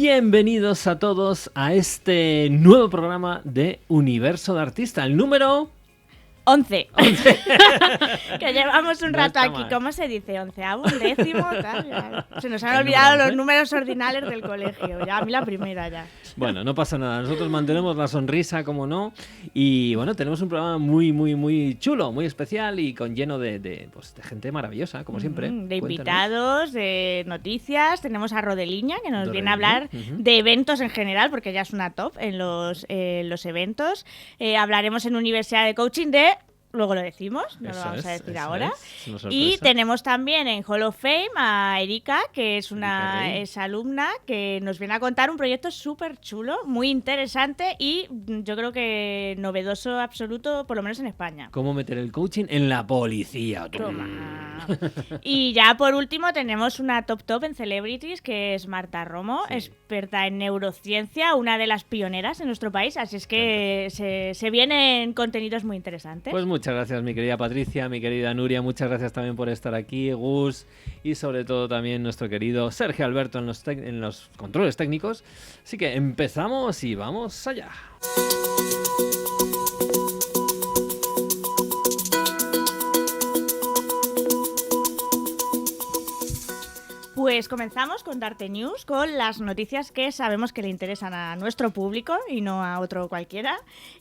Bienvenidos a todos a este nuevo programa de Universo de Artista, el número 11. Que llevamos un rato aquí. Mal. ¿Cómo se dice? ¿Onceavo? ¿Décimo? Tal, ya. Se nos han olvidado los números ordinales del colegio. Ya, a mí la primera ya. Bueno, no pasa nada. Nosotros mantenemos la sonrisa, como no. Y bueno, tenemos un programa muy chulo, muy especial y lleno de gente maravillosa, como siempre. De invitados, de noticias. Tenemos a Rodeliña, que nos viene a hablar de eventos en general, porque ya es una top en los eventos. Hablaremos en Universidad de Coaching de... Luego lo decimos, no lo vamos a decir ahora. Y tenemos también en Hall of Fame a Erika, que es una exalumna, que nos viene a contar un proyecto súper chulo, muy interesante y yo creo que novedoso absoluto, por lo menos en España. ¿Cómo meter el coaching en la policía? Toma. Y ya por último tenemos una top en Celebrities, que es Marta Romo, experta en neurociencia, una de las pioneras en nuestro país, así es que se vienen contenidos muy interesantes. Pues muchas gracias, mi querida Patricia, mi querida Nuria, muchas gracias también por estar aquí, Gus, y sobre todo también nuestro querido Sergio Alberto en los controles técnicos. Así que empezamos y vamos allá. Pues comenzamos con Darte News, con las noticias que sabemos que le interesan a nuestro público y no a otro cualquiera.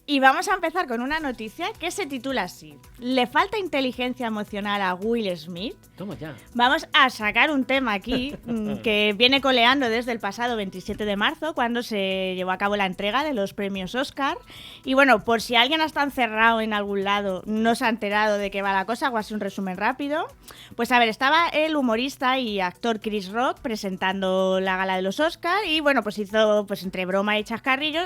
Y vamos a empezar con una noticia que se titula así: ¿le falta inteligencia emocional a Will Smith? Toma ya. Vamos a sacar un tema aquí que viene coleando desde el pasado 27 de marzo, cuando se llevó a cabo la entrega de los premios Oscar. Y bueno, por si alguien está encerrado en algún lado, no se ha enterado de qué va la cosa, hago así un resumen rápido. Pues a ver, estaba el humorista y actor Chris Rock presentando la gala de los Oscar y bueno, pues hizo, pues entre broma y chascarrillo,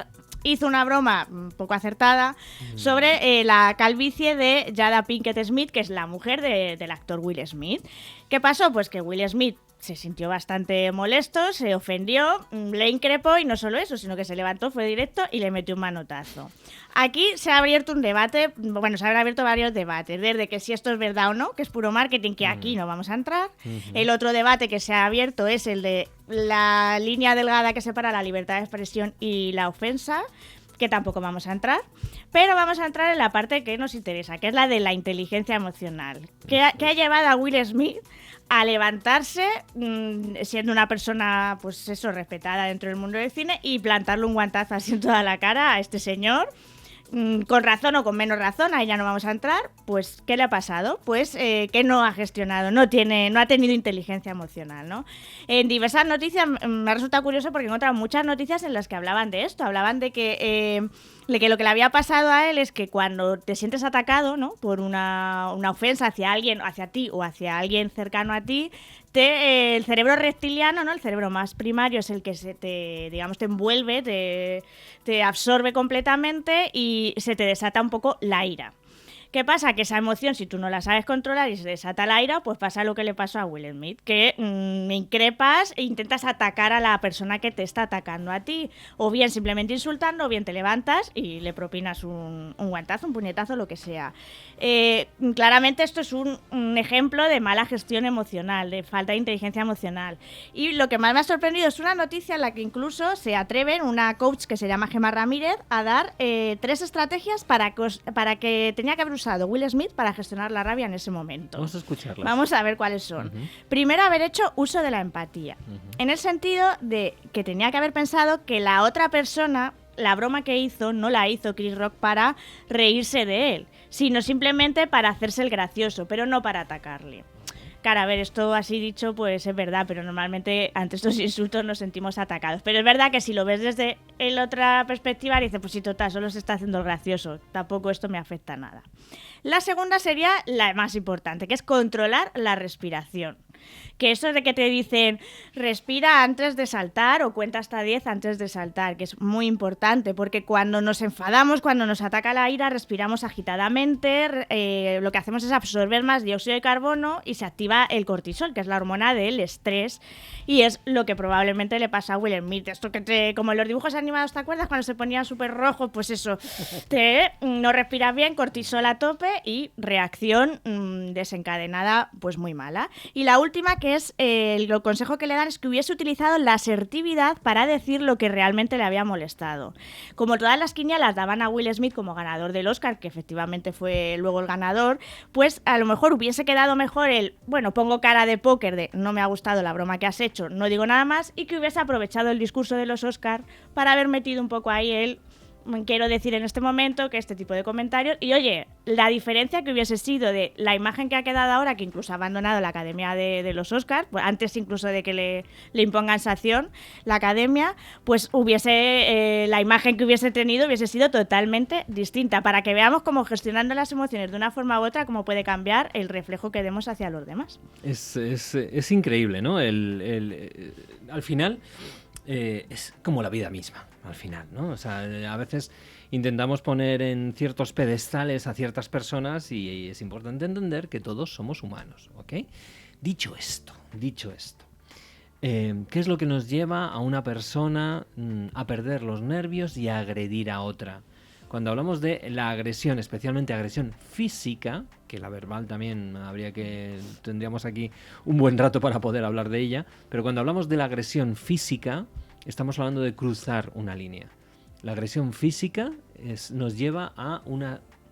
hizo una broma un poco acertada sobre la calvicie de Jada Pinkett Smith, que es la mujer del actor Will Smith. ¿Qué pasó? Pues que Will Smith se sintió bastante molesto, se ofendió, le increpó y no solo eso, sino que se levantó, fue directo y le metió un manotazo. Aquí se ha abierto un debate, bueno, se han abierto varios debates, desde que si esto es verdad o no, que es puro marketing, que aquí no vamos a entrar. El otro debate que se ha abierto es el de la línea delgada que separa la libertad de expresión y la ofensa, que tampoco vamos a entrar, pero vamos a entrar en la parte que nos interesa, que es la de la inteligencia emocional, que ha llevado a Will Smith a levantarse, siendo una persona, pues eso, respetada dentro del mundo del cine, y plantarle un guantazo así en toda la cara a este señor, con razón o con menos razón, ahí ya no vamos a entrar. Pues, ¿qué le ha pasado? Pues que no ha gestionado, no ha tenido inteligencia emocional, ¿no? En diversas noticias me ha resultado curioso porque he encontrado muchas noticias en las que hablaban de esto, hablaban de que lo que le había pasado a él es que cuando te sientes atacado, ¿no?, por una ofensa hacia alguien, hacia ti o hacia alguien cercano a ti, el cerebro reptiliano, ¿no?, el cerebro más primario, es el que te envuelve, te absorbe completamente y se te desata un poco la ira. ¿Qué pasa? Que esa emoción, si tú no la sabes controlar y se desata la ira, pues pasa lo que le pasó a Will Smith, que increpas e intentas atacar a la persona que te está atacando a ti, o bien simplemente insultando, o bien te levantas y le propinas un guantazo, un puñetazo, lo que sea. Claramente esto es un ejemplo de mala gestión emocional, de falta de inteligencia emocional. Y lo que más me ha sorprendido es una noticia en la que incluso se atreven una coach que se llama Gemma Ramírez a dar 3 estrategias para que tenía que haber usado Will Smith para gestionar la rabia en ese momento. Vamos a escucharlas. Vamos a ver cuáles son. Primero, haber hecho uso de la empatía. En el sentido de que tenía que haber pensado que la otra persona, la broma que hizo, no la hizo Chris Rock para reírse de él, sino simplemente para hacerse el gracioso, pero no para atacarle. Claro, a ver, esto así dicho, pues es verdad, pero normalmente ante estos insultos nos sentimos atacados. Pero es verdad que si lo ves desde la otra perspectiva, dices, pues sí, total, solo se está haciendo el gracioso, tampoco esto me afecta nada. La segunda sería la más importante, que es controlar la respiración. Que eso de que te dicen respira antes de saltar o cuenta hasta 10 antes de saltar, que es muy importante porque cuando nos enfadamos, cuando nos ataca la ira, respiramos agitadamente, lo que hacemos es absorber más dióxido de carbono y se activa el cortisol, que es la hormona del estrés, y es lo que probablemente le pasa a Will Smith. Esto que como en los dibujos animados, ¿te acuerdas? Cuando se ponía súper rojo, pues eso, no respiras bien, cortisol a tope y reacción desencadenada pues muy mala. Y la última última, que es el consejo que le dan, es que hubiese utilizado la asertividad para decir lo que realmente le había molestado. Como todas las quinielas daban a Will Smith como ganador del Oscar, que efectivamente fue luego el ganador, pues a lo mejor hubiese quedado mejor bueno, pongo cara de póker de no me ha gustado la broma que has hecho, no digo nada más, y que hubiese aprovechado el discurso de los Oscar para haber metido un poco ahí quiero decir en este momento que este tipo de comentarios, y oye, la diferencia que hubiese sido de la imagen que ha quedado ahora, que incluso ha abandonado la Academia de los Oscars, pues antes incluso de que le impongan sanción la Academia, pues la imagen que hubiese tenido hubiese sido totalmente distinta, para que veamos cómo gestionando las emociones de una forma u otra, cómo puede cambiar el reflejo que demos hacia los demás. Es increíble, ¿no? Al final es como la vida misma. Al final, ¿no? O sea, a veces intentamos poner en ciertos pedestales a ciertas personas y es importante entender que todos somos humanos, ¿ok? Dicho esto, ¿qué es lo que nos lleva a una persona a perder los nervios y a agredir a otra? Cuando hablamos de la agresión, especialmente agresión física, que la verbal también tendríamos aquí un buen rato para poder hablar de ella, pero cuando hablamos de la agresión física, estamos hablando de cruzar una línea. La agresión física nos lleva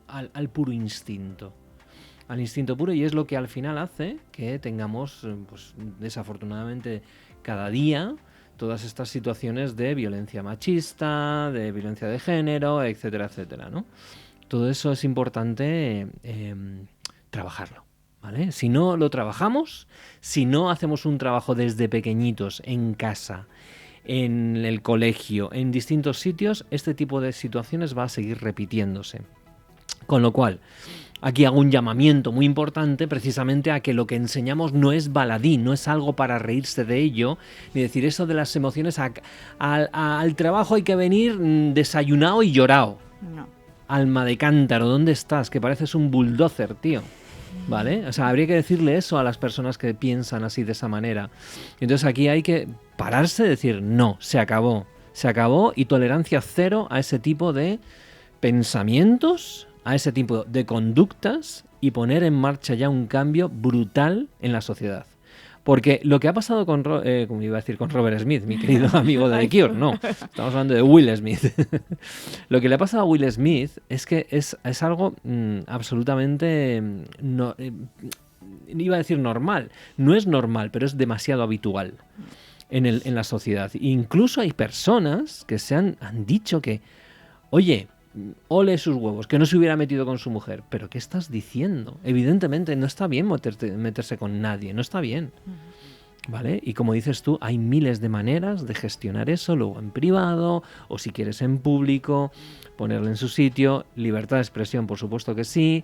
al puro instinto. Al instinto puro, y es lo que al final hace que tengamos, pues, desafortunadamente, cada día todas estas situaciones de violencia machista, de violencia de género, etcétera, etcétera, ¿no? Todo eso es importante trabajarlo, ¿vale? Si no lo trabajamos, si no hacemos un trabajo desde pequeñitos, en casa, en el colegio, en distintos sitios, este tipo de situaciones va a seguir repitiéndose. Con lo cual, aquí hago un llamamiento muy importante precisamente a que lo que enseñamos no es baladí, no es algo para reírse de ello, ni decir eso de las emociones, al trabajo hay que venir desayunado y llorado. No. Alma de cántaro, ¿dónde estás? Que pareces un bulldozer, tío. ¿Vale? O sea, habría que decirle eso a las personas que piensan así de esa manera. Entonces aquí hay que pararse y decir, no, se acabó y tolerancia cero a ese tipo de pensamientos, a ese tipo de conductas y poner en marcha ya un cambio brutal en la sociedad. Porque lo que ha pasado con Robert Smith, mi querido amigo de The Cure, no, estamos hablando de Will Smith. Lo que le ha pasado a Will Smith es que es algo absolutamente, no, iba a decir normal, no es normal, pero es demasiado habitual en la sociedad. Incluso hay personas que han dicho que, oye, ole sus huevos, que no se hubiera metido con su mujer. ¿Pero qué estás diciendo? Evidentemente no está bien meterse con nadie, no está bien. ¿Vale? Y como dices tú, hay miles de maneras de gestionar eso, luego en privado, o si quieres en público, ponerlo en su sitio, libertad de expresión, por supuesto que sí.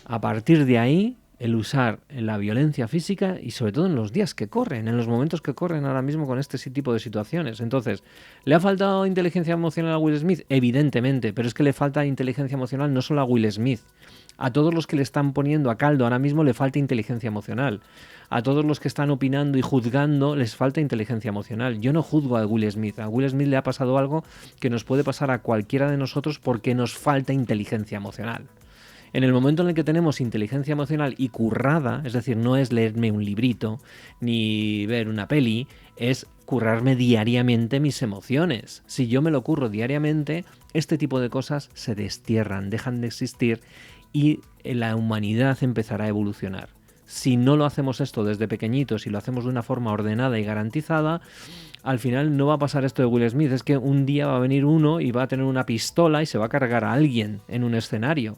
A partir de ahí, el usar la violencia física y sobre todo en los días que corren, en los momentos que corren ahora mismo con este tipo de situaciones. Entonces, ¿le ha faltado inteligencia emocional a Will Smith? Evidentemente, pero es que le falta inteligencia emocional no solo a Will Smith. A todos los que le están poniendo a caldo ahora mismo le falta inteligencia emocional. A todos los que están opinando y juzgando les falta inteligencia emocional. Yo no juzgo a Will Smith. A Will Smith le ha pasado algo que nos puede pasar a cualquiera de nosotros porque nos falta inteligencia emocional. En el momento en el que tenemos inteligencia emocional y currada, es decir, no es leerme un librito ni ver una peli, es currarme diariamente mis emociones. Si yo me lo curro diariamente, este tipo de cosas se destierran, dejan de existir y la humanidad empezará a evolucionar. Si no lo hacemos esto desde pequeñitos y lo hacemos de una forma ordenada y garantizada, al final no va a pasar esto de Will Smith. Es que un día va a venir uno y va a tener una pistola y se va a cargar a alguien en un escenario.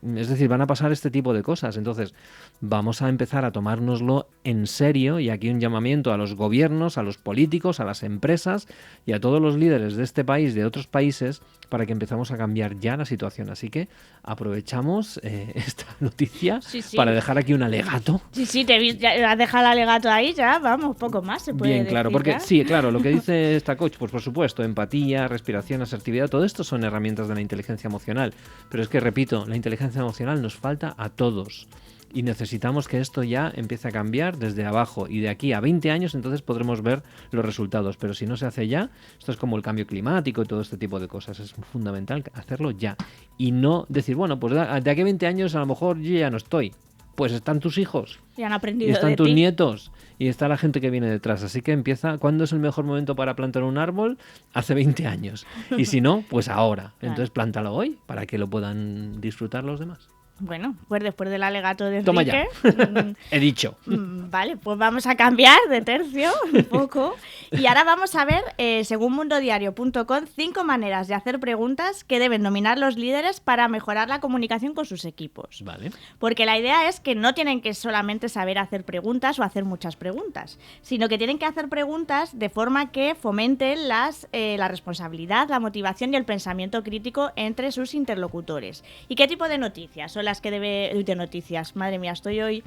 Es decir, van a pasar este tipo de cosas. Entonces, vamos a empezar a tomárnoslo en serio, y aquí un llamamiento a los gobiernos, a los políticos, a las empresas y a todos los líderes de este país, de otros países, para que empezamos a cambiar ya la situación. Así que aprovechamos esta noticia para dejar aquí un alegato. Sí, has dejado el alegato ahí, ya, vamos, poco más se puede Bien, decir, claro, porque ¿ya? sí, claro, lo que dice esta coach, pues por supuesto, empatía, respiración, asertividad, todo esto son herramientas de la inteligencia emocional. Pero es que, repito, la inteligencia emocional nos falta a todos. Y necesitamos que esto ya empiece a cambiar desde abajo, y de aquí a 20 años entonces podremos ver los resultados. Pero si no se hace ya, esto es como el cambio climático y todo este tipo de cosas, es fundamental hacerlo ya y no decir, bueno, pues de aquí a 20 años a lo mejor yo ya no estoy. pues están tus hijos. Y han aprendido Y están de tus ti. nietos. Y está la gente que viene detrás. Así que empieza. ¿Cuándo es el mejor momento para plantar un árbol? Hace 20 años. Y si no, pues ahora. Claro. Entonces plántalo hoy para que lo puedan disfrutar los demás. Bueno, pues después del alegato de Toma ya. Enrique, He dicho. vale, pues vamos a cambiar de tercio un poco. Y ahora vamos a ver, según mundodiario.com, 5 maneras de hacer preguntas que deben dominar los líderes para mejorar la comunicación con sus equipos. Vale. Porque la idea es que no tienen que solamente saber hacer preguntas o hacer muchas preguntas, sino que tienen que hacer preguntas de forma que fomenten la responsabilidad, la motivación y el pensamiento crítico entre sus interlocutores. ¿Y qué tipo de noticias son las que de noticias? Madre mía, estoy hoy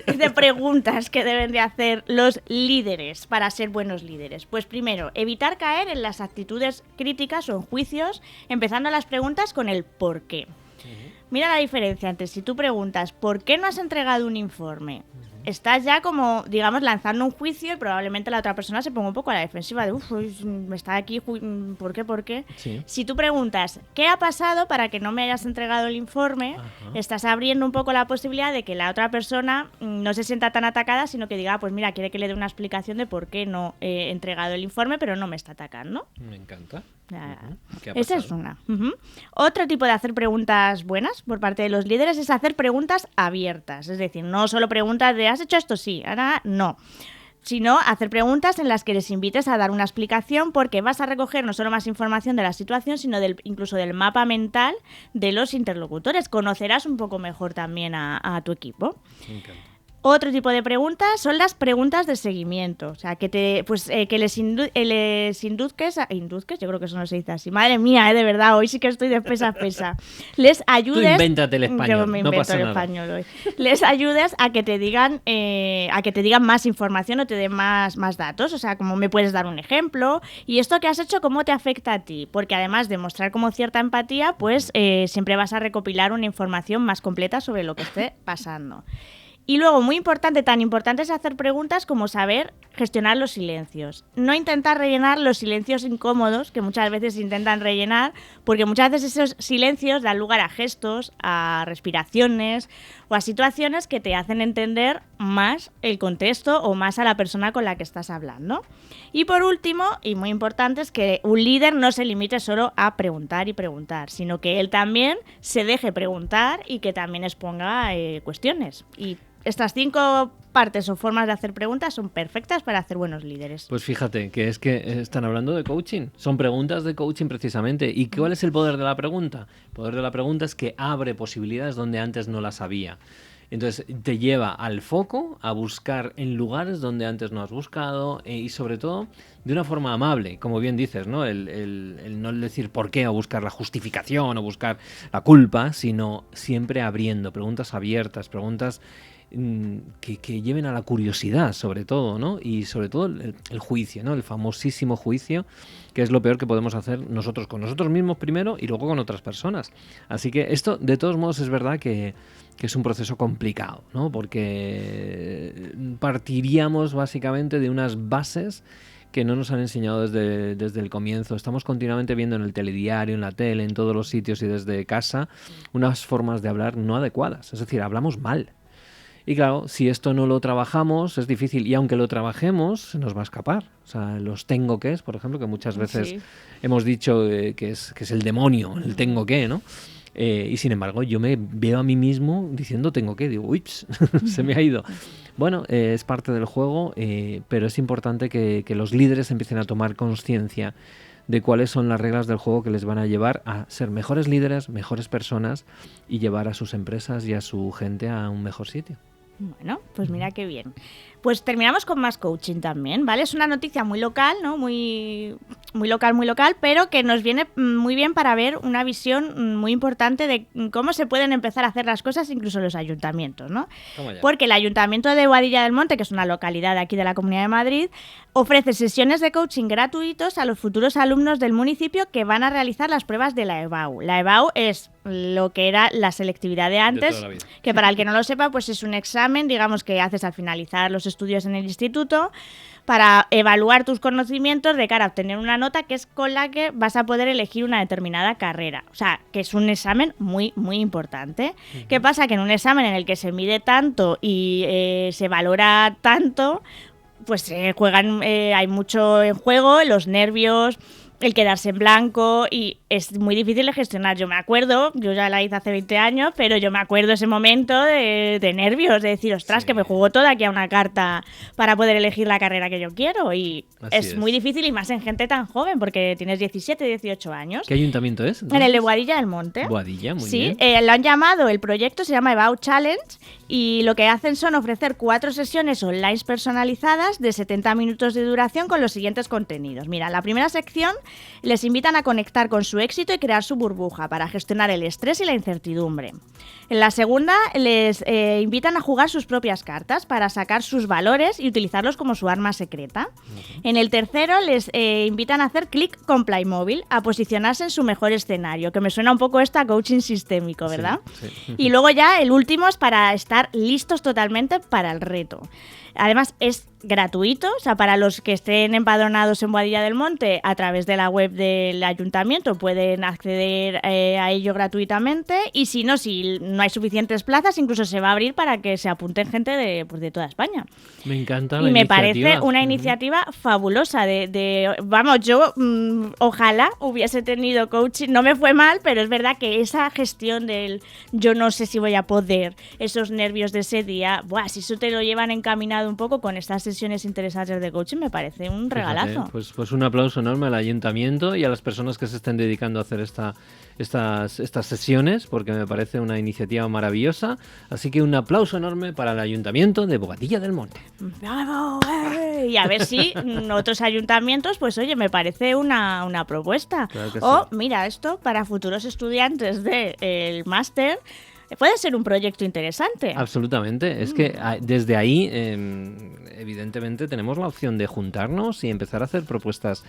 de preguntas que deben de hacer los líderes para ser buenos líderes. Pues primero, evitar caer en las actitudes críticas o en juicios, empezando las preguntas con el por qué. Mira la diferencia entre si tú preguntas ¿por qué no has entregado un informe? Estás ya como, digamos, lanzando un juicio y probablemente la otra persona se ponga un poco a la defensiva de me está aquí, ¿por qué? ¿Por qué? Sí. Si tú preguntas ¿qué ha pasado para que no me hayas entregado el informe? Ajá. Estás abriendo un poco la posibilidad de que la otra persona no se sienta tan atacada, sino que diga, pues mira, quiere que le dé una explicación de por qué no he entregado el informe, pero no me está atacando. Me encanta. Ya. ¿Qué ha Esa es pasado? una. Otro tipo de hacer preguntas buenas por parte de los líderes es hacer preguntas abiertas. Es decir, no solo preguntas de ¿has hecho esto? Sí, ahora no. Sino hacer preguntas en las que les invites a dar una explicación, porque vas a recoger no solo más información de la situación, sino incluso del mapa mental de los interlocutores. Conocerás un poco mejor también a tu equipo. Me encanta. Otro tipo de preguntas son las preguntas de seguimiento. O sea, que les induzques, yo creo que eso no se dice así. Madre mía, de verdad, hoy sí que estoy de espesa. Les ayudes. Tú invéntate el español, Yo me no invento pasa el nada. español hoy. Les ayudes a que te digan, más información o te den más datos. O sea, como me puedes dar un ejemplo. Y esto que has hecho, ¿cómo te afecta a ti? Porque además de mostrar como cierta empatía, pues siempre vas a recopilar una información más completa sobre lo que esté pasando. Y luego, muy importante, tan importante es hacer preguntas como saber gestionar los silencios. No intentar rellenar los silencios incómodos que muchas veces intentan rellenar, porque muchas veces esos silencios dan lugar a gestos, a respiraciones o a situaciones que te hacen entender más el contexto o más a la persona con la que estás hablando. Y por último, y muy importante, es que un líder no se limite solo a preguntar y preguntar, sino que él también se deje preguntar y que también exponga cuestiones. Y estas 5 partes o formas de hacer preguntas son perfectas para hacer buenos líderes. Pues fíjate, que es que están hablando de coaching. Son preguntas de coaching precisamente. ¿Y cuál es el poder de la pregunta? El poder de la pregunta es que abre posibilidades donde antes no las había. Entonces te lleva al foco a buscar en lugares donde antes no has buscado y sobre todo de una forma amable, como bien dices, ¿no? El no decir por qué o buscar la justificación o buscar la culpa, sino siempre abriendo, preguntas abiertas, preguntas que lleven a la curiosidad, sobre todo, ¿no? Y sobre todo el juicio, ¿no? El famosísimo juicio, que es lo peor que podemos hacer nosotros con nosotros mismos primero y luego con otras personas. Así que esto, de todos modos, es verdad que es un proceso complicado, ¿no? Porque partiríamos básicamente de unas bases que no nos han enseñado desde el comienzo. Estamos continuamente viendo en el telediario, en la tele, en todos los sitios y desde casa unas formas de hablar no adecuadas. Es decir, hablamos mal. Y claro, si esto no lo trabajamos es difícil, y aunque lo trabajemos se nos va a escapar. O sea, los tengo que, por ejemplo, que muchas veces Sí. hemos dicho que es el demonio, el tengo que, ¿no? Y sin embargo yo me veo a mí mismo diciendo tengo que, digo, ups, se me ha ido. Bueno, es parte del juego, pero es importante que los líderes empiecen a tomar conciencia de cuáles son las reglas del juego que les van a llevar a ser mejores líderes, mejores personas y llevar a sus empresas y a su gente a un mejor sitio. Bueno, pues mira qué bien. Pues terminamos con más coaching también, ¿vale? Es una noticia muy local, ¿no? Muy local, pero que nos viene muy bien para ver una visión muy importante de cómo se pueden empezar a hacer las cosas incluso en los ayuntamientos, ¿no? Porque el Ayuntamiento de Boadilla del Monte, que es una localidad de aquí de la Comunidad de Madrid, ofrece sesiones de coaching gratuitos a los futuros alumnos del municipio que van a realizar las pruebas de la EBAU. La EBAU es lo que era la selectividad de antes, toda la vida. que para el que no lo sepa, pues es un examen, digamos, que haces al finalizar los estudios en el instituto para evaluar tus conocimientos de cara a obtener una nota que es con la que vas a poder elegir una determinada carrera. O sea, que es un examen muy, muy importante. ¿Qué pasa? Que en un examen en el que se mide tanto y se valora tanto, pues hay mucho en juego, los nervios, el quedarse en blanco, y es muy difícil de gestionar. Yo me acuerdo, yo ya la hice hace 20 años, pero yo me acuerdo ese momento de nervios, de decir, ostras, que me juego toda aquí a una carta para poder elegir la carrera que yo quiero, y es muy difícil, y más en gente tan joven, porque tienes 17, 18 años. ¿Qué ayuntamiento es? En el de Boadilla del Monte. Boadilla, muy bien. Sí, lo han llamado, el proyecto se llama EBAU Challenge, y lo que hacen son ofrecer 4 sesiones online personalizadas de 70 minutos de duración con los siguientes contenidos. Mira, la primera sección les invitan a conectar con su éxito y crear su burbuja para gestionar el estrés y la incertidumbre. En la segunda les invitan a jugar sus propias cartas para sacar sus valores y utilizarlos como su arma secreta. En el tercero les invitan a hacer clic con Playmobil, a posicionarse en su mejor escenario, que me suena un poco esto a coaching sistémico, ¿verdad? Sí. Y luego ya el último es para estar listos totalmente para el reto. Además es gratuito, o sea, para los que estén empadronados en Boadilla del Monte, a través de la web del ayuntamiento pueden acceder a ello gratuitamente, y si no hay suficientes plazas, incluso se va a abrir para que se apunten gente de toda España. Me encanta la y me iniciativa. parece una iniciativa fabulosa vamos, yo ojalá hubiese tenido coaching, no me fue mal, pero es verdad que esa gestión del yo no sé si voy a poder, esos nervios de ese día, si eso te lo llevan encaminado un poco con estas sesiones interesantes de coaching, me parece un regalazo. Fíjate, pues un aplauso enorme al ayuntamiento y a las personas que se estén dedicando a hacer estas sesiones, porque me parece una iniciativa maravillosa. Así que un aplauso enorme para el ayuntamiento de Boadilla del Monte. ¡Bravo! Y a ver si otros ayuntamientos, pues oye, me parece una propuesta. Claro que o sí. Mira, esto para futuros estudiantes del máster puede ser un proyecto interesante. Absolutamente. Es que desde ahí, evidentemente, tenemos la opción de juntarnos y empezar a hacer propuestas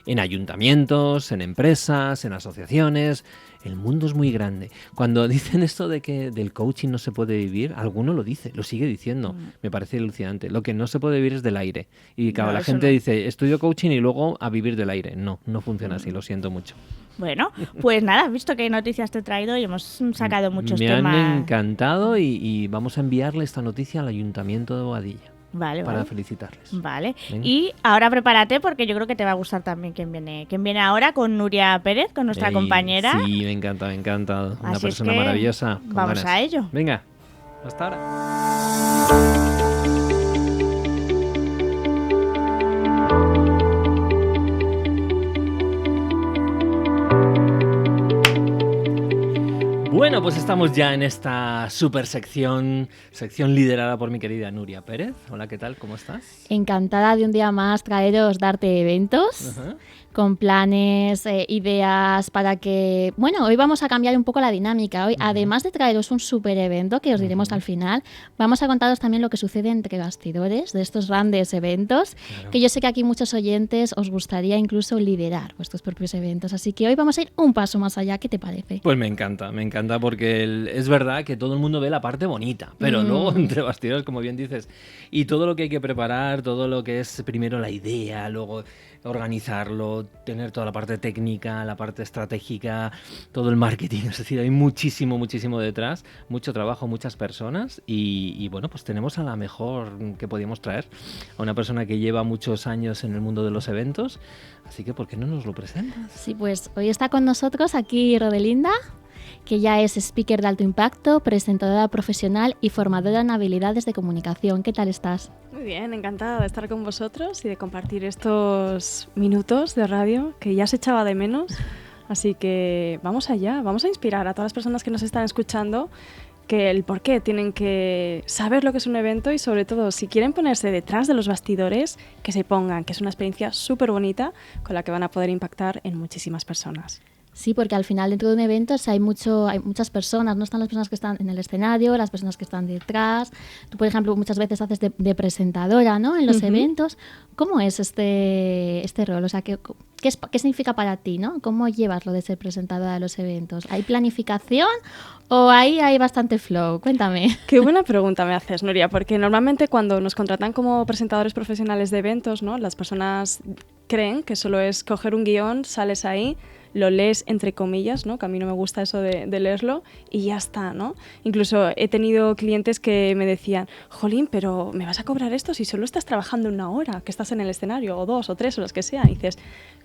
en ayuntamientos, en empresas, en asociaciones. El mundo es muy grande. Cuando dicen esto de que del coaching no se puede vivir, alguno lo dice, lo sigue diciendo. Me parece alucinante. Lo que no se puede vivir es del aire. Y claro, la gente dice, estudio coaching y luego a vivir del aire. No funciona así, lo siento mucho. Bueno, pues nada, has visto qué noticias te he traído y hemos sacado muchos temas. Me han encantado y vamos a enviarle esta noticia al Ayuntamiento de Boadilla. Para felicitarles. Vale. Venga. Y ahora prepárate, porque yo creo que te va a gustar también quién viene ahora con Nuria Pérez, con nuestra compañera. Sí, me encanta. Una Así persona es que maravillosa. Vamos a ello. Venga, hasta ahora. Bueno, pues estamos ya en esta super sección liderada por mi querida Nuria Pérez. Hola, ¿qué tal? ¿Cómo estás? Encantada de un día más darte eventos con planes, ideas para que... Bueno, hoy vamos a cambiar un poco la dinámica. Hoy, además de traeros un super evento que os diremos al final, vamos a contaros también lo que sucede entre bastidores de estos grandes eventos, que yo sé que aquí muchos oyentes os gustaría incluso liderar vuestros propios eventos. Así que hoy vamos a ir un paso más allá. ¿Qué te parece? Pues me encanta porque es verdad que todo el mundo ve la parte bonita, pero luego entre bastidores, como bien dices, y todo lo que hay que preparar, todo lo que es primero la idea, luego organizarlo, tener toda la parte técnica, la parte estratégica, todo el marketing, es decir, hay muchísimo detrás, mucho trabajo, muchas personas y bueno, pues tenemos a la mejor que podíamos traer, a una persona que lleva muchos años en el mundo de los eventos, así que ¿por qué no nos lo presentas? Sí, pues hoy está con nosotros aquí Rodelinda, que ya es speaker de alto impacto, presentadora profesional y formadora en habilidades de comunicación. ¿Qué tal estás? Muy bien, encantada de estar con vosotros y de compartir estos minutos de radio que ya se echaba de menos. Así que vamos allá, vamos a inspirar a todas las personas que nos están escuchando que el por qué tienen que saber lo que es un evento y sobre todo si quieren ponerse detrás de los bastidores, que se pongan, que es una experiencia súper bonita con la que van a poder impactar en muchísimas personas. Sí, porque al final dentro de un evento hay muchas personas, no están las personas que están en el escenario, las personas que están detrás. Tú, por ejemplo, muchas veces haces de presentadora, ¿no? En los eventos. ¿Cómo es este rol? O sea, ¿qué significa para ti, ¿no? ¿Cómo llevas lo de ser presentadora de los eventos? ¿Hay planificación o ahí hay bastante flow? Cuéntame. Qué buena pregunta me haces, Nuria, porque normalmente cuando nos contratan como presentadores profesionales de eventos, ¿no? Las personas creen que solo es coger un guión, sales ahí, lo lees entre comillas, ¿no? Que a mí no me gusta eso de leerlo y ya está, ¿no? Incluso he tenido clientes que me decían, jolín, pero ¿me vas a cobrar esto si solo estás trabajando 1 hora, que estás en el escenario, o 2 o 3 o las que sea? Y dices,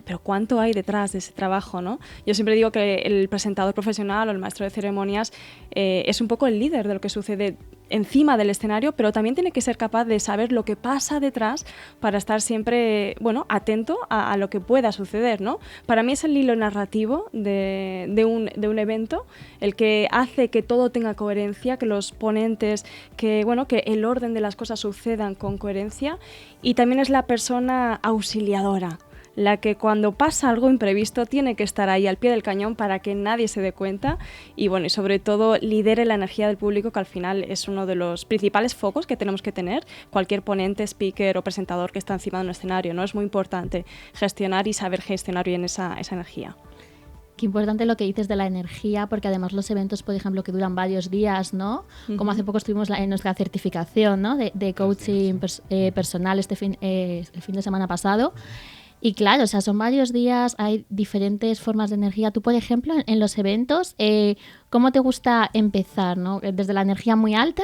pero ¿cuánto hay detrás de ese trabajo, no? Yo siempre digo que el presentador profesional o el maestro de ceremonias es un poco el líder de lo que sucede encima del escenario, pero también tiene que ser capaz de saber lo que pasa detrás para estar siempre, bueno, atento a lo que pueda suceder, ¿no? Para mí es el hilo narrativo de un evento el que hace que todo tenga coherencia, que los ponentes, que el orden de las cosas sucedan con coherencia, y también es la persona auxiliadora, la que cuando pasa algo imprevisto tiene que estar ahí al pie del cañón para que nadie se dé cuenta y sobre todo lidere la energía del público, que al final es uno de los principales focos que tenemos que tener cualquier ponente, speaker o presentador que está encima de un escenario, ¿no? Es muy importante gestionar y saber gestionar bien esa energía. Qué importante lo que dices de la energía, porque además los eventos, por ejemplo, que duran varios días, ¿no? Como hace poco estuvimos en nuestra certificación, ¿no? de coaching personal el fin de semana pasado. Y claro, o sea, son varios días, hay diferentes formas de energía. Tú, por ejemplo, en los eventos, ¿cómo te gusta empezar, ¿no? ¿Desde la energía muy alta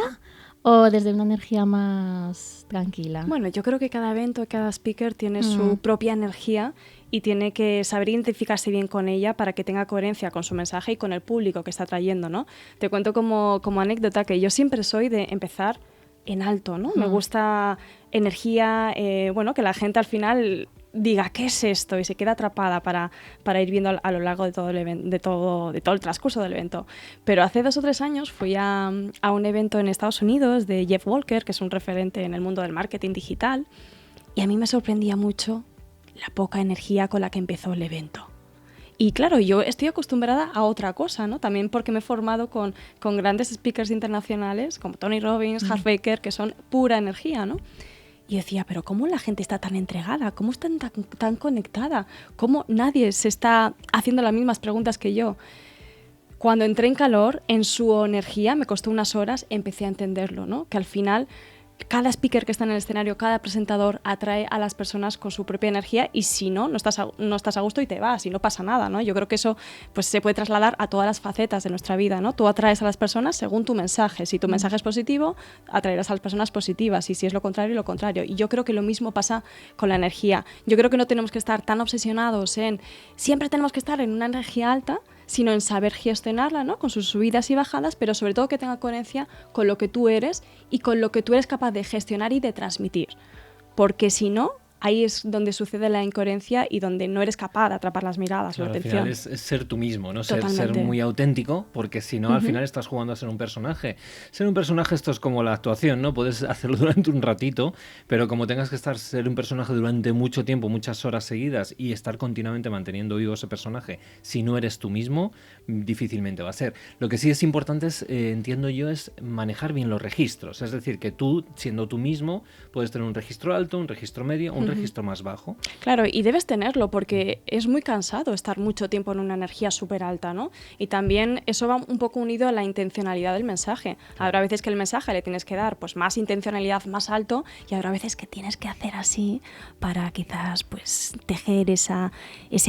o desde una energía más tranquila? Bueno, yo creo que cada evento, cada speaker tiene su propia energía y tiene que saber identificarse bien con ella para que tenga coherencia con su mensaje y con el público que está trayendo, ¿no? Te cuento como anécdota que yo siempre soy de empezar en alto, ¿no? Me gusta energía, que la gente al final diga, ¿qué es esto? Y se queda atrapada para ir viendo a lo largo de todo el transcurso del evento. Pero hace 2 o 3 años fui a un evento en Estados Unidos de Jeff Walker, que es un referente en el mundo del marketing digital, y a mí me sorprendía mucho la poca energía con la que empezó el evento. Y claro, yo estoy acostumbrada a otra cosa, ¿no? También porque me he formado con grandes speakers internacionales como Tony Robbins, Hart Baker, que son pura energía, ¿no? Y decía, pero ¿cómo la gente está tan entregada? ¿Cómo está tan conectada? ¿Cómo nadie se está haciendo las mismas preguntas que yo? Cuando entré en calor, en su energía, me costó unas horas, empecé a entenderlo, ¿no? Que al final cada speaker que está en el escenario, cada presentador atrae a las personas con su propia energía, y si no estás a gusto y te vas y no pasa nada, ¿no? Yo creo que eso pues se puede trasladar a todas las facetas de nuestra vida, ¿no? Tú atraes a las personas según tu mensaje. Si tu mensaje es positivo, atraerás a las personas positivas, y si es lo contrario, lo contrario. Y yo creo que lo mismo pasa con la energía. Yo creo que no tenemos que estar tan obsesionados en siempre tenemos que estar en una energía alta, sino en saber gestionarla, ¿no? Con sus subidas y bajadas, pero sobre todo que tenga coherencia con lo que tú eres y con lo que tú eres capaz de gestionar y de transmitir. Porque si no, ahí es donde sucede la incoherencia y donde no eres capaz de atrapar las miradas, claro, la atención. al final es ser tú mismo, ¿no? Ser muy auténtico, porque si no, al final estás jugando a ser un personaje. Ser un personaje, esto es como la actuación, ¿no? Puedes hacerlo durante un ratito, pero como tengas que ser un personaje durante mucho tiempo, muchas horas seguidas, y estar continuamente manteniendo vivo ese personaje, si no eres tú mismo, difícilmente va a ser. Lo que sí es importante entiendo yo, es manejar bien los registros. Es decir, que tú, siendo tú mismo, puedes tener un registro alto, un registro medio, un registro más bajo. Claro, y debes tenerlo porque es muy cansado estar mucho tiempo en una energía súper alta, ¿no? Y también eso va un poco unido a la intencionalidad del mensaje. Habrá veces que el mensaje le tienes que dar pues más intencionalidad, más alto, y habrá veces que tienes que hacer así para quizás pues tejer ese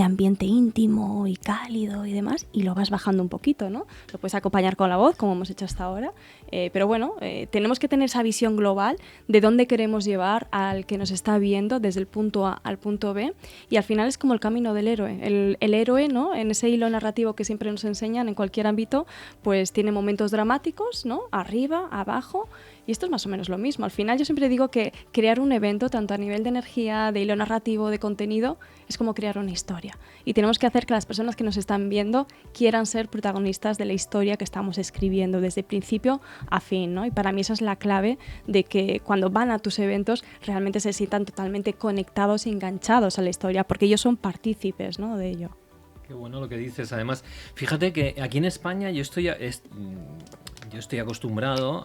ambiente íntimo y cálido y demás, y lo vas bajando un poquito, ¿no? Lo puedes acompañar con la voz, como hemos hecho hasta ahora, pero bueno, tenemos que tener esa visión global de dónde queremos llevar al que nos está viendo, desde el punto A al punto B, y al final es como el camino del héroe. El héroe, ¿no? En ese hilo narrativo que siempre nos enseñan en cualquier ámbito, pues tiene momentos dramáticos, ¿no? Arriba, abajo, y esto es más o menos lo mismo. Al final yo siempre digo que crear un evento, tanto a nivel de energía, de hilo narrativo, de contenido, es como crear una historia. Y tenemos que hacer que las personas que nos están viendo quieran ser protagonistas de la historia que estamos escribiendo desde principio a fin, ¿no? Y para mí esa es la clave de que cuando van a tus eventos realmente se sientan totalmente conectados y enganchados a la historia, porque ellos son partícipes, ¿no? de ello. Qué bueno lo que dices. Además, fíjate que aquí en España yo estoy acostumbrado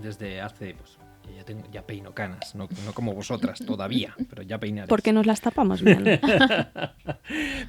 desde hace... Pues, ya peino canas, no como vosotras todavía, pero ya peinaré. Porque nos las tapamos bien.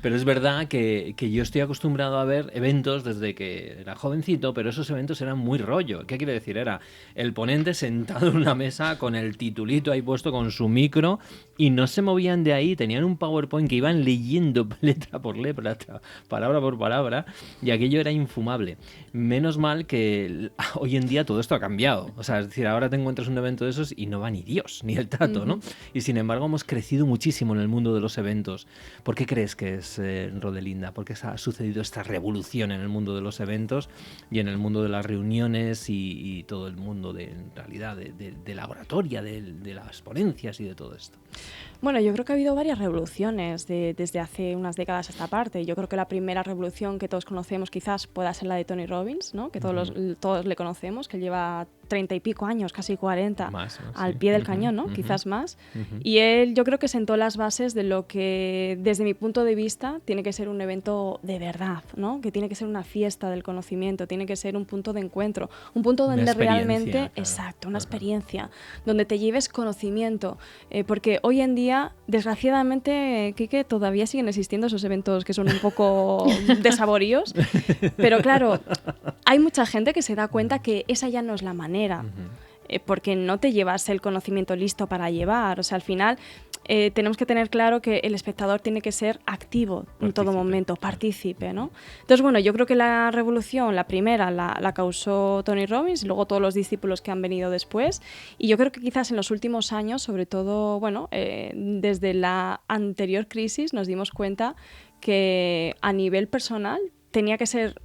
Pero es verdad que yo estoy acostumbrado a ver eventos desde que era jovencito, pero esos eventos eran muy rollo. ¿Qué quiere decir? Era el ponente sentado en una mesa con el titulito ahí puesto con su micro y no se movían de ahí, tenían un PowerPoint que iban leyendo letra por letra, palabra por palabra, y aquello era infumable. Menos mal que hoy en día todo esto ha cambiado. O sea, es decir, ahora te encuentras un evento de esos y no va ni Dios, ni el tato, ¿no? Y sin embargo hemos crecido muchísimo en el mundo de los eventos. ¿Por qué crees que es, Rodelinda? ¿Por qué ha sucedido esta revolución en el mundo de los eventos y en el mundo de las reuniones y todo el mundo en realidad de la oratoria, de las ponencias y de todo esto? Bueno, yo creo que ha habido varias revoluciones desde hace unas décadas a esta parte. Yo creo que la primera revolución que todos conocemos quizás pueda ser la de Tony Robbins, ¿no? Que todos le conocemos, que lleva 30 y pico años, casi 40, más, ¿no? al pie del cañón, ¿no? Quizás más. Y él, yo creo que sentó las bases de lo que, desde mi punto de vista, tiene que ser un evento de verdad, ¿no? Que tiene que ser una fiesta del conocimiento, tiene que ser un punto de encuentro, un punto donde realmente, claro. Exacto, una experiencia, donde te lleves conocimiento, porque hoy en día, desgraciadamente, Quique, todavía siguen existiendo esos eventos que son un poco desaboríos, pero claro, hay mucha gente que se da cuenta que esa ya no es la manera, porque no te llevas el conocimiento listo para llevar. O sea, al final tenemos que tener claro que el espectador tiene que ser activo en todo momento, partícipe, ¿no? Entonces, bueno, yo creo que la revolución, la primera, la causó Tony Robbins y luego todos los discípulos que han venido después. Y yo creo que quizás en los últimos años, sobre todo, bueno, desde la anterior crisis nos dimos cuenta que a nivel personal tenía que ser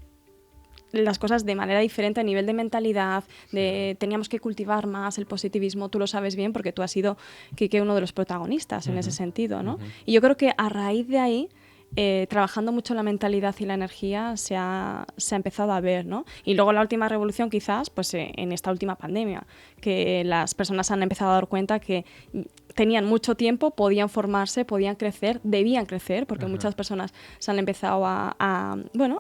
las cosas de manera diferente a nivel de mentalidad, teníamos que cultivar más el positivismo, tú lo sabes bien porque tú has sido, Quique, uno de los protagonistas en ese sentido, ¿no? Y yo creo que a raíz de ahí, trabajando mucho la mentalidad y la energía se ha empezado a ver, ¿no? Y luego la última revolución quizás, pues en esta última pandemia, que las personas han empezado a dar cuenta que tenían mucho tiempo, podían formarse, podían crecer, debían crecer, porque muchas personas se han empezado a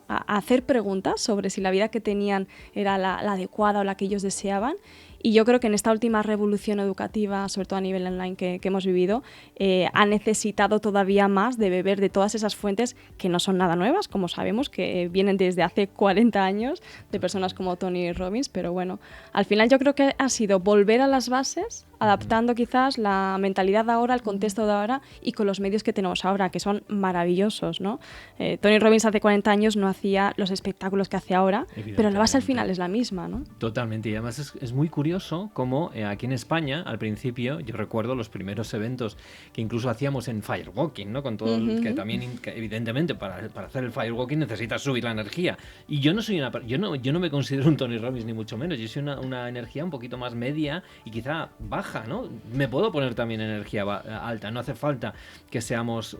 hacer preguntas sobre si la vida que tenían era la adecuada o la que ellos deseaban. Y yo creo que en esta última revolución educativa, sobre todo a nivel online que hemos vivido, ha necesitado todavía más de beber de todas esas fuentes que no son nada nuevas, como sabemos, que vienen desde hace 40 años de personas como Tony Robbins, pero bueno, al final yo creo que ha sido volver a las bases, adaptando quizás la mentalidad de ahora, el contexto de ahora y con los medios que tenemos ahora, que son maravillosos, ¿no? Tony Robbins hace 40 años no hacía los espectáculos que hace ahora, pero la base al final es la misma, ¿no? Totalmente, y además es muy curioso como aquí en España, al principio, yo recuerdo los primeros eventos que incluso hacíamos en firewalking, ¿no? Con todo que también, evidentemente, para hacer el firewalking necesitas subir la energía. Y yo no soy yo no me considero un Tony Robbins ni mucho menos. Yo soy una energía un poquito más media y quizá baja, ¿no? Me puedo poner también energía alta. No hace falta que seamos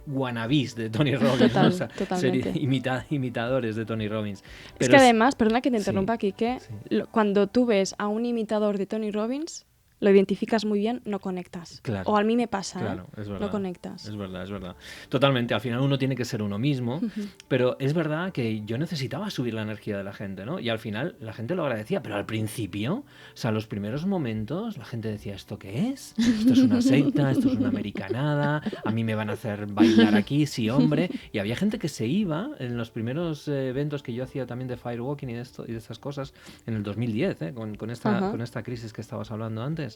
wannabes de Tony Robbins, ¿no? O sea, ser imitadores de Tony Robbins. Pero es que además, perdona que te interrumpa, Quique, cuando tú ves a un imitador de Tony Robbins, lo identificas muy bien, no conectas. Claro. O a mí me pasa, claro, es verdad, no conectas. Es verdad. Totalmente, al final uno tiene que ser uno mismo, pero es verdad que yo necesitaba subir la energía de la gente, ¿no? Y al final la gente lo agradecía, pero al principio, o sea, los primeros momentos, la gente decía, ¿esto qué es? Esto es una secta, esto es una americanada, a mí me van a hacer bailar aquí, sí, hombre. Y había gente que se iba en los primeros eventos que yo hacía también de firewalking y de estas cosas, en el 2010, con esta crisis que estabas hablando antes.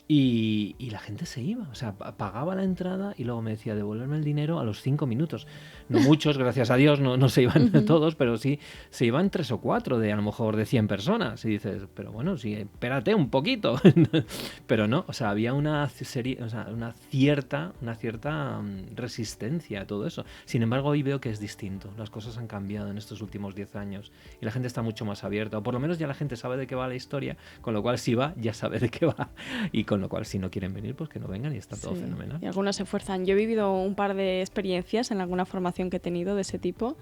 Y la gente se iba, o sea, pagaba la entrada y luego me decía devolverme el dinero a los 5 minutos. No muchos, gracias a Dios, no se iban todos, pero sí se iban 3 o 4 de a lo mejor de 100 personas. Y dices, pero bueno, sí, espérate un poquito. Pero no, o sea, había una cierta resistencia a todo eso. Sin embargo, hoy veo que es distinto. Las cosas han cambiado en estos últimos 10 años y la gente está mucho más abierta, o por lo menos ya la gente sabe de qué va la historia, con lo cual si va, ya sabe de qué va. Y con lo cual, si no quieren venir, pues que no vengan y está todo fenomenal. Y algunos se esfuerzan. Yo he vivido un par de experiencias en alguna formación que he tenido de ese tipo,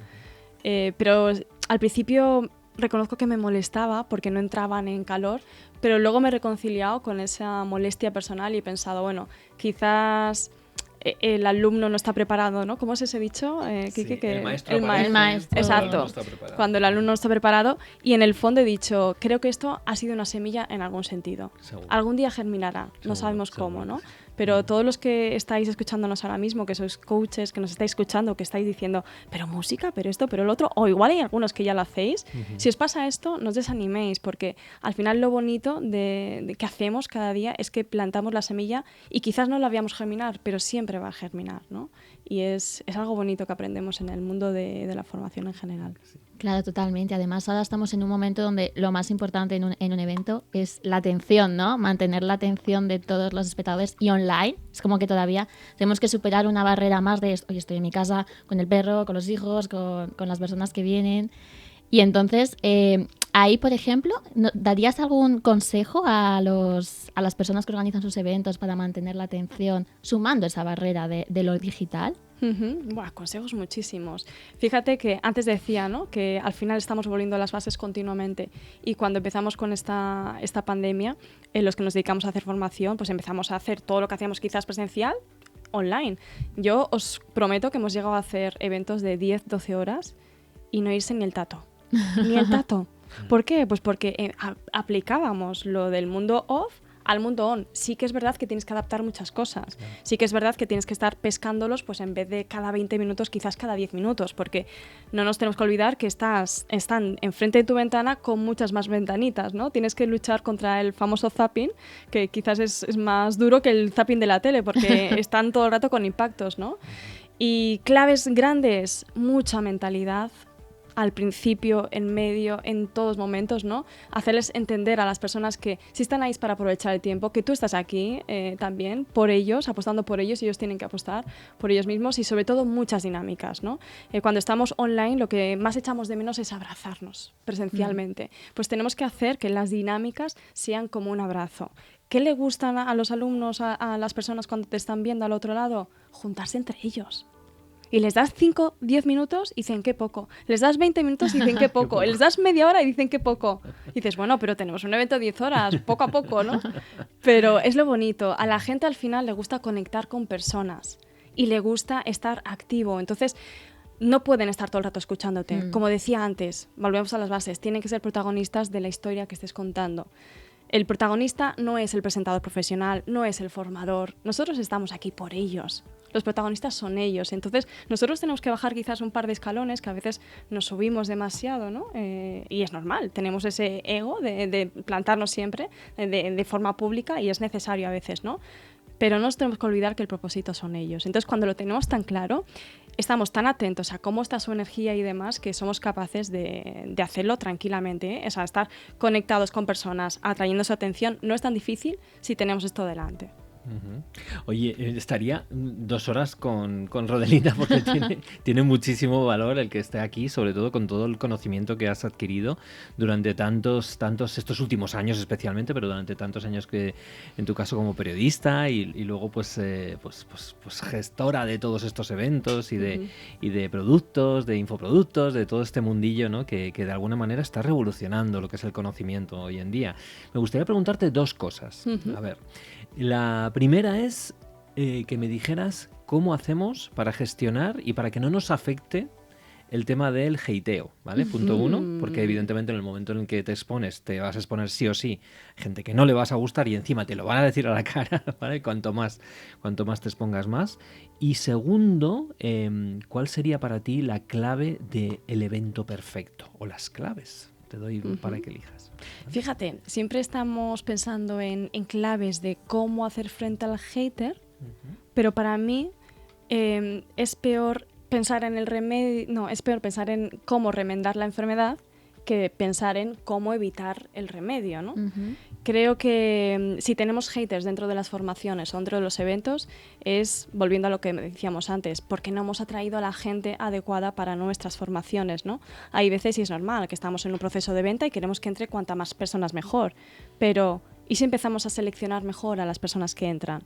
pero al principio reconozco que me molestaba porque no entraban en calor, pero luego me he reconciliado con esa molestia personal y he pensado, bueno, quizás el alumno no está preparado, ¿no? ¿Cómo es ese dicho? El maestro. El maestro. Exacto. Cuando el alumno no está preparado. Y en el fondo he dicho, creo que esto ha sido una semilla en algún sentido. Seguro. Algún día germinará, no sabemos cómo, ¿no? Pero todos los que estáis escuchándonos ahora mismo, que sois coaches, que nos estáis escuchando, que estáis diciendo, pero música, pero esto, pero lo otro, o igual hay algunos que ya lo hacéis, si os pasa esto, no os desaniméis, porque al final lo bonito de que hacemos cada día es que plantamos la semilla y quizás no la veamos germinar, pero siempre va a germinar, ¿no? Y es algo bonito que aprendemos en el mundo de la formación en general. Claro, totalmente. Además, ahora estamos en un momento donde lo más importante en un evento es la atención, ¿no? Mantener la atención de todos los espectadores y online. Es como que todavía tenemos que superar una barrera más de, oye, estoy en mi casa con el perro, con los hijos, con las personas que vienen. Y entonces, ahí, por ejemplo, ¿darías algún consejo a las personas que organizan sus eventos para mantener la atención sumando esa barrera de lo digital? Buah, consejos muchísimos. Fíjate que antes decía, ¿no?, que al final estamos volviendo a las bases continuamente, y cuando empezamos con esta pandemia, los que nos dedicamos a hacer formación, pues empezamos a hacer todo lo que hacíamos quizás presencial, online. Yo os prometo que hemos llegado a hacer eventos de 10, 12 horas y no irse ni el tato. Ni el tato. ¿Por qué? Pues porque aplicábamos lo del mundo off al mundo on. Sí que es verdad que tienes que adaptar muchas cosas. Sí que es verdad que tienes que estar pescándolos, pues en vez de cada 20 minutos, quizás cada 10 minutos, porque no nos tenemos que olvidar que están enfrente de tu ventana con muchas más ventanitas, ¿no? Tienes que luchar contra el famoso zapping, que quizás es más duro que el zapping de la tele, porque están todo el rato con impactos, ¿no? Y claves grandes, mucha mentalidad, al principio, en medio, en todos momentos, ¿no? Hacerles entender a las personas que si están ahí para aprovechar el tiempo, que tú estás aquí también por ellos, apostando por ellos, y ellos tienen que apostar por ellos mismos, y sobre todo muchas dinámicas, ¿no? Cuando estamos online, lo que más echamos de menos es abrazarnos presencialmente. Pues tenemos que hacer que las dinámicas sean como un abrazo. ¿Qué le gustan a los alumnos, a las personas cuando te están viendo al otro lado? Juntarse entre ellos. Y les das 5, 10 minutos y dicen qué poco. Les das 20 minutos y dicen qué poco. Les das media hora y dicen qué poco. Y dices, bueno, pero tenemos un evento de 10 horas, poco a poco, ¿no? Pero es lo bonito. A la gente al final le gusta conectar con personas y le gusta estar activo. Entonces, no pueden estar todo el rato escuchándote. Como decía antes, volvemos a las bases. Tienen que ser protagonistas de la historia que estés contando. El protagonista no es el presentador profesional, no es el formador. Nosotros estamos aquí por ellos. Los protagonistas son ellos. Entonces, nosotros tenemos que bajar quizás un par de escalones, que a veces nos subimos demasiado, ¿no? Y es normal. Tenemos ese ego de plantarnos siempre de forma pública, y es necesario a veces, ¿no? Pero no nos tenemos que olvidar que el propósito son ellos. Entonces, cuando lo tenemos tan claro, estamos tan atentos a cómo está su energía y demás, que somos capaces de hacerlo tranquilamente, ¿eh? O sea, estar conectados con personas, atrayendo su atención, no es tan difícil si tenemos esto delante. Oye, estaría 2 horas con Rodelina, porque tiene muchísimo valor el que esté aquí, sobre todo con todo el conocimiento que has adquirido durante estos últimos años especialmente, pero durante tantos años, que en tu caso como periodista y luego pues gestora de todos estos eventos y de productos, de infoproductos, de todo este mundillo, ¿no? que de alguna manera está revolucionando lo que es el conocimiento hoy en día. Me gustaría preguntarte 2 cosas. A ver, la primera es que me dijeras cómo hacemos para gestionar y para que no nos afecte el tema del hateo, ¿vale? Punto 1, porque evidentemente en el momento en el que te expones, te vas a exponer sí o sí, gente que no le vas a gustar, y encima te lo van a decir a la cara, ¿vale? Cuanto más te expongas más. Y segundo, ¿cuál sería para ti la clave del evento perfecto? O las claves. Te doy para que elijas. Fíjate, siempre estamos pensando en claves de cómo hacer frente al hater, pero para mí es peor pensar en el remedio, no, es peor pensar en cómo remendar la enfermedad que pensar en cómo evitar el remedio, ¿no? Creo que si tenemos haters dentro de las formaciones o dentro de los eventos, es, volviendo a lo que decíamos antes, porque no hemos atraído a la gente adecuada para nuestras formaciones, ¿no? Hay veces, y es normal, que estamos en un proceso de venta y queremos que entre cuanta más personas mejor, pero ¿y si empezamos a seleccionar mejor a las personas que entran?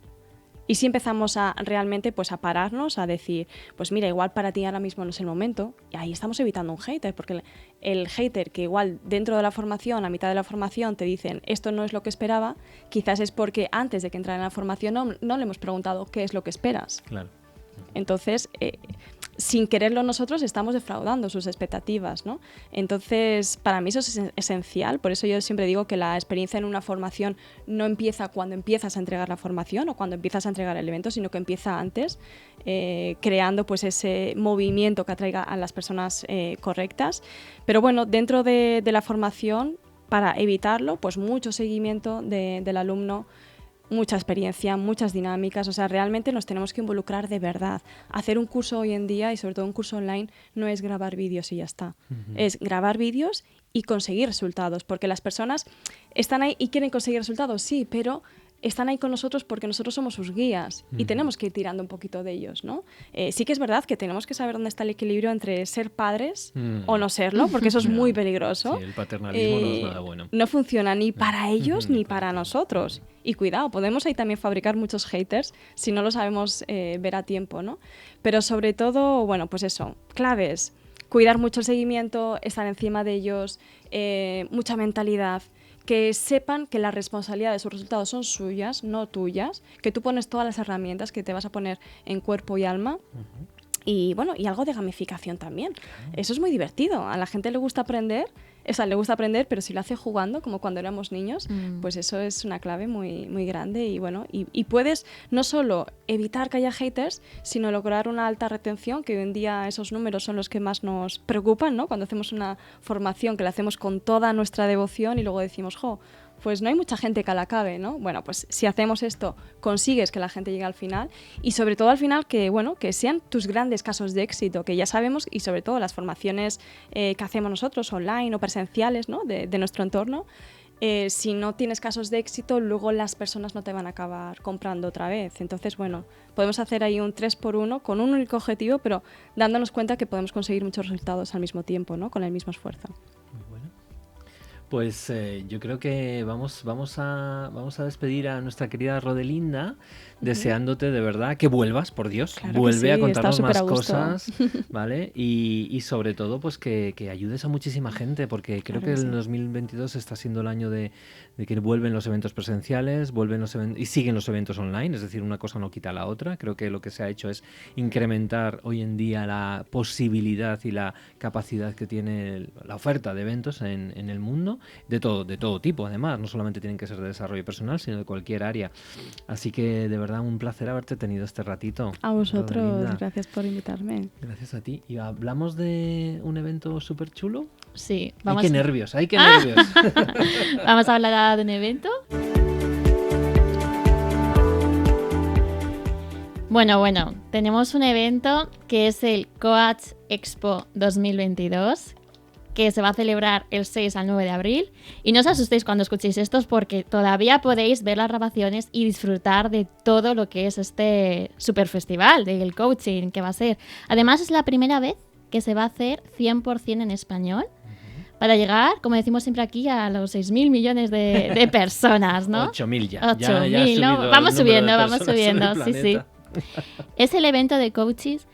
Y si empezamos a realmente pues a pararnos, a decir, pues mira, igual para ti ahora mismo no es el momento, y ahí estamos evitando un hater, porque el hater que igual dentro de la formación, a mitad de la formación, te dicen esto no es lo que esperaba, quizás es porque antes de que entrara en la formación no le hemos preguntado qué es lo que esperas. Claro. Entonces, sin quererlo nosotros estamos defraudando sus expectativas, ¿no? Entonces, para mí eso es esencial, por eso yo siempre digo que la experiencia en una formación no empieza cuando empiezas a entregar la formación o cuando empiezas a entregar el evento, sino que empieza antes, creando pues ese movimiento que atraiga a las personas correctas. Pero bueno, dentro de la formación, para evitarlo, pues mucho seguimiento del alumno, mucha experiencia, muchas dinámicas, o sea, realmente nos tenemos que involucrar de verdad. Hacer un curso hoy en día, y sobre todo un curso online, no es grabar vídeos y ya está. Es grabar vídeos y conseguir resultados, porque las personas están ahí y quieren conseguir resultados, sí, pero están ahí con nosotros porque nosotros somos sus guías y tenemos que ir tirando un poquito de ellos, ¿no? Sí que es verdad que tenemos que saber dónde está el equilibrio entre ser padres o no serlo, porque eso es muy peligroso. Sí, el paternalismo no es nada bueno. No funciona ni para ellos ni para nosotros. Y cuidado, podemos ahí también fabricar muchos haters si no lo sabemos ver a tiempo, ¿no? Pero sobre todo, bueno, pues eso, claves, cuidar mucho el seguimiento, estar encima de ellos, mucha mentalidad, que sepan que la responsabilidad de sus resultados son suyas, no tuyas, que tú pones todas las herramientas que te vas a poner en cuerpo y alma. Y bueno, y algo de gamificación también. Eso es muy divertido. A la gente le gusta aprender, pero si lo hace jugando, como cuando éramos niños, pues eso es una clave muy, muy grande. Y bueno, y puedes no solo evitar que haya haters, sino lograr una alta retención, que hoy en día esos números son los que más nos preocupan, ¿no? Cuando hacemos una formación que la hacemos con toda nuestra devoción y luego decimos, jo, pues no hay mucha gente que la acabe, ¿no? Bueno, pues si hacemos esto, consigues que la gente llegue al final y sobre todo al final que, bueno, que sean tus grandes casos de éxito, que ya sabemos, y sobre todo las formaciones que hacemos nosotros online o presenciales, ¿no? de nuestro entorno, si no tienes casos de éxito, luego las personas no te van a acabar comprando otra vez. Entonces, bueno, podemos hacer ahí un 3x1 con un único objetivo, pero dándonos cuenta que podemos conseguir muchos resultados al mismo tiempo, ¿no? Con el mismo esfuerzo. Pues yo creo que vamos a despedir a nuestra querida Rodelinda, deseándote de verdad que vuelvas, por Dios, claro vuelve sí, a contarnos más gusto. cosas, ¿vale? Y sobre todo pues que ayudes a muchísima gente, porque creo que el 2022 está siendo el año de que vuelven los eventos presenciales, y siguen los eventos online, es decir, una cosa no quita la otra. Creo que lo que se ha hecho es incrementar hoy en día la posibilidad y la capacidad que tiene la oferta de eventos en el mundo. De todo tipo, además, no solamente tienen que ser de desarrollo personal, sino de cualquier área. Así que de verdad un placer haberte tenido este ratito. A vosotros, Rodelinda. gracias por invitarme. Gracias a ti. ¿Y hablamos de un evento súper chulo? Sí, ¡Ay, qué nervios! ¡Ay, qué nervios! Vamos a hablar de un evento. Bueno, tenemos un evento que es el Coach Expo 2022, que se va a celebrar el 6 al 9 de abril. Y no os asustéis cuando escuchéis estos, porque todavía podéis ver las grabaciones y disfrutar de todo lo que es este super festival del coaching que va a ser. Además, es la primera vez que se va a hacer 100% en español, para llegar, como decimos siempre aquí, a los 6.000 millones de personas, ¿no? 8.000 ya. 8.000, ¿no? Vamos subiendo, sí. Es el evento de coaches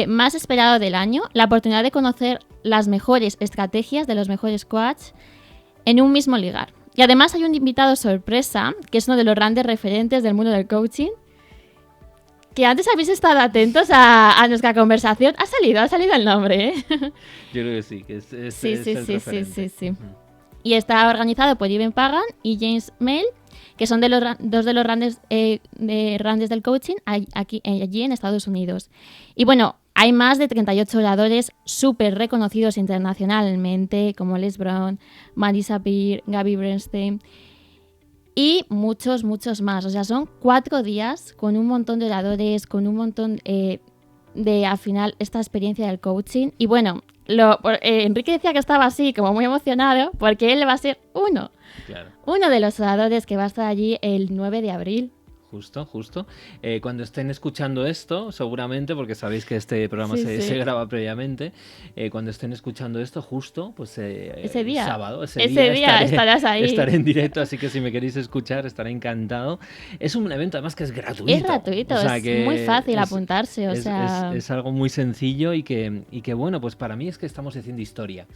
más esperado del año, la oportunidad de conocer las mejores estrategias de los mejores coaches en un mismo lugar. Y además hay un invitado sorpresa, que es uno de los grandes referentes del mundo del coaching, que antes habéis estado atentos a nuestra conversación. Ha salido el nombre, ¿eh? Yo creo que sí, que es el referente. Sí. Y está organizado por Ivan Pagan y James Mail, que son dos de los grandes del coaching allí en Estados Unidos. Y bueno, hay más de 38 oradores súper reconocidos internacionalmente, como Les Brown, Marisa Peer, Gabby Bernstein y muchos más. O sea, son 4 días con un montón de oradores, con un montón de, al final, esta experiencia del coaching. Y bueno, Enrique decía que estaba así, como muy emocionado, porque él va a ser uno de los oradores que va a estar allí el 9 de abril. Justo. Cuando estén escuchando esto, seguramente, porque sabéis que este programa Sí. se graba previamente, cuando estén escuchando esto, justo, pues Ese día. sábado, ese día estarás ahí. Estaré en directo, así que si me queréis escuchar, estaré encantado. Es un evento, además, que es gratuito. Es gratuito, o sea, es que muy fácil apuntarse, o es, sea... es algo muy sencillo y que, bueno, pues para mí es que estamos haciendo historia.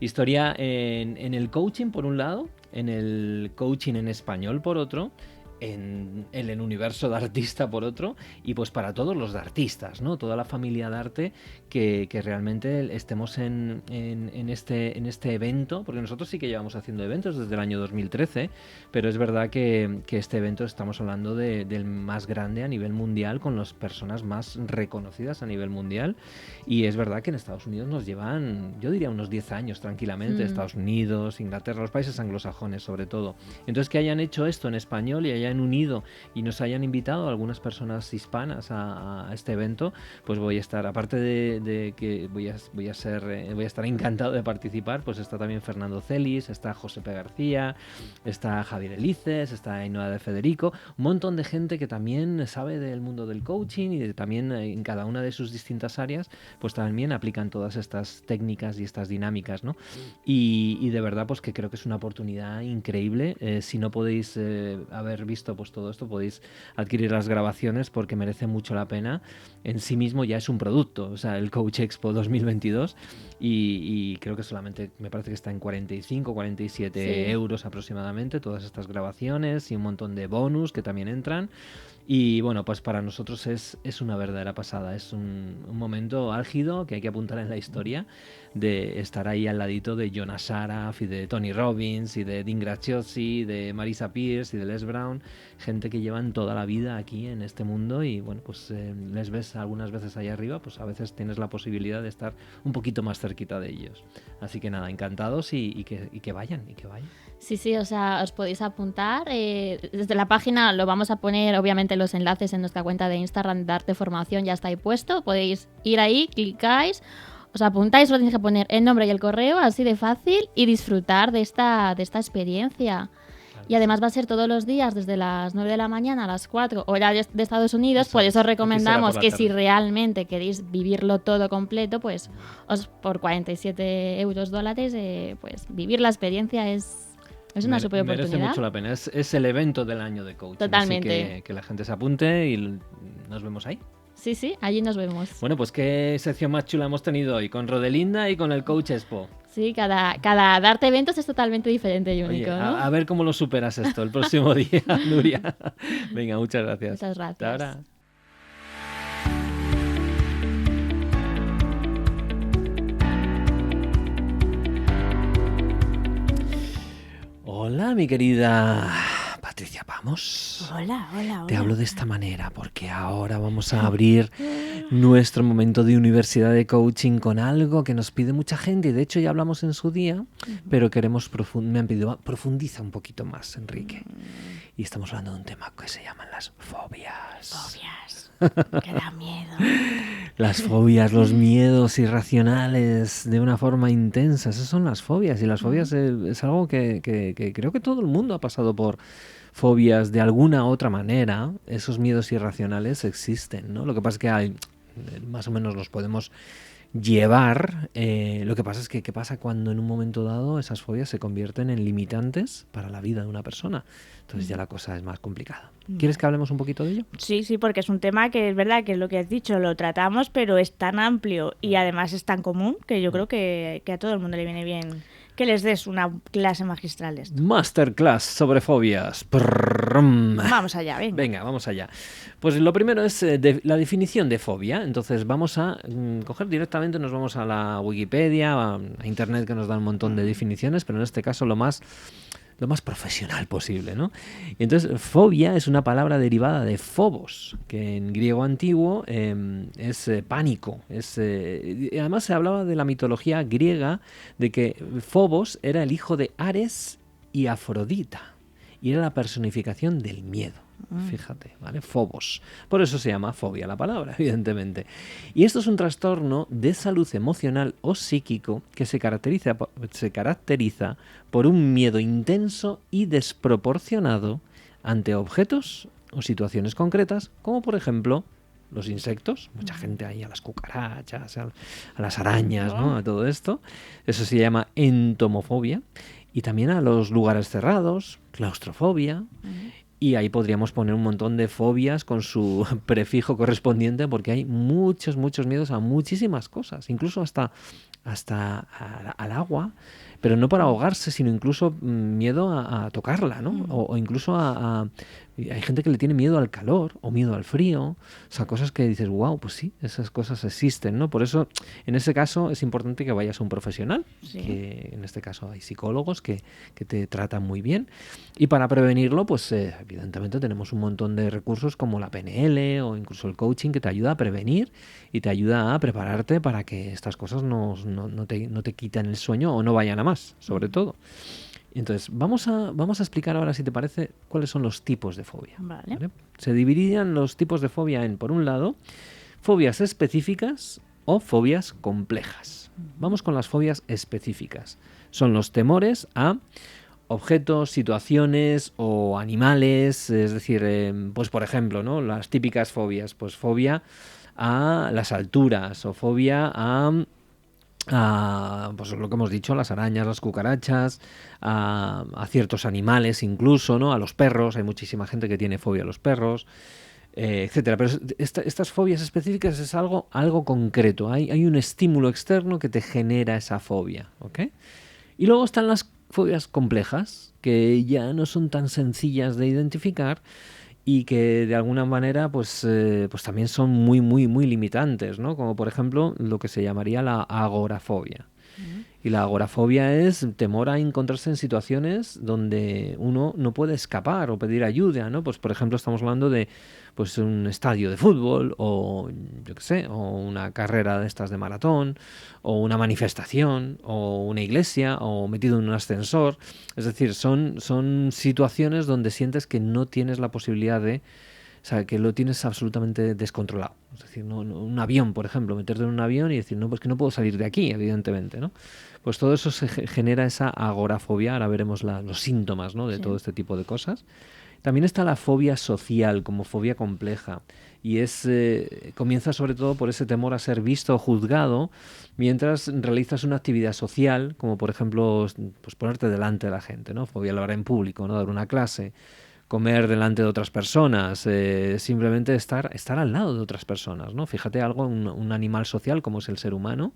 Historia en el coaching, por un lado, en el coaching en español, por otro, en el universo de artista por otro, y pues para todos los de artistas, ¿no? Toda la familia de arte que realmente estemos en este evento, porque nosotros sí que llevamos haciendo eventos desde el año 2013, pero es verdad que este evento estamos hablando del más grande a nivel mundial, con las personas más reconocidas a nivel mundial, y es verdad que en Estados Unidos nos llevan, yo diría, unos 10 años tranquilamente, Estados Unidos, Inglaterra, los países anglosajones sobre todo. Entonces, que hayan hecho esto en español y hayan unido y nos hayan invitado a algunas personas hispanas a este evento, pues voy a estar, aparte de que voy a estar encantado de participar, pues está también Fernando Celis, está José P. García, está Javier Elices, está Ainhoa de Federico, un montón de gente que también sabe del mundo del coaching y también en cada una de sus distintas áreas, pues también aplican todas estas técnicas y estas dinámicas, ¿no? Y de verdad, pues que creo que es una oportunidad increíble. Si no podéis haber visto pues todo esto, podéis adquirir las grabaciones porque merece mucho la pena. En sí mismo ya es un producto, o sea, el Coach Expo 2022, y creo que solamente me parece que está en 47 euros aproximadamente, todas estas grabaciones y un montón de bonus que también entran. Y bueno, pues para nosotros es una verdadera pasada, es un momento álgido que hay que apuntar en la historia, de estar ahí al ladito de Jonas Araf y de Tony Robbins y de Dean Graziosi, de Marisa Peer y de Les Brown, gente que llevan toda la vida aquí en este mundo, y bueno, pues les ves algunas veces ahí arriba, pues a veces tienes la posibilidad de estar un poquito más cerquita de ellos. Así que nada, encantados y que vayan. Sí, o sea, os podéis apuntar. Desde la página lo vamos a poner, obviamente, los enlaces en nuestra cuenta de Instagram, Darte Formación, ya está ahí puesto. Podéis ir ahí, clicáis, os apuntáis, solo tenéis que poner el nombre y el correo, así de fácil, y disfrutar de esta experiencia. Y además va a ser todos los días, desde las 9 de la mañana a las 4, hora de Estados Unidos. Por eso os recomendamos que si realmente queréis vivirlo todo completo, pues por 47 euros dólares, pues vivir la experiencia es una super oportunidad. Merece mucho la pena. Es el evento del año de coaching. Totalmente. Así que la gente se apunte y nos vemos ahí. Sí, allí nos vemos. Bueno, pues qué sección más chula hemos tenido hoy, con Rodelinda y con el Coach Expo. Sí, cada Darte Eventos es totalmente diferente y único, Oye, ¿no? a ver cómo lo superas esto el próximo día, Nuria. Venga, muchas gracias. Muchas gracias. Hasta ahora. Hola, mi querida Patricia Pamos. Hola. Te hablo de esta manera porque ahora vamos a abrir nuestro momento de universidad de coaching con algo que nos pide mucha gente, y de hecho ya hablamos en su día, pero queremos me han pedido profundiza un poquito más, Enrique. Y estamos hablando de un tema que se llaman las fobias. Que da miedo. Las fobias, los miedos irracionales de una forma intensa, esas son las fobias. Y las fobias es algo que creo que todo el mundo ha pasado por fobias de alguna otra manera. Esos miedos irracionales existen, ¿no? Lo que pasa es que más o menos los podemos llevar. Lo que pasa es que ¿qué pasa cuando en un momento dado esas fobias se convierten en limitantes para la vida de una persona? Entonces ya la cosa es más complicada. ¿Quieres que hablemos un poquito de ello? Sí, porque es un tema que es verdad que es lo que has dicho, lo tratamos, pero es tan amplio y además es tan común que yo creo que a todo el mundo le viene bien que les des una clase magistral de esto. Masterclass sobre fobias. Prrrrum. Vamos allá, venga. Venga, vamos allá. Pues lo primero es la definición de fobia. Entonces vamos a coger directamente, nos vamos a la Wikipedia, a Internet, que nos da un montón de definiciones, pero en este caso lo más profesional posible, ¿no? Y entonces, fobia es una palabra derivada de phobos, que en griego antiguo es pánico. Además se hablaba de la mitología griega, de que Phobos era el hijo de Ares y Afrodita, y era la personificación del miedo. Fíjate, ¿vale? Phobos. Por eso se llama fobia la palabra, evidentemente. Y esto es un trastorno de salud emocional o psíquico que se caracteriza por un miedo intenso y desproporcionado ante objetos o situaciones concretas, como por ejemplo los insectos, mucha gente ahí a las cucarachas, a las arañas, ¿no? A todo esto. Eso se llama entomofobia. Y también a los lugares cerrados, claustrofobia. Y ahí podríamos poner un montón de fobias con su prefijo correspondiente, porque hay muchos miedos a muchísimas cosas, incluso hasta al agua, pero no para ahogarse, sino incluso miedo a tocarla, ¿no? O incluso hay gente que le tiene miedo al calor o miedo al frío, o sea, cosas que dices, wow, pues sí, esas cosas existen, ¿no? Por eso, en ese caso, es importante que vayas a un profesional, que en este caso hay psicólogos que te tratan muy bien, y para prevenirlo, pues evidentemente tenemos un montón de recursos como la PNL o incluso el coaching que te ayuda a prevenir y te ayuda a prepararte para que estas cosas no te quiten el sueño o no vayan a más, sobre todo. Entonces, vamos a explicar ahora, si te parece, cuáles son los tipos de fobia. Vale. Se dividirían los tipos de fobia en, por un lado, fobias específicas o fobias complejas. Vamos con las fobias específicas. Son los temores a objetos, situaciones o animales, es decir, pues por ejemplo, ¿no? Las típicas fobias, pues fobia a las alturas o fobia a pues lo que hemos dicho, las arañas, las cucarachas, a ciertos animales incluso, ¿no? A los perros, hay muchísima gente que tiene fobia a los perros, etcétera. Pero estas fobias específicas es algo concreto, hay un estímulo externo que te genera esa fobia, ¿ok? Y luego están las fobias complejas, que ya no son tan sencillas de identificar y que de alguna manera pues también son muy limitantes, ¿no? Como por ejemplo lo que se llamaría la agorafobia. Y la agorafobia es temor a encontrarse en situaciones donde uno no puede escapar o pedir ayuda, ¿no? Pues por ejemplo estamos hablando de pues un estadio de fútbol o yo qué sé, o una carrera de estas de maratón o una manifestación o una iglesia o metido en un ascensor. Es decir, son situaciones donde sientes que no tienes la posibilidad de, o sea, que lo tienes absolutamente descontrolado. Es decir, no, un avión, por ejemplo, meterte en un avión y decir, no, pues que no puedo salir de aquí, evidentemente, ¿no? Pues todo eso se genera esa agorafobia. Ahora veremos los síntomas, ¿no? De todo este tipo de cosas. También está la fobia social como fobia compleja y comienza sobre todo por ese temor a ser visto o juzgado mientras realizas una actividad social, como por ejemplo pues ponerte delante de la gente, ¿no? Fobia al hablar en público, ¿no? Dar una clase, comer delante de otras personas, simplemente estar al lado de otras personas, ¿no? Fíjate un animal social como es el ser humano,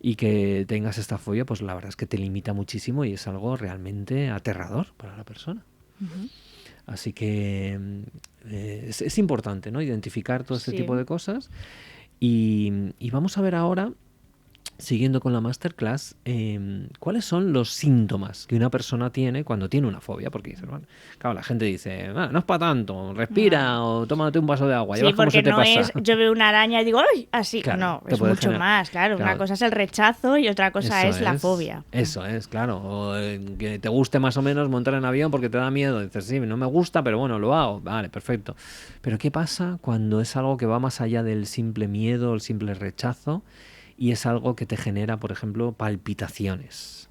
y que tengas esta fobia, pues la verdad es que te limita muchísimo y es algo realmente aterrador para la persona. Así que es importante, ¿no? Identificar todo este tipo de cosas y vamos a ver ahora, siguiendo con la masterclass, cuáles son los síntomas que una persona tiene cuando tiene una fobia. Porque dice, bueno, claro, la gente dice, no es para tanto, respira o tómate un vaso de agua. Sí, porque no es yo veo una araña y digo, ¡ay! Así, claro, no, es mucho más, claro. Una cosa es el rechazo y otra cosa es la fobia. Eso es, claro. O que te guste más o menos montar en avión porque te da miedo. Dices, sí, no me gusta, pero bueno, lo hago. Vale, perfecto. Pero ¿qué pasa cuando es algo que va más allá del simple miedo, el simple rechazo? Y es algo que te genera, por ejemplo, palpitaciones.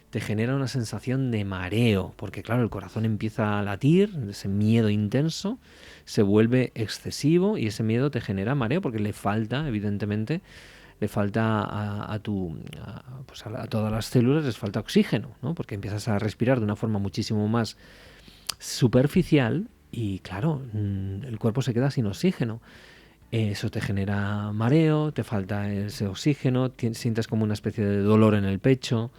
Te genera una sensación de mareo, porque claro, el corazón empieza a latir, ese miedo intenso se vuelve excesivo y ese miedo te genera mareo porque le falta, evidentemente, a todas las células les falta oxígeno, ¿no? Porque empiezas a respirar de una forma muchísimo más superficial y claro, el cuerpo se queda sin oxígeno. Eso te genera mareo, te falta ese oxígeno, sientes como una especie de dolor en el pecho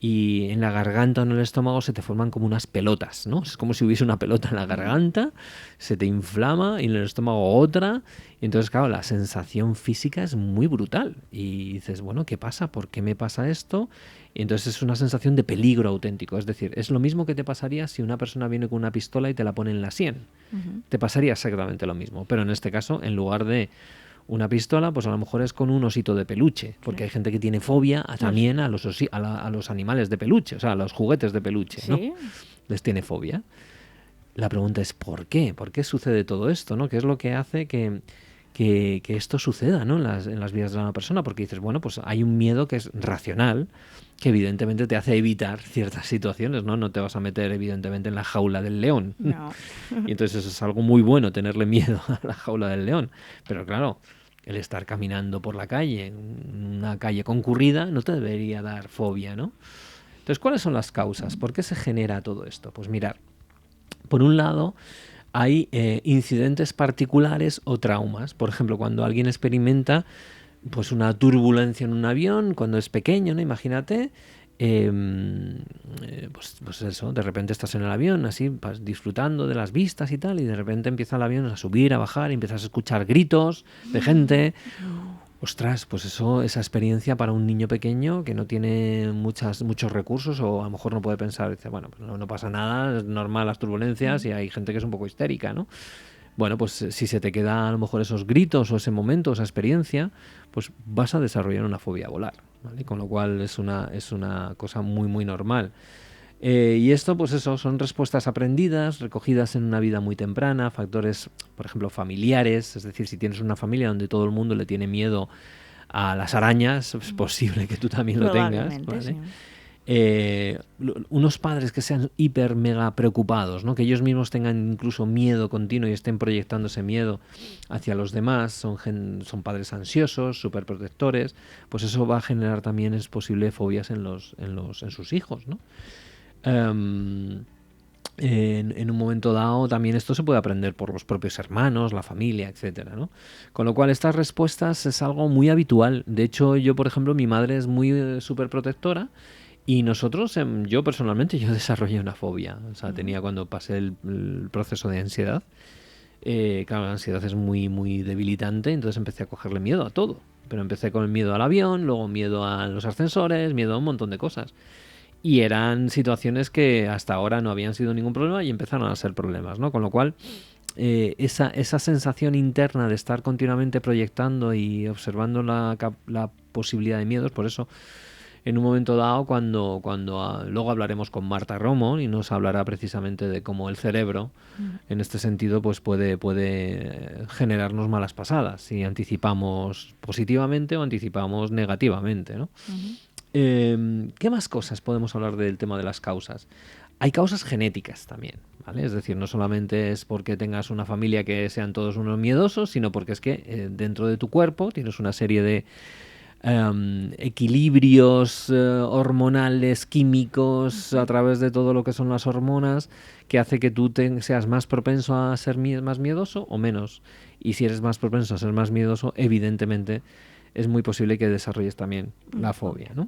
y en la garganta o en el estómago se te forman como unas pelotas, ¿no? Es como si hubiese una pelota en la garganta, se te inflama y en el estómago otra y entonces, claro, la sensación física es muy brutal y dices, bueno, ¿qué pasa? ¿Por qué me pasa esto? Y entonces es una sensación de peligro auténtico, es decir, es lo mismo que te pasaría si una persona viene con una pistola y te la pone en la sien. Te pasaría exactamente lo mismo, pero en este caso, en lugar de una pistola, pues a lo mejor es con un osito de peluche, porque hay gente que tiene fobia también a los animales de peluche, o sea, a los juguetes de peluche, ¿no? Les tiene fobia. La pregunta es ¿por qué? ¿Por qué sucede todo esto, ¿no? ¿Qué es lo que hace que que esto suceda, ¿no? en las vidas de una persona, porque dices, bueno, pues hay un miedo que es racional, que evidentemente te hace evitar ciertas situaciones, ¿no? No te vas a meter evidentemente en la jaula del león. No. Y entonces eso es algo muy bueno, tenerle miedo a la jaula del león. Pero claro, el estar caminando por la calle, en una calle concurrida, no te debería dar fobia, ¿no? Entonces, ¿cuáles son las causas? ¿Por qué se genera todo esto? Pues mirar, por un lado, hay incidentes particulares o traumas. Por ejemplo, cuando alguien experimenta pues una turbulencia en un avión, cuando es pequeño, ¿no? Imagínate, pues eso, de repente estás en el avión, así, disfrutando de las vistas y tal, y de repente empieza el avión a subir, a bajar, y empiezas a escuchar gritos de gente. Ostras, pues eso, esa experiencia para un niño pequeño que no tiene muchos recursos, o a lo mejor no puede pensar, dice, bueno, pues no pasa nada, es normal las turbulencias y hay gente que es un poco histérica, ¿no? Bueno, pues si se te queda a lo mejor esos gritos o ese momento, esa experiencia, pues vas a desarrollar una fobia a volar, ¿vale? Con lo cual es una cosa muy, muy normal. Y esto, pues eso, son respuestas aprendidas, recogidas en una vida muy temprana, factores, por ejemplo, familiares, es decir, si tienes una familia donde todo el mundo le tiene miedo a las arañas, es posible que tú también lo tengas, ¿vale? Sí. Unos padres que sean hiper mega preocupados, ¿no? Que ellos mismos tengan incluso miedo continuo y estén proyectando ese miedo hacia los demás, son padres ansiosos, súper protectores, pues eso va a generar también, es posible, fobias en sus hijos, ¿no? En un momento dado también esto se puede aprender por los propios hermanos, la familia, etcétera, ¿no? Con lo cual estas respuestas es algo muy habitual. De hecho, yo, por ejemplo, mi madre es muy súper protectora. Y nosotros, yo personalmente, yo desarrollé una fobia. O sea, tenía cuando pasé el proceso de ansiedad. Claro, la ansiedad es muy, muy debilitante, entonces empecé a cogerle miedo a todo. Pero empecé con el miedo al avión, luego miedo a los ascensores, miedo a un montón de cosas. Y eran situaciones que hasta ahora no habían sido ningún problema y empezaron a ser problemas, ¿no? Con lo cual, esa sensación interna de estar continuamente proyectando y observando la posibilidad de miedos, por eso en un momento dado, cuando luego hablaremos con Marta Romo y nos hablará precisamente de cómo el cerebro, en este sentido, pues puede generarnos malas pasadas si anticipamos positivamente o anticipamos negativamente, ¿no? ¿Qué más cosas podemos hablar del tema de las causas? Hay causas genéticas también, ¿vale? Es decir, no solamente es porque tengas una familia que sean todos unos miedosos, sino porque es que dentro de tu cuerpo tienes una serie de equilibrios hormonales, químicos, a través de todo lo que son las hormonas, que hace que tú seas más propenso a ser más miedoso o menos. Y si eres más propenso a ser más miedoso, evidentemente es muy posible que desarrolles también la fobia, ¿no?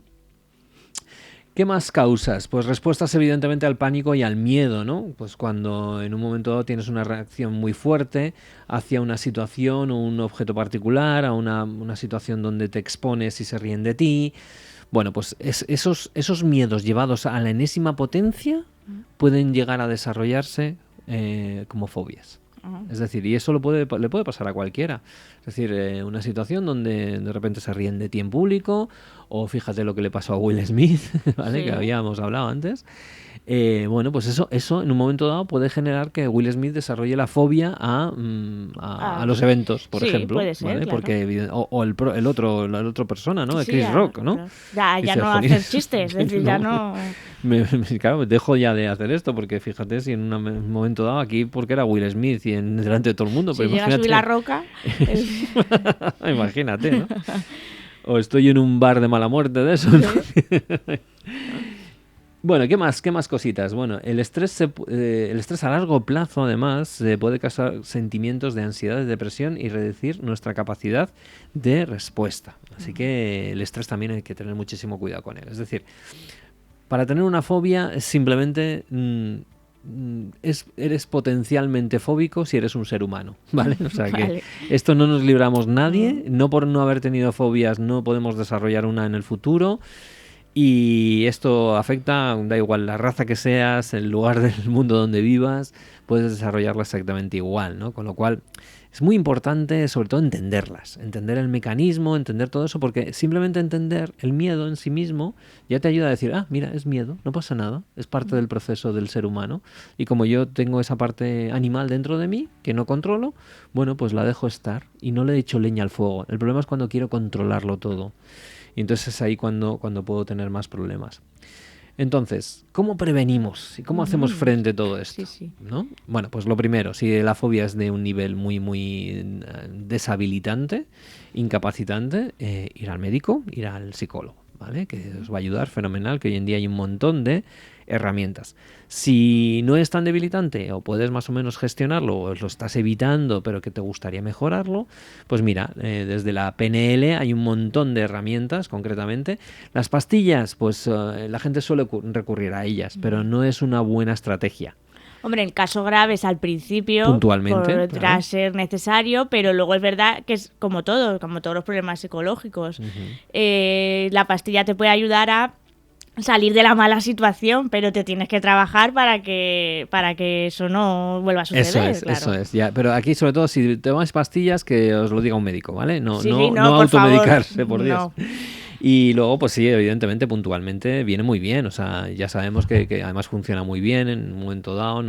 ¿Qué más causas? Pues respuestas evidentemente al pánico y al miedo, ¿no? Pues cuando en un momento dado tienes una reacción muy fuerte hacia una situación o un objeto particular, a una situación donde te expones y se ríen de ti. Bueno, pues esos miedos llevados a la enésima potencia pueden llegar a desarrollarse como fobias. Es decir, y eso le puede pasar a cualquiera. Es decir, una situación donde de repente se ríen de ti en público, o fíjate lo que le pasó a Will Smith, ¿vale? Sí. Que habíamos hablado antes. Bueno, pues eso en un momento dado puede generar que Will Smith desarrolle la fobia a los eventos, por ejemplo. Puede ser, ¿vale? claro. Porque, o el otro persona, ¿no? Sí, Chris Rock, ¿no? Claro. Ya no hacer chistes, es decir, ya no... Claro, dejo ya de hacer esto, porque fíjate si en un momento dado aquí, porque era Will Smith y delante de todo el mundo. Si pero llega a subir la roca... Imagínate, ¿no? O estoy en un bar de mala muerte de eso, ¿no? Bueno, ¿qué más cositas? Bueno, el estrés a largo plazo, además, puede causar sentimientos de ansiedad, de depresión y reducir nuestra capacidad de respuesta. Así que el estrés también hay que tener muchísimo cuidado con él. Es decir, para tener una fobia simplemente eres potencialmente fóbico si eres un ser humano, ¿vale? O sea que esto no nos libramos nadie, no por no haber tenido fobias no podemos desarrollar una en el futuro. Y esto afecta, da igual la raza que seas, el lugar del mundo donde vivas, puedes desarrollarla exactamente igual, ¿no? Con lo cual Es muy importante, sobre todo, entenderlas, entender el mecanismo, entender todo eso, porque simplemente entender el miedo en sí mismo ya te ayuda a decir, mira, es miedo, no pasa nada, es parte del proceso del ser humano. Y como yo tengo esa parte animal dentro de mí, que no controlo, bueno, pues la dejo estar y no le echo leña al fuego. El problema es cuando quiero controlarlo todo. Y entonces es ahí cuando puedo tener más problemas. Entonces, ¿cómo prevenimos y cómo hacemos frente a todo esto? Sí. ¿No? Bueno, pues lo primero, si la fobia es de un nivel muy deshabilitante, incapacitante, ir al médico, ir al psicólogo, ¿vale? Que os va a ayudar fenomenal, que hoy en día hay un montón de herramientas. Si no es tan debilitante o puedes más o menos gestionarlo o lo estás evitando pero que te gustaría mejorarlo, pues mira, desde la PNL hay un montón de herramientas concretamente. Las pastillas, pues la gente suele recurrir a ellas, pero no es una buena estrategia. Hombre, en casos graves al principio puntualmente podrá ser necesario, pero luego es verdad que es como todos los problemas psicológicos. La pastilla te puede ayudar a salir de la mala situación, pero te tienes que trabajar para que eso no vuelva a suceder. Eso es. Ya. Pero aquí, sobre todo, si tomáis pastillas, que os lo diga un médico, ¿vale? No automedicarse, por Dios. No. Y luego, pues sí, evidentemente, puntualmente viene muy bien. O sea, ya sabemos que además funciona muy bien en un momento dado.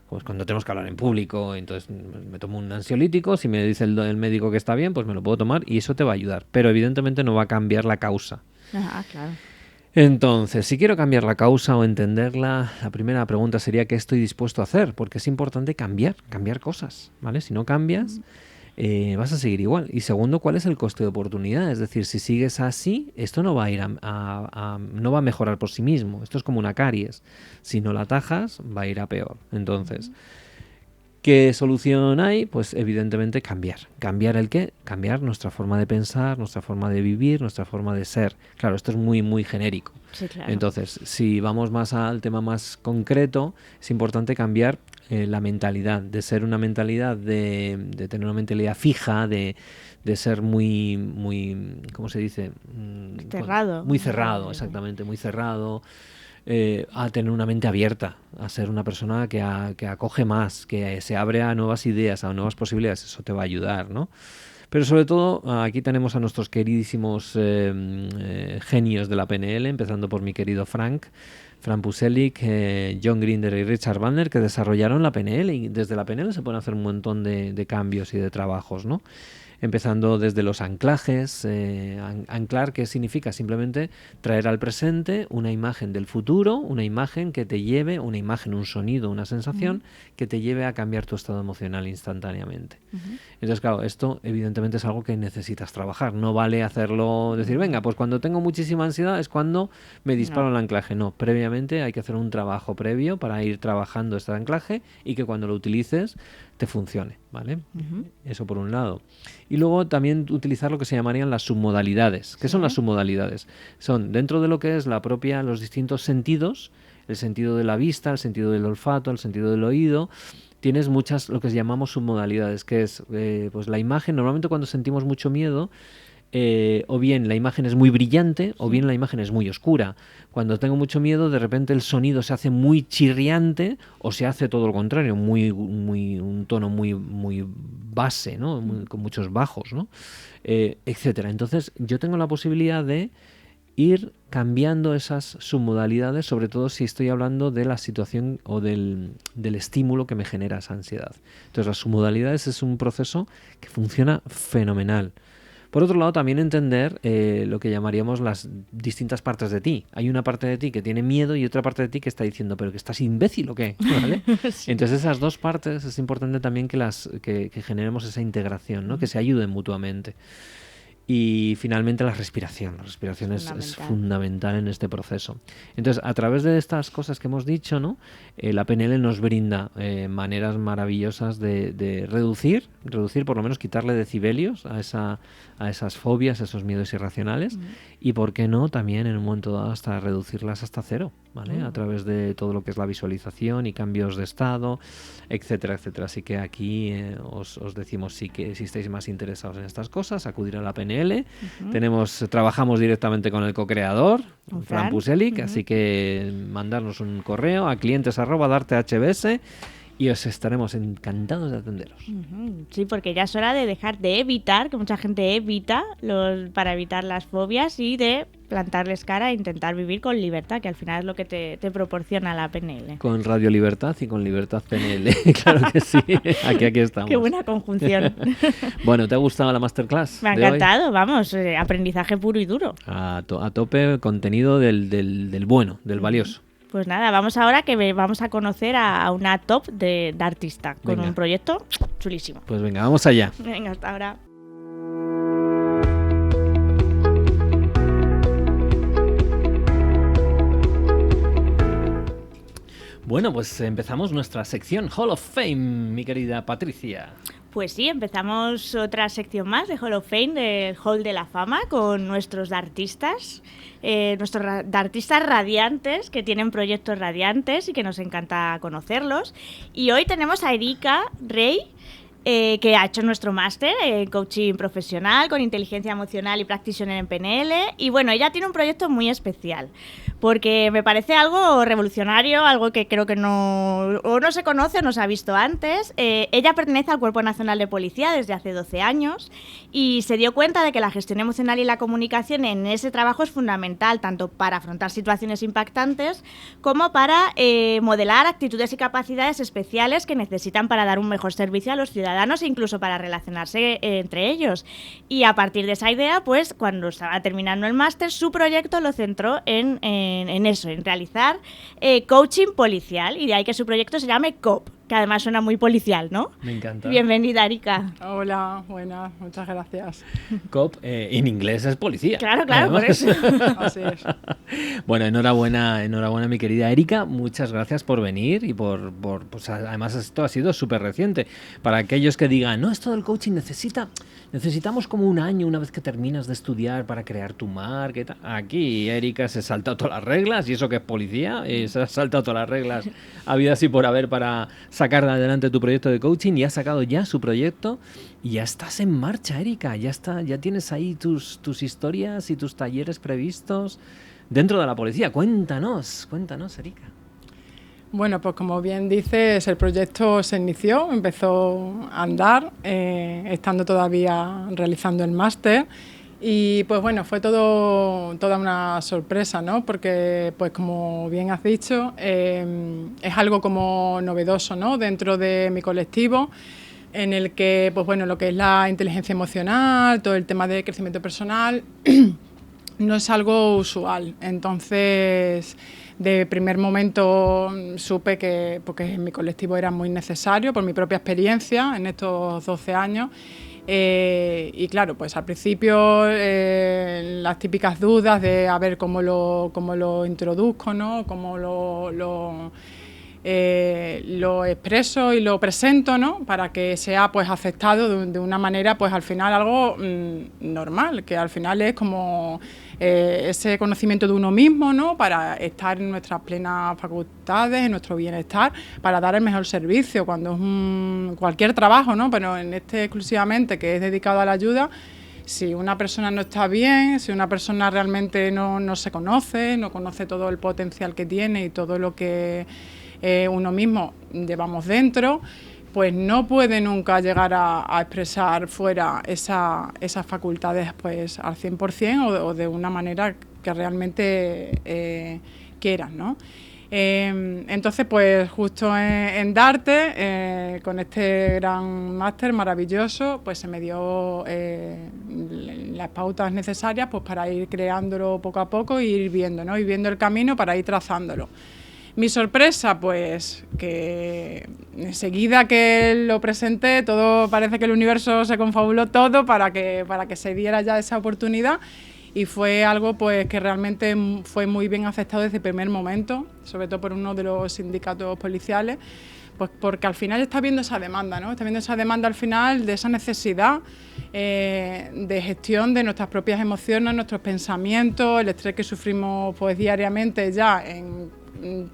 Pues cuando tenemos que hablar en público, entonces me tomo un ansiolítico. Si me dice el médico que está bien, pues me lo puedo tomar y eso te va a ayudar. Pero evidentemente no va a cambiar la causa. Claro. Entonces, si quiero cambiar la causa o entenderla, la primera pregunta sería ¿qué estoy dispuesto a hacer? Porque es importante cambiar cosas, ¿vale? Si no cambias, vas a seguir igual. Y segundo, ¿cuál es el coste de oportunidad? Es decir, si sigues así, esto no va a ir no va a mejorar por sí mismo. Esto es como una caries. Si no la atajas, va a ir a peor. Entonces, ¿qué solución hay? Pues evidentemente cambiar. ¿Cambiar el qué? Cambiar nuestra forma de pensar, nuestra forma de vivir, nuestra forma de ser. Claro, esto es muy, muy genérico. Sí, claro. Entonces, si vamos más al tema más concreto, es importante cambiar la mentalidad, de ser una mentalidad, de tener una mentalidad fija, de ser muy, ¿cómo se dice? Cerrado. Muy cerrado, exactamente, muy cerrado. A tener una mente abierta, a ser una persona que acoge más, que se abre a nuevas ideas, a nuevas posibilidades. Eso te va a ayudar, ¿no? Pero sobre todo, aquí tenemos a nuestros queridísimos genios de la PNL, empezando por mi querido Frank Puselic, John Grinder y Richard Bandler, que desarrollaron la PNL, y desde la PNL se pueden hacer un montón de cambios y de trabajos, ¿no? Empezando desde los anclajes, anclar, ¿qué significa? Simplemente traer al presente una imagen del futuro, una imagen que te lleve, una imagen, un sonido, una sensación que te lleve a cambiar tu estado emocional instantáneamente. Entonces, claro, esto evidentemente es algo que necesitas trabajar. No vale hacerlo, decir, venga, pues cuando tengo muchísima ansiedad es cuando me disparo el anclaje. No, previamente hay que hacer un trabajo previo para ir trabajando este anclaje y que cuando lo utilices te funcione, ¿vale? Eso por un lado. Y luego también utilizar lo que se llamarían las submodalidades. ¿Qué son las submodalidades? Son dentro de lo que es los distintos sentidos, el sentido de la vista, el sentido del olfato, el sentido del oído. Tienes muchas, lo que llamamos submodalidades, que es pues la imagen. Normalmente cuando sentimos mucho miedo, o bien la imagen es muy brillante o bien la imagen es muy oscura. Cuando tengo mucho miedo, de repente el sonido se hace muy chirriante o se hace todo lo contrario, un tono muy base, ¿no? Con muchos bajos, ¿no? Etcétera. Entonces yo tengo la posibilidad de ir cambiando esas submodalidades, sobre todo si estoy hablando de la situación o del estímulo que me genera esa ansiedad. Entonces las submodalidades es un proceso que funciona fenomenal. Por otro lado, también entender lo que llamaríamos las distintas partes de ti. Hay una parte de ti que tiene miedo y otra parte de ti que está diciendo, ¿pero que estás imbécil o qué? ¿Vale? Sí. Entonces esas dos partes es importante también que generemos esa integración, ¿no? Que se ayuden mutuamente. Y finalmente la respiración. La respiración es fundamental en este proceso. Entonces, a través de estas cosas que hemos dicho, ¿no? La PNL nos brinda maneras maravillosas de reducir, por lo menos quitarle decibelios a esas fobias, a esos miedos irracionales, y por qué no también en un momento dado hasta reducirlas hasta cero, ¿vale? A través de todo lo que es la visualización y cambios de estado, etcétera, etcétera. Así que aquí os decimos si estáis más interesados en estas cosas, acudir a la PNL. Trabajamos directamente con el co-creador, Fran Puselic, así que mandarnos un correo a clientes@darthbs y os estaremos encantados de atenderos. Sí, porque ya es hora de dejar de evitar, que mucha gente evita para evitar las fobias, y de plantarles cara e intentar vivir con libertad, que al final es lo que te proporciona la PNL. Con Radio Libertad y con Libertad PNL, claro que sí, aquí estamos. Qué buena conjunción. Bueno, ¿te ha gustado la masterclass? Me ha encantado, vamos, aprendizaje puro y duro. A tope, contenido del bueno, del valioso. Pues nada, vamos ahora que vamos a conocer a una top de artista con un proyecto chulísimo. Pues venga, vamos allá. Venga, hasta ahora. Bueno, pues empezamos nuestra sección Hall of Fame, mi querida Patricia. Pues sí, empezamos otra sección más de Hall of Fame, del Hall de la Fama, con nuestros artistas radiantes, que tienen proyectos radiantes y que nos encanta conocerlos. Y hoy tenemos a Erika Rey, que ha hecho nuestro máster en coaching profesional con inteligencia emocional y practitioner en PNL. Y bueno, ella tiene un proyecto muy especial, porque me parece algo revolucionario, algo que creo que no se conoce o no se ha visto antes. Ella pertenece al Cuerpo Nacional de Policía desde hace 12 años y se dio cuenta de que la gestión emocional y la comunicación en ese trabajo es fundamental, tanto para afrontar situaciones impactantes como para modelar actitudes y capacidades especiales que necesitan para dar un mejor servicio a los ciudadanos e incluso para relacionarse entre ellos. Y a partir de esa idea, pues cuando estaba terminando el máster, su proyecto lo centró en eso, en realizar coaching policial, y de ahí que su proyecto se llame COP, que además suena muy policial, ¿no? Me encanta. Bienvenida, Erika. Hola, buenas, muchas gracias. COP en inglés es policía. Claro, por eso. Así es. Bueno, enhorabuena mi querida Erika, muchas gracias por venir y pues además esto ha sido súper reciente. Para aquellos que digan, no, esto del coaching necesitamos como un año una vez que terminas de estudiar para crear tu marca y tal. Aquí Erika se ha saltado todas las reglas, y eso que es policía, se ha saltado todas las reglas habidas y por haber para sacar adelante tu proyecto de coaching, y has sacado ya su proyecto y ya estás en marcha, Erika, ya tienes ahí tus historias y tus talleres previstos dentro de la policía. Cuéntanos, Erika. Bueno, pues como bien dices, el proyecto se empezó a andar, estando todavía realizando el máster. Y pues bueno, fue toda una sorpresa, ¿no? Porque, pues como bien has dicho, es algo como novedoso, ¿no? Dentro de mi colectivo, en el que, pues bueno, lo que es la inteligencia emocional, todo el tema de crecimiento personal, no es algo usual. Entonces, de primer momento supe que porque en mi colectivo era muy necesario por mi propia experiencia en estos 12 años. Y claro, pues al principio las típicas dudas de a ver cómo lo introduzco, ¿no? Cómo lo expreso y lo presento, ¿no? Para que sea pues aceptado de una manera pues al final algo normal, que al final es como ese conocimiento de uno mismo, ¿no? Para estar en nuestras plenas facultades, en nuestro bienestar, para dar el mejor servicio cuando es cualquier trabajo, ¿no? Pero en este exclusivamente, que es dedicado a la ayuda, si una persona no está bien, si una persona realmente no se conoce, no conoce todo el potencial que tiene y todo lo que uno mismo llevamos dentro, pues no puede nunca llegar a expresar fuera esas facultades pues al 100% o de una manera que realmente quieran, ¿no? Entonces, pues justo en Darte, con este gran máster maravilloso, pues se me dio las pautas necesarias pues para ir creándolo poco a poco e ir viendo, ¿no? Ir viendo el camino para ir trazándolo. Mi sorpresa, pues, que enseguida que lo presenté, todo parece que el universo se confabuló todo para que se diera ya esa oportunidad, y fue algo pues que realmente fue muy bien aceptado desde el primer momento, sobre todo por uno de los sindicatos policiales, pues porque al final está viendo esa demanda, ¿no? Está viendo esa demanda al final de esa necesidad de gestión de nuestras propias emociones, nuestros pensamientos, el estrés que sufrimos pues diariamente ya en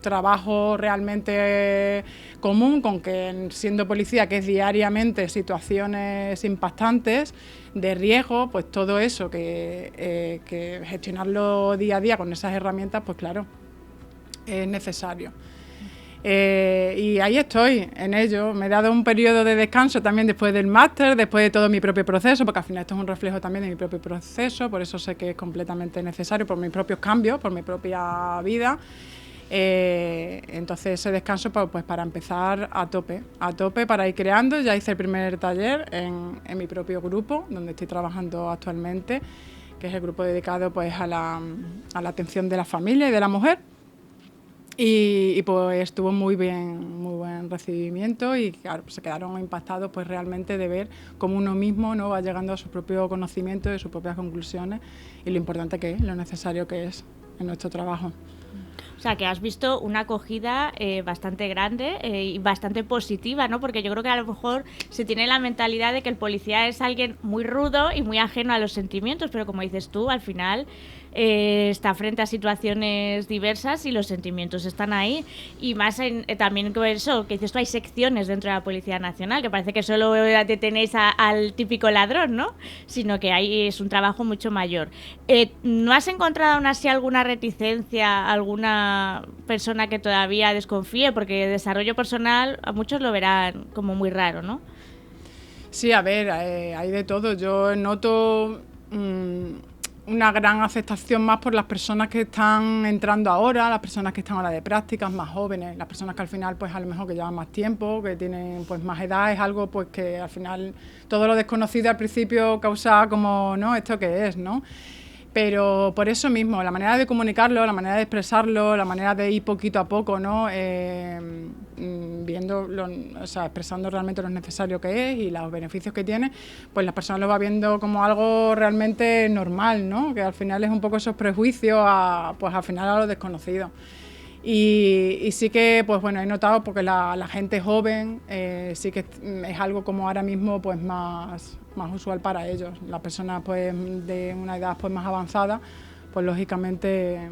trabajo realmente común, con que siendo policía, que es diariamente situaciones impactantes de riesgo, pues todo eso que gestionarlo día a día con esas herramientas, pues claro, es necesario. Y ahí estoy, en ello. Me he dado un periodo de descanso también después del máster, después de todo mi propio proceso, porque al final esto es un reflejo también de mi propio proceso, por eso sé que es completamente necesario, por mis propios cambios, por mi propia vida. Entonces ese descanso pues para empezar a tope para ir creando. Ya hice el primer taller en mi propio grupo, donde estoy trabajando actualmente, que es el grupo dedicado pues a la atención de la familia y de la mujer. Y pues tuvo muy buen recibimiento y claro, pues se quedaron impactados pues realmente de ver cómo uno mismo, ¿no?, va llegando a su propio conocimiento y sus propias conclusiones y lo importante que es, lo necesario que es en nuestro trabajo. O sea, que has visto una acogida bastante grande y bastante positiva, ¿no? Porque yo creo que a lo mejor se tiene la mentalidad de que el policía es alguien muy rudo y muy ajeno a los sentimientos, pero como dices tú, al final está frente a situaciones diversas y los sentimientos están ahí. Y más también con eso, que dices tú, hay secciones dentro de la Policía Nacional, que parece que solo detenéis al típico ladrón, ¿no? Sino que es un trabajo mucho mayor. ¿No has encontrado aún así alguna reticencia, alguna persona que todavía desconfíe? Porque el desarrollo personal a muchos lo verán como muy raro, ¿no? Sí, a ver, hay de todo. Yo noto una gran aceptación más por las personas que están entrando ahora, las personas que están ahora de prácticas, más jóvenes, las personas que al final pues a lo mejor que llevan más tiempo, que tienen pues más edad, es algo pues que al final todo lo desconocido al principio causa como, ¿no?, ¿esto qué es?, ¿no? Pero por eso mismo, la manera de comunicarlo, la manera de expresarlo, la manera de ir poquito a poco, ¿no?, viendo, o sea, expresando realmente lo necesario que es y los beneficios que tiene, pues las personas lo va viendo como algo realmente normal, ¿no?, que al final es un poco esos prejuicios pues al final a lo desconocido. Y sí que, pues bueno, he notado porque la gente joven sí que es algo como ahora mismo pues más usual para ellos. Las personas pues de una edad pues más avanzada, pues lógicamente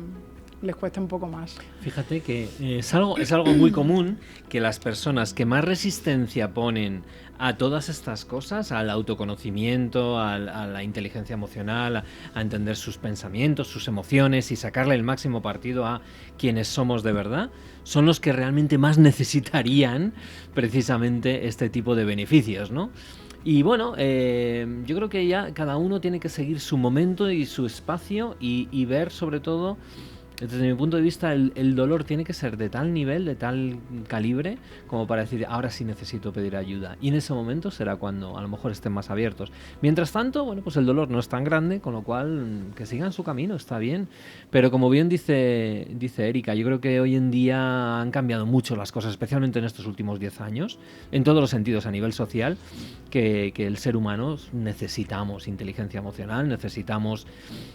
les cuesta un poco más. Fíjate que es algo muy común que las personas que más resistencia ponen a todas estas cosas, al autoconocimiento, a la inteligencia emocional, a entender sus pensamientos, sus emociones y sacarle el máximo partido a quienes somos de verdad, son los que realmente más necesitarían precisamente este tipo de beneficios, ¿no? Y bueno, yo creo que ya cada uno tiene que seguir su momento y su espacio y ver sobre todo, desde mi punto de vista, el dolor tiene que ser de tal nivel, de tal calibre, como para decir, ahora sí necesito pedir ayuda. Y en ese momento será cuando a lo mejor estén más abiertos. Mientras tanto, bueno, pues el dolor no es tan grande, con lo cual que sigan su camino, está bien. Pero como bien dice Erika, yo creo que hoy en día han cambiado mucho las cosas, especialmente en estos últimos 10 años, en todos los sentidos a nivel social, que el ser humano necesitamos inteligencia emocional, necesitamos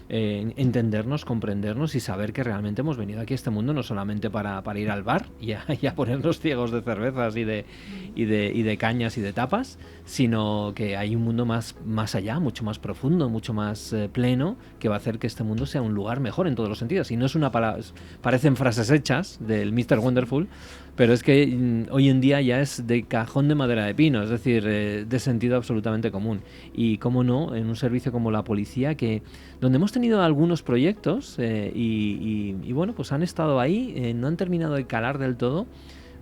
entendernos, comprendernos y saber que realmente hemos venido aquí a este mundo no solamente para ir al bar y a ponernos ciegos de cervezas y de cañas y de tapas, sino que hay un mundo más allá, mucho más profundo, mucho más pleno, que va a hacer que este mundo sea un lugar mejor en todos los sentidos. Y no es una palabra, parecen frases hechas del Mr. Wonderful, pero es que hoy en día ya es de cajón de madera de pino, es decir, de sentido absolutamente común. Y cómo no, en un servicio como la policía, donde hemos tenido algunos proyectos y bueno, pues han estado ahí, no han terminado de calar del todo.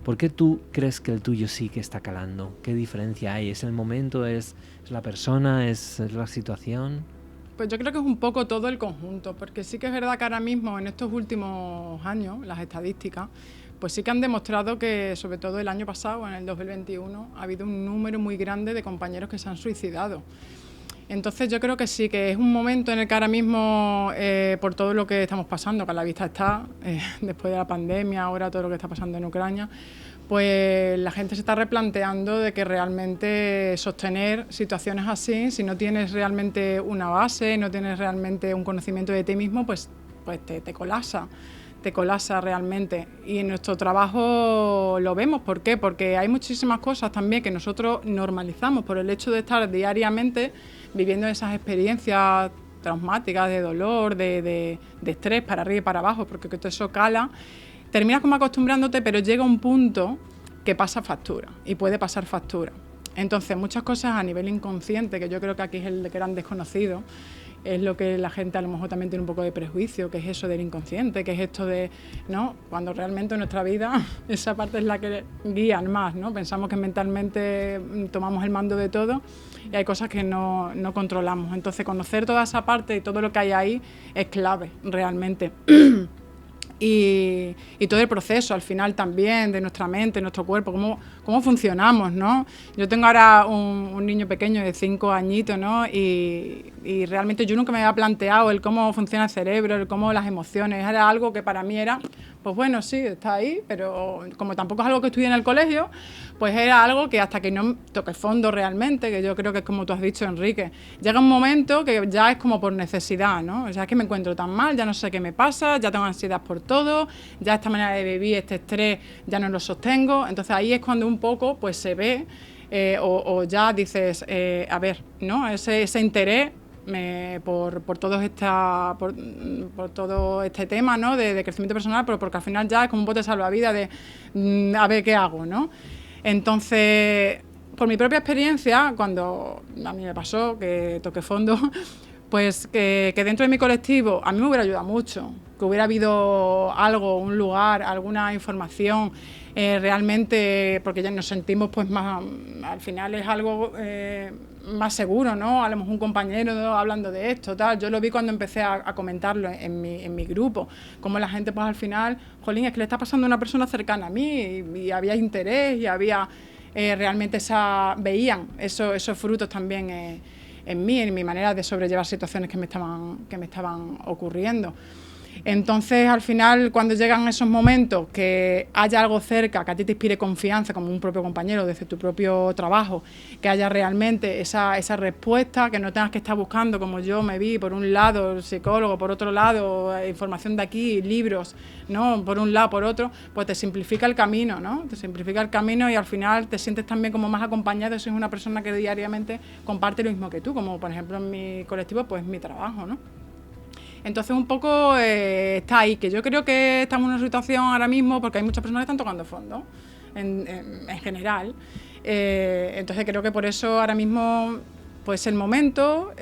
¿Por qué tú crees que el tuyo sí que está calando? ¿Qué diferencia hay? ¿Es el momento? ¿Es la persona? ¿Es la situación? Pues yo creo que es un poco todo el conjunto, porque sí que es verdad que ahora mismo, en estos últimos años, las estadísticas, pues sí que han demostrado que, sobre todo el año pasado, en el 2021, ha habido un número muy grande de compañeros que se han suicidado. Entonces yo creo que sí, que es un momento en el que ahora mismo, por todo lo que estamos pasando, que a la vista está, después de la pandemia, ahora todo lo que está pasando en Ucrania, pues la gente se está replanteando de que realmente sostener situaciones así, si no tienes realmente una base, no tienes realmente un conocimiento de ti mismo, pues te colapsa realmente. Y en nuestro trabajo lo vemos. ¿Por qué? Porque hay muchísimas cosas también que nosotros normalizamos por el hecho de estar diariamente viviendo esas experiencias traumáticas, de dolor, de estrés para arriba y para abajo, porque todo eso cala. Terminas como acostumbrándote, pero llega un punto que pasa factura y puede pasar factura. Entonces, muchas cosas a nivel inconsciente, que yo creo que aquí es el gran desconocido, es lo que la gente a lo mejor también tiene un poco de prejuicio, que es eso del inconsciente, que es esto de, ¿no? Cuando realmente en nuestra vida esa parte es la que guía más, ¿no? Pensamos que mentalmente tomamos el mando de todo y hay cosas que no controlamos. Entonces, conocer toda esa parte y todo lo que hay ahí es clave, realmente. Y todo el proceso al final también de nuestra mente, nuestro cuerpo, cómo funcionamos, ¿no? Yo tengo ahora un niño pequeño de 5 añitos, ¿no? Y realmente yo nunca me había planteado el cómo funciona el cerebro, el cómo las emociones, era algo que para mí era, pues bueno, sí, está ahí, pero como tampoco es algo que estudié en el colegio, pues era algo que hasta que no toque fondo realmente, que yo creo que es como tú has dicho, Enrique, llega un momento que ya es como por necesidad, ¿no? O sea, es que me encuentro tan mal, ya no sé qué me pasa, ya tengo ansiedad por todo, ya esta manera de vivir, este estrés, ya no lo sostengo. Entonces ahí es cuando un poco pues se ve o ya dices, a ver, ¿no? Ese interés por todo este tema, ¿no? de crecimiento personal, pero porque al final ya es como un bote salvavidas de a ver qué hago, ¿no? Entonces, por mi propia experiencia, cuando a mí me pasó que toqué fondo, pues que dentro de mi colectivo a mí me hubiera ayudado mucho, que hubiera habido algo, un lugar, alguna información, realmente, porque ya nos sentimos pues más, al final es algo más seguro, ¿no? A lo mejor un compañero hablando de esto, tal. Yo lo vi cuando empecé a comentarlo en mi grupo, como la gente pues al final, jolín, es que le está pasando a una persona cercana a mí y había interés y había realmente veían esos frutos también en mí, en mi manera de sobrellevar situaciones que me estaban ocurriendo. Entonces, al final, cuando llegan esos momentos, que haya algo cerca, que a ti te inspire confianza, como un propio compañero desde tu propio trabajo, que haya realmente esa respuesta, que no tengas que estar buscando, como yo me vi, por un lado el psicólogo, por otro lado información de aquí, libros, ¿no? Por un lado, por otro, pues te simplifica el camino, ¿no? Te simplifica el camino y al final te sientes también como más acompañado si es una persona que diariamente comparte lo mismo que tú, como por ejemplo en mi colectivo, pues mi trabajo, ¿no? Entonces un poco está ahí, que yo creo que estamos en una situación ahora mismo porque hay muchas personas que están tocando fondo, en general. Entonces creo que por eso ahora mismo pues el momento,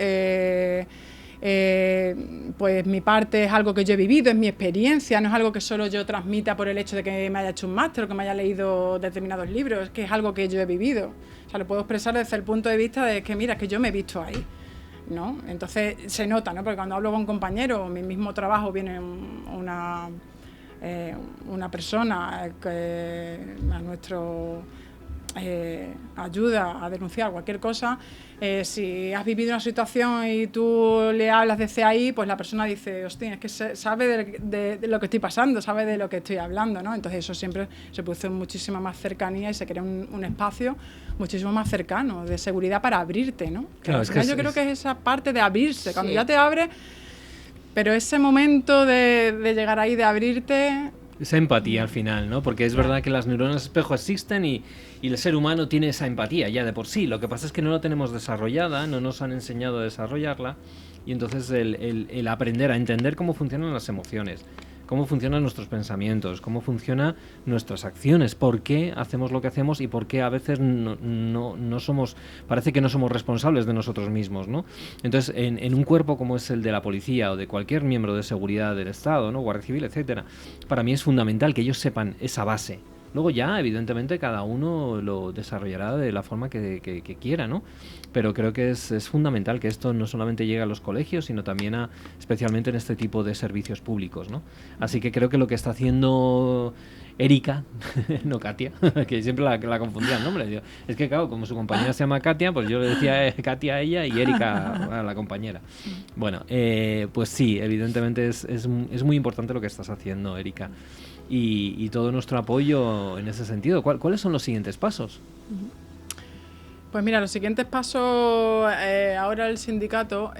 pues mi parte es algo que yo he vivido, es mi experiencia, no es algo que solo yo transmita por el hecho de que me haya hecho un máster o que me haya leído determinados libros, es que es algo que yo he vivido. O sea, lo puedo expresar desde el punto de vista de que mira, es que yo me he visto ahí, ¿no? Entonces se nota, ¿no? Porque cuando hablo con compañeros, en mi mismo trabajo viene una persona que a nuestro ayuda a denunciar cualquier cosa, si has vivido una situación y tú le hablas desde ahí, pues la persona dice, hostia, es que sabe de lo que estoy pasando, sabe de lo que estoy hablando, ¿no? Entonces eso siempre se produce muchísima más cercanía y se crea un espacio muchísimo más cercano, de seguridad para abrirte, ¿no? Claro, yo creo que es esa parte de abrirse, cuando ya te abres, pero ese momento de llegar ahí, de abrirte... Esa empatía al final, ¿no? Porque es verdad que las neuronas espejo existen y el ser humano tiene esa empatía ya de por sí. Lo que pasa es que no la tenemos desarrollada, no nos han enseñado a desarrollarla y entonces el aprender a entender cómo funcionan las emociones, cómo funcionan nuestros pensamientos, cómo funcionan nuestras acciones, por qué hacemos lo que hacemos y por qué a veces no somos, parece que no somos responsables de nosotros mismos, ¿no? Entonces, en un cuerpo como es el de la policía o de cualquier miembro de seguridad del Estado, ¿no? Guardia Civil, etcétera, para mí es fundamental que ellos sepan esa base. Luego ya, evidentemente, cada uno lo desarrollará de la forma que quiera, ¿no? Pero creo que es fundamental que esto no solamente llegue a los colegios, sino también especialmente en este tipo de servicios públicos, ¿no? Así que creo que lo que está haciendo Erika, no Katia, que siempre la confundía el nombre. Es que claro, como su compañera se llama Katia, pues yo le decía Katia a ella y Erika a la compañera. Bueno, pues sí, evidentemente es muy importante lo que estás haciendo, Erika. Y todo nuestro apoyo en ese sentido. ¿Cuáles son los siguientes pasos? Pues mira, los siguientes pasos, ahora el sindicato,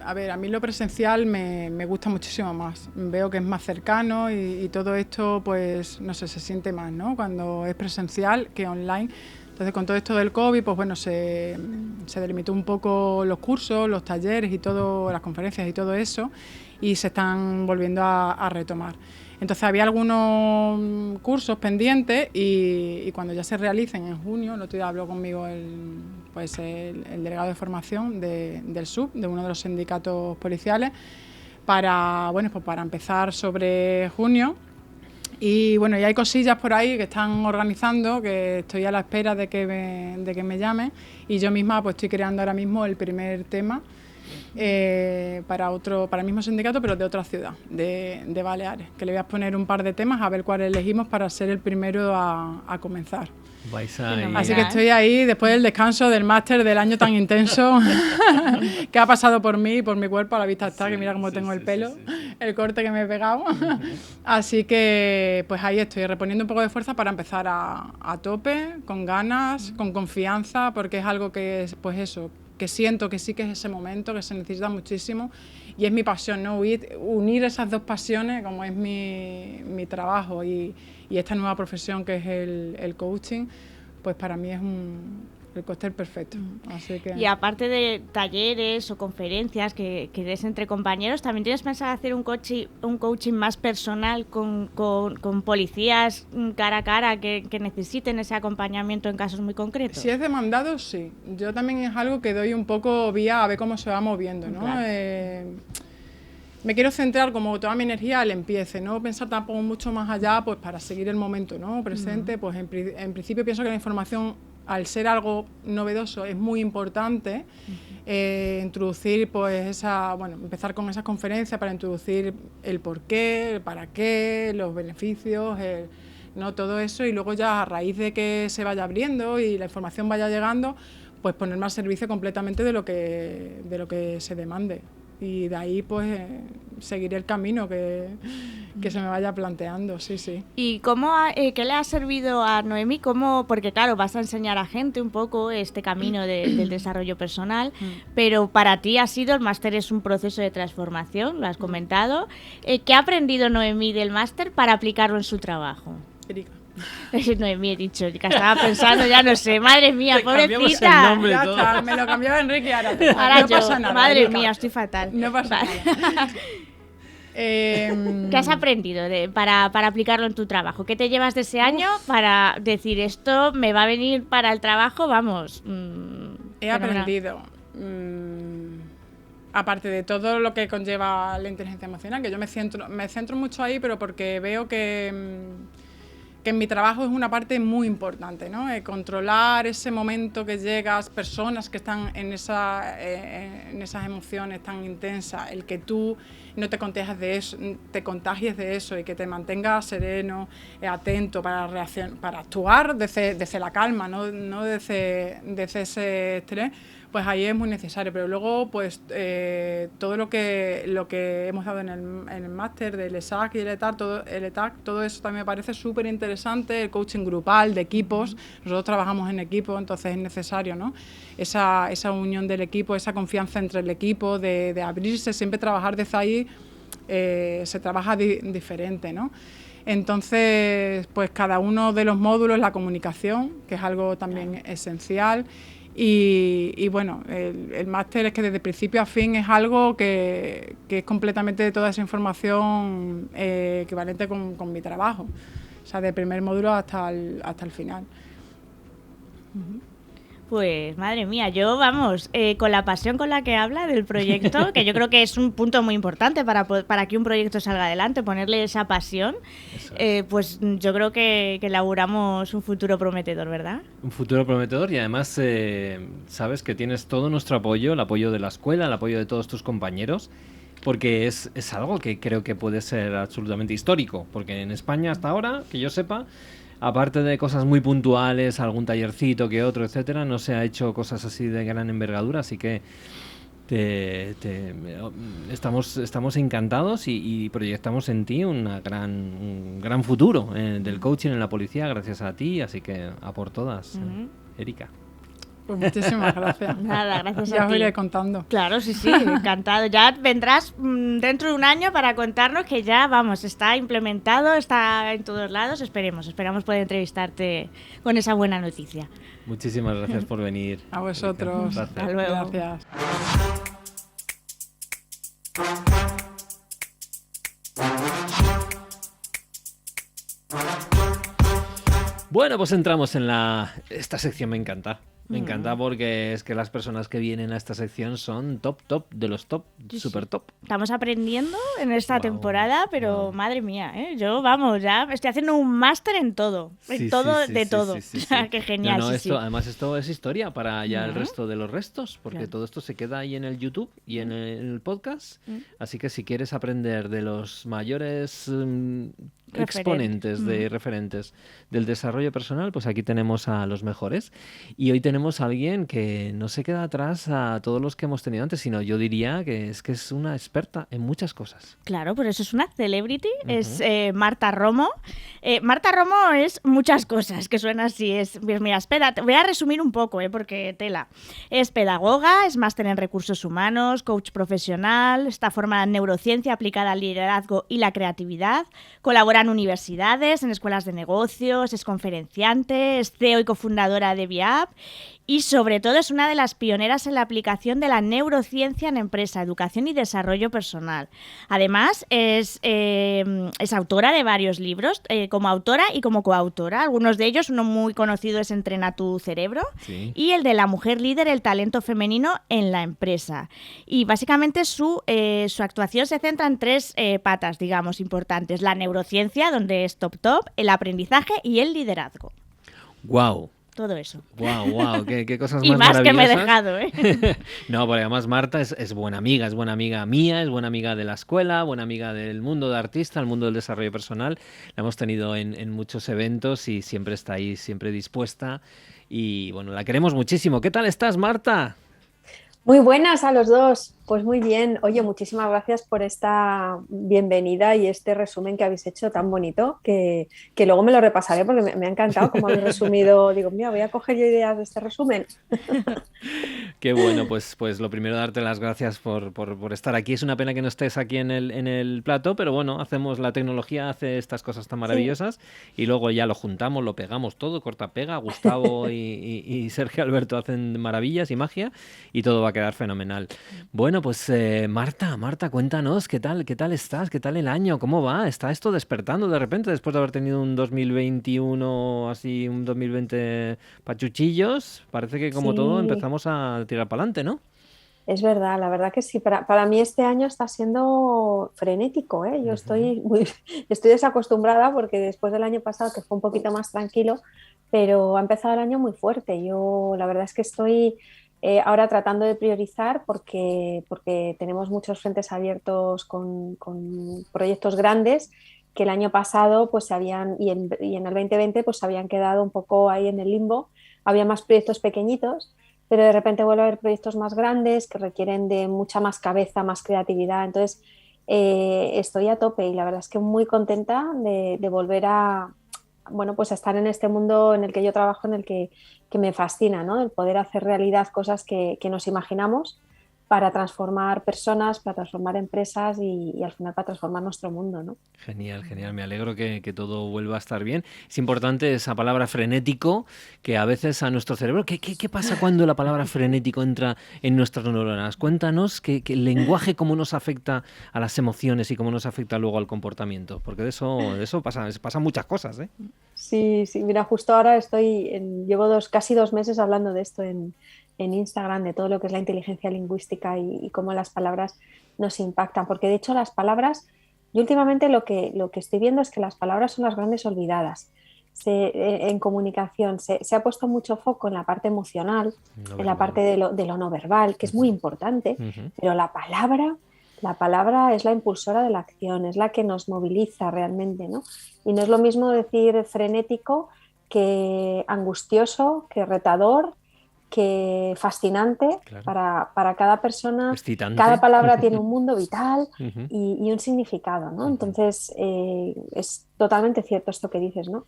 a ver, a mí lo presencial me gusta muchísimo más. Veo que es más cercano y todo esto, pues, no sé, se siente más, ¿no? Cuando es presencial que online. Entonces, con todo esto del COVID, pues bueno, se delimitó un poco los cursos, los talleres y todo, las conferencias y todo eso, y se están volviendo a retomar. Entonces había algunos cursos pendientes y cuando ya se realicen en junio, el otro día habló conmigo el delegado de formación del SUB, de uno de los sindicatos policiales, para empezar sobre junio. Y bueno, ya hay cosillas por ahí que están organizando, que estoy a la espera de que me llamen, y yo misma pues estoy creando ahora mismo el primer tema para el mismo sindicato, pero de otra ciudad, de Baleares, que le voy a poner un par de temas a ver cuál elegimos para ser el primero a comenzar. Así que estoy ahí después del descanso del máster del año tan intenso que ha pasado por mí y por mi cuerpo. A la vista está, que mira cómo tengo el pelo, el corte que me he pegado. Así que pues ahí estoy reponiendo un poco de fuerza para empezar a tope, con ganas, con confianza, porque es algo que pues eso, que siento que sí que es ese momento, que se necesita muchísimo, y es mi pasión, ¿no? Unir esas dos pasiones, como es mi trabajo y esta nueva profesión que es el coaching, pues para mí es el cóctel perfecto. Así que... Y aparte de talleres o conferencias que des entre compañeros, ¿también tienes pensado hacer un coaching más personal con policías cara a cara que necesiten ese acompañamiento en casos muy concretos? Si es demandado, sí. Yo también es algo que doy un poco vía a ver cómo se va moviendo, ¿no? Claro. Me quiero centrar como toda mi energía al empiece, no pensar tampoco mucho más allá, pues para seguir el momento, ¿no? Presente. Pues en principio pienso que la información, al ser algo novedoso, es muy importante. Introducir pues empezar con esas conferencias para introducir el por qué, el para qué, los beneficios, ¿no? Todo eso, y luego ya a raíz de que se vaya abriendo y la información vaya llegando, pues ponerme al servicio completamente de lo que se demande. Y de ahí pues seguiré el camino que se me vaya planteando, sí. ¿Y qué le ha servido a Noemí? Porque claro, vas a enseñar a gente un poco este camino del desarrollo personal, pero para ti el máster es un proceso de transformación, lo has comentado. ¿Qué ha aprendido Noemí del máster para aplicarlo en su trabajo? Erika. Noemí, he dicho, que estaba pensando, ya no sé, madre mía, pobrecita. Ya está, me lo cambiaba Enrique, ahora no yo, pasa nada. Madre Erika. mía, estoy fatal. No pasa nada. ¿Qué has aprendido para aplicarlo en tu trabajo? ¿Qué te llevas de ese año para decir esto me va a venir para el trabajo? Vamos. He aprendido, aparte de todo lo que conlleva la inteligencia emocional, que yo me centro mucho ahí, pero porque veo que en mi trabajo es una parte muy importante, ¿no? Controlar ese momento que llegas, personas que están en esas emociones tan intensas, el que tú no te contagies de eso y que te mantengas sereno, atento para actuar desde la calma, no desde ese estrés, pues ahí es muy necesario. Pero luego pues todo lo que hemos dado en el máster del ESAC y el ETAC, todo eso también me parece súper interesante. El coaching grupal de equipos, nosotros trabajamos en equipo, entonces es necesario, ¿no? Esa unión del equipo, esa confianza entre el equipo, de abrirse, siempre trabajar desde ahí, se trabaja diferente, ¿no? Entonces pues cada uno de los módulos, la comunicación, que es algo también esencial. Y bueno, el máster es que desde principio a fin es algo que es completamente toda esa información equivalente con mi trabajo, o sea, del primer módulo hasta el final. Pues madre mía, yo con la pasión con la que habla del proyecto, que yo creo que es un punto muy importante para que un proyecto salga adelante, ponerle esa pasión, pues yo creo que elaboramos un futuro prometedor, ¿verdad? Un futuro prometedor, y además sabes que tienes todo nuestro apoyo, el apoyo de la escuela, el apoyo de todos tus compañeros, porque es algo que creo que puede ser absolutamente histórico, porque en España hasta ahora, que yo sepa, aparte de cosas muy puntuales, algún tallercito que otro, etcétera, no se ha hecho cosas así de gran envergadura, así que estamos encantados y proyectamos en ti un gran futuro del coaching en la policía, gracias a ti, así que a por todas, Erika. Pues muchísimas gracias. Nada, gracias a ti. Ya os iré contando. Claro, sí, encantado. Ya vendrás dentro de un año para contarnos que ya, está implementado, está en todos lados. Esperamos poder entrevistarte con esa buena noticia. Muchísimas gracias por venir. A vosotros. Hasta luego. Gracias. Bueno, pues entramos en esta sección, me encanta. Me encanta porque es que las personas que vienen a esta sección son top de los top, super top. Estamos aprendiendo en esta temporada, pero madre mía, yo ya estoy haciendo un máster en todo, de todo. Qué genial. Además esto es historia para ya el resto de los restos, porque todo esto se queda ahí en el YouTube y en el podcast. Así que si quieres aprender de los mayores exponentes de referentes del desarrollo personal, pues aquí tenemos a los mejores. Y hoy tenemos a alguien que no se queda atrás a todos los que hemos tenido antes, sino yo diría que es una experta en muchas cosas. Claro, por eso es una celebrity, es Marta Romo. Marta Romo es muchas cosas, que suena así. Pues mira, espera, voy a resumir un poco, porque tela. Es pedagoga, es máster en recursos humanos, coach profesional, está formada en neurociencia aplicada al liderazgo y la creatividad, colabora en universidades, en escuelas de negocios, es conferenciante, es CEO y cofundadora de VIAP y sobre todo es una de las pioneras en la aplicación de la neurociencia en empresa, educación y desarrollo personal. Además, es autora de varios libros, como autora y como coautora. Algunos de ellos, uno muy conocido es Entrena tu cerebro y el de La mujer líder, el talento femenino en la empresa. Y básicamente su actuación se centra en tres patas, digamos, importantes. La neurociencia, donde es top, el aprendizaje y el liderazgo. ¡Guau! Todo eso. Wow, qué cosas y más maravillosas. Que me he dejado, No, porque además Marta es buena amiga mía, es buena amiga de la escuela, buena amiga del mundo de artista, el mundo del desarrollo personal. La hemos tenido en muchos eventos y siempre está ahí, siempre dispuesta. Y bueno, la queremos muchísimo. ¿Qué tal estás, Marta? Muy buenas a los dos. Pues muy bien. Oye, muchísimas gracias por esta bienvenida y este resumen que habéis hecho tan bonito, que luego me lo repasaré porque me ha encantado cómo habéis resumido. Digo, mira, voy a coger yo ideas de este resumen. Qué bueno, pues lo primero darte las gracias por estar aquí. Es una pena que no estés aquí en el plato, pero bueno, la tecnología hace estas cosas tan maravillosas y luego ya lo juntamos, lo pegamos todo, corta-pega. Gustavo y Sergio Alberto hacen maravillas y magia y todo va a quedar fenomenal. Bueno, pues Marta, cuéntanos, ¿qué tal estás? ¿Qué tal el año? ¿Cómo va? ¿Está esto despertando de repente después de haber tenido un 2021 así, un 2020 pachuchillos? Parece que como todo empezamos a tirar para adelante, ¿no? Es verdad, la verdad que sí. Para mí este año está siendo frenético, ¿eh? Yo estoy desacostumbrada porque después del año pasado, que fue un poquito más tranquilo, pero ha empezado el año muy fuerte. Yo la verdad es que estoy ahora tratando de priorizar porque tenemos muchos frentes abiertos con proyectos grandes que el año pasado pues y en el 2020 pues se habían quedado un poco ahí en el limbo. Había más proyectos pequeñitos, pero de repente vuelve a haber proyectos más grandes que requieren de mucha más cabeza, más creatividad. Entonces estoy a tope y la verdad es que muy contenta de volver a estar en este mundo en el que yo trabajo, en el que me fascina, ¿no? El poder hacer realidad cosas que nos imaginamos para transformar personas, para transformar empresas y al final para transformar nuestro mundo, ¿no? Genial, me alegro que todo vuelva a estar bien. Es importante esa palabra frenético, que a veces a nuestro cerebro... ¿Qué pasa cuando la palabra frenético entra en nuestras neuronas? Cuéntanos que el lenguaje cómo nos afecta a las emociones y cómo nos afecta luego al comportamiento, porque de eso pasan muchas cosas, ¿eh? Sí, mira, justo ahora llevo casi 2 meses hablando de esto en Instagram, de todo lo que es la inteligencia lingüística y cómo las palabras nos impactan, porque de hecho las palabras, yo últimamente lo que estoy viendo es que las palabras son las grandes olvidadas. En comunicación se ha puesto mucho foco en la parte emocional, en la parte de lo no verbal, que es muy importante, pero la palabra es la impulsora de la acción, es la que nos moviliza realmente, ¿no? Y no es lo mismo decir frenético que angustioso, que retador, que fascinante. Claro. Para cada persona. Excitante. Cada palabra tiene un mundo vital y un significado, ¿no? Entonces es totalmente cierto esto que dices, ¿no?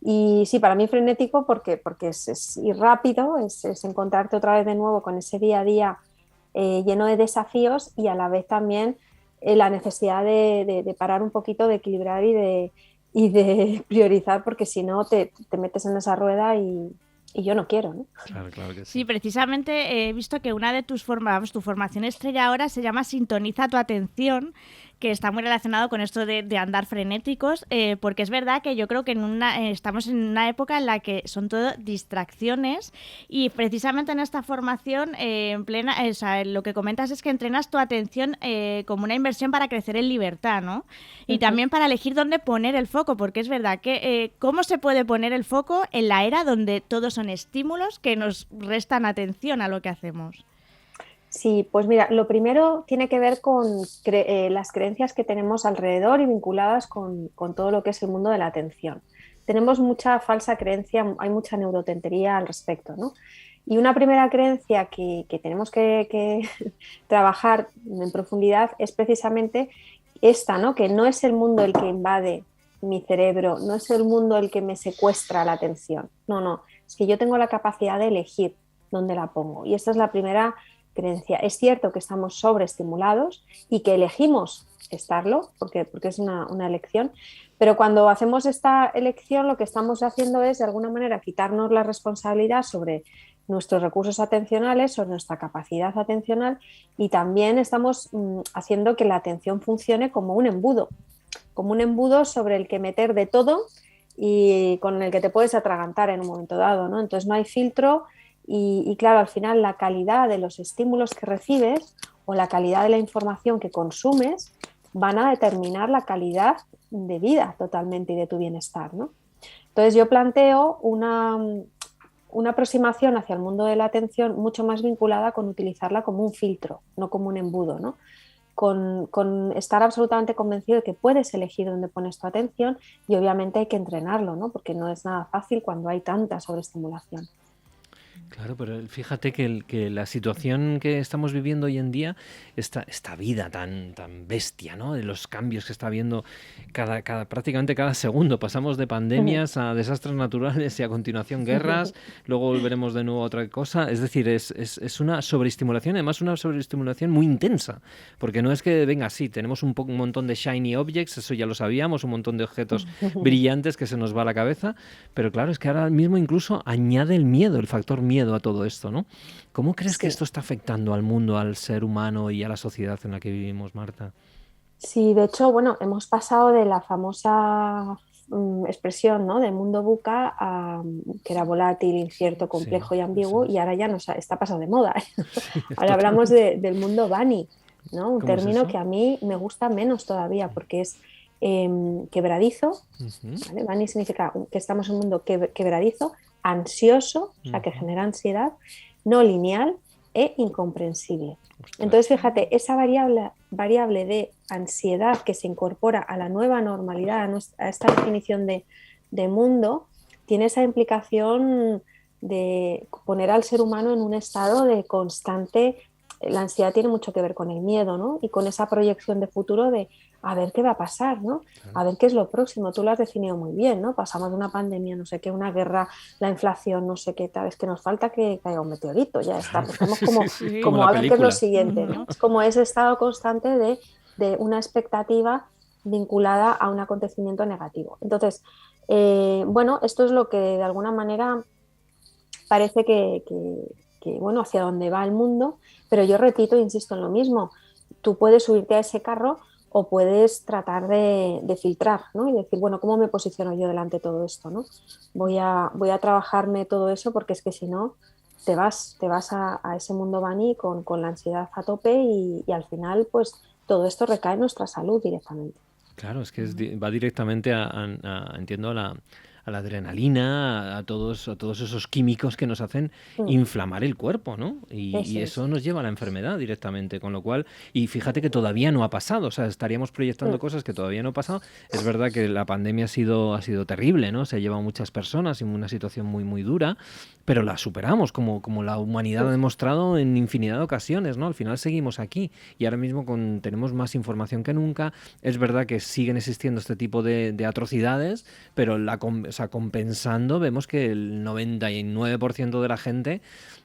Y sí, para mí frenético porque es ir rápido, es encontrarte otra vez de nuevo con ese día a día lleno de desafíos y a la vez también la necesidad de parar un poquito, de equilibrar y de priorizar, porque si no te metes en esa rueda y yo no quiero, ¿no? Claro que sí. Sí, precisamente he visto que una de tu formación estrella ahora se llama Sintoniza tu atención, que está muy relacionado con esto de andar frenéticos, porque es verdad que yo creo que estamos en una época en la que son todo distracciones y precisamente en esta formación en plena, o sea, lo que comentas es que entrenas tu atención como una inversión para crecer en libertad, ¿no? Y también para elegir dónde poner el foco, porque es verdad que cómo se puede poner el foco en la era donde todos son estímulos que nos restan atención a lo que hacemos. Sí, pues mira, lo primero tiene que ver con las creencias que tenemos alrededor y vinculadas con todo lo que es el mundo de la atención. Tenemos mucha falsa creencia, hay mucha neurotentería al respecto, ¿no? Y una primera creencia que tenemos que trabajar en profundidad es precisamente esta, ¿no? Que no es el mundo el que invade mi cerebro, no es el mundo el que me secuestra la atención. No, es que yo tengo la capacidad de elegir dónde la pongo. Y esta es la primera creencia. Es cierto que estamos sobreestimulados y que elegimos estarlo, porque es una elección, pero cuando hacemos esta elección lo que estamos haciendo es de alguna manera quitarnos la responsabilidad sobre nuestros recursos atencionales, sobre nuestra capacidad atencional, y también estamos haciendo que la atención funcione como un embudo sobre el que meter de todo y con el que te puedes atragantar en un momento dado, ¿no? Entonces no hay filtro. Y claro, al final la calidad de los estímulos que recibes o la calidad de la información que consumes van a determinar la calidad de vida totalmente y de tu bienestar, ¿no? Entonces yo planteo una aproximación hacia el mundo de la atención mucho más vinculada con utilizarla como un filtro, no como un embudo, ¿no? Con estar absolutamente convencido de que puedes elegir dónde pones tu atención y obviamente hay que entrenarlo, ¿no? Porque no es nada fácil cuando hay tanta sobreestimulación. Claro, pero fíjate que la situación que estamos viviendo hoy en día, esta vida tan bestia, ¿no? De los cambios que está habiendo prácticamente cada segundo. Pasamos de pandemias a desastres naturales y a continuación guerras, luego volveremos de nuevo a otra cosa. Es decir, es una sobreestimulación, además una sobreestimulación muy intensa, porque no es que, venga, sí, tenemos un montón de shiny objects, eso ya lo sabíamos, un montón de objetos brillantes que se nos va a la cabeza, pero claro, es que ahora mismo incluso añade el miedo, el factor miedo a todo esto, ¿no? ¿Cómo crees que esto está afectando al mundo, al ser humano y a la sociedad en la que vivimos, Marta? Sí, de hecho, bueno, hemos pasado de la famosa expresión, ¿no? De mundo VUCA, que era volátil, incierto, complejo y ambiguo, y ahora ya está pasado de moda. Ahora hablamos del mundo Bunny, ¿no? Un término que a mí me gusta menos todavía porque es quebradizo, ¿vale? Bunny significa que estamos en un mundo quebradizo, ansioso, o sea, que genera ansiedad, no lineal e incomprensible. Entonces, fíjate, esa variable de ansiedad que se incorpora a la nueva normalidad, a esta definición de mundo, tiene esa implicación de poner al ser humano en un estado de constante. La ansiedad tiene mucho que ver con el miedo, ¿no? Y con esa proyección de futuro de a ver qué va a pasar, ¿no? A ver qué es lo próximo. Tú lo has definido muy bien, ¿no? Pasamos de una pandemia, no sé qué, una guerra, la inflación, no sé qué tal. Es que nos falta que caiga un meteorito, ya está. Pues estamos como a ver qué es lo siguiente, ¿no? Es como ese estado constante de una expectativa vinculada a un acontecimiento negativo. Entonces, bueno, esto es lo que de alguna manera parece que bueno, hacia dónde va el mundo, pero yo repito e insisto en lo mismo. Tú puedes subirte a ese carro o puedes tratar de filtrar, ¿no? Y decir, bueno, ¿cómo me posiciono yo delante de todo esto, ¿no? Voy a trabajarme todo eso porque es que si no te vas a ese mundo Bunny con la ansiedad a tope y al final pues todo esto recae en nuestra salud directamente. Claro, es que va directamente entiendo, a la adrenalina, a todos esos químicos que nos hacen inflamar el cuerpo, ¿no? Y eso nos lleva a la enfermedad directamente, con lo cual, y fíjate que todavía no ha pasado, o sea, estaríamos proyectando cosas que todavía no han pasado. Es verdad que la pandemia ha sido terrible, ¿no? Se ha llevado a muchas personas en una situación muy, muy dura, pero la superamos, como la humanidad ha demostrado en infinidad de ocasiones, ¿no? Al final seguimos aquí y ahora mismo tenemos más información que nunca. Es verdad que siguen existiendo este tipo de atrocidades, pero compensando, vemos que el 99% de la gente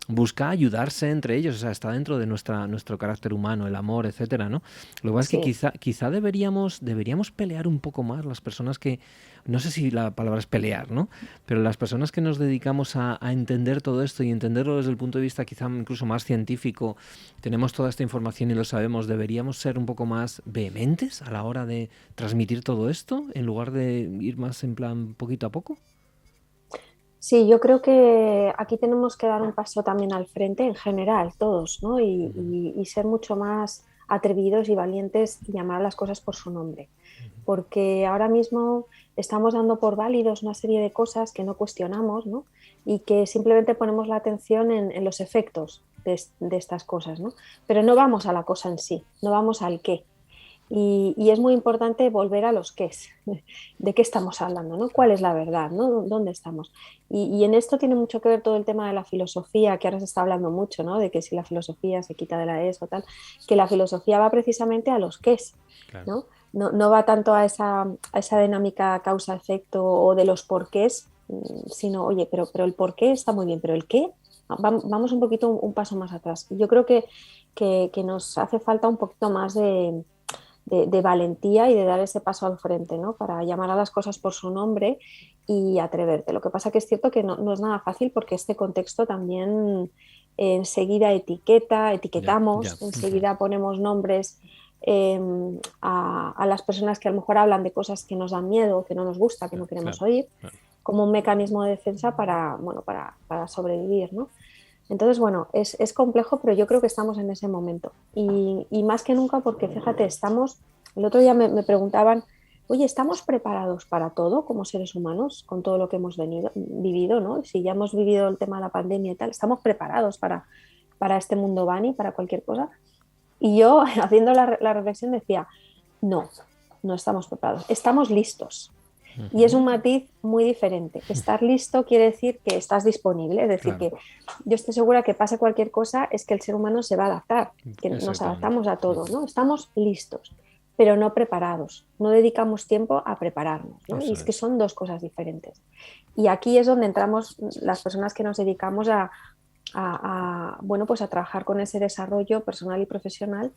busca ayudarse entre ellos, o sea, está dentro de nuestro carácter humano, el amor, etcétera, ¿no? Lo que pasa es que Sí. quizá deberíamos pelear un poco más las personas que, no sé si la palabra es pelear, ¿no? Pero las personas que nos dedicamos a entender todo esto y entenderlo desde el punto de vista quizá incluso más científico, tenemos toda esta información y lo sabemos, deberíamos ser un poco más vehementes a la hora de transmitir todo esto en lugar de ir más en plan poquito a poco. Sí, yo creo que aquí tenemos que dar un paso también al frente en general, todos, ¿no? Y ser mucho más atrevidos y valientes y llamar a las cosas por su nombre. Porque ahora mismo estamos dando por válidos una serie de cosas que no cuestionamos, ¿no? Y que simplemente ponemos la atención en los efectos de estas cosas, ¿no? Pero no vamos a la cosa en sí, no vamos al qué. Y es muy importante volver a los qués, de qué estamos hablando, ¿no? ¿Cuál es la verdad? ¿No? ¿Dónde estamos? Y en esto tiene mucho que ver todo el tema de la filosofía, que ahora se está hablando mucho, ¿no? De que si la filosofía se quita de la ESO o tal, que la filosofía va precisamente a los qués, Claro. ¿no? No va tanto a esa dinámica causa-efecto o de los porqués, sino, oye, pero el porqué está muy bien, pero el qué, vamos un poquito un paso más atrás. Yo creo que nos hace falta un poquito más de valentía y de dar ese paso al frente, ¿no? Para llamar a las cosas por su nombre y atreverte. Lo que pasa que es cierto que no es nada fácil porque este contexto también enseguida etiquetamos, Ya. enseguida ponemos nombres eh, a las personas que a lo mejor hablan de cosas que nos dan miedo, que no nos gusta, que no queremos Claro, oír, claro. como un mecanismo de defensa para sobrevivir, ¿no? Entonces, bueno, es complejo, pero yo creo que estamos en ese momento. Y más que nunca porque, fíjate, el otro día me preguntaban, oye, ¿estamos preparados para todo como seres humanos, con todo lo que hemos vivido, ¿no? Si ya hemos vivido el tema de la pandemia y tal, ¿estamos preparados para este mundo Bani, para cualquier cosa? Y yo, haciendo la reflexión, decía, no, no estamos preparados, estamos listos. Y es un matiz muy diferente. Estar listo quiere decir que estás disponible, es decir, Claro. que yo estoy segura que pase cualquier cosa, es que el ser humano se va a adaptar, que nos Exactamente. adaptamos a todo, ¿no? Estamos listos, pero no preparados, no dedicamos tiempo a prepararnos, ¿no? Y Eso es que es. son dos cosas diferentes. Y aquí es donde entramos las personas que nos dedicamos bueno, pues a trabajar con ese desarrollo personal y profesional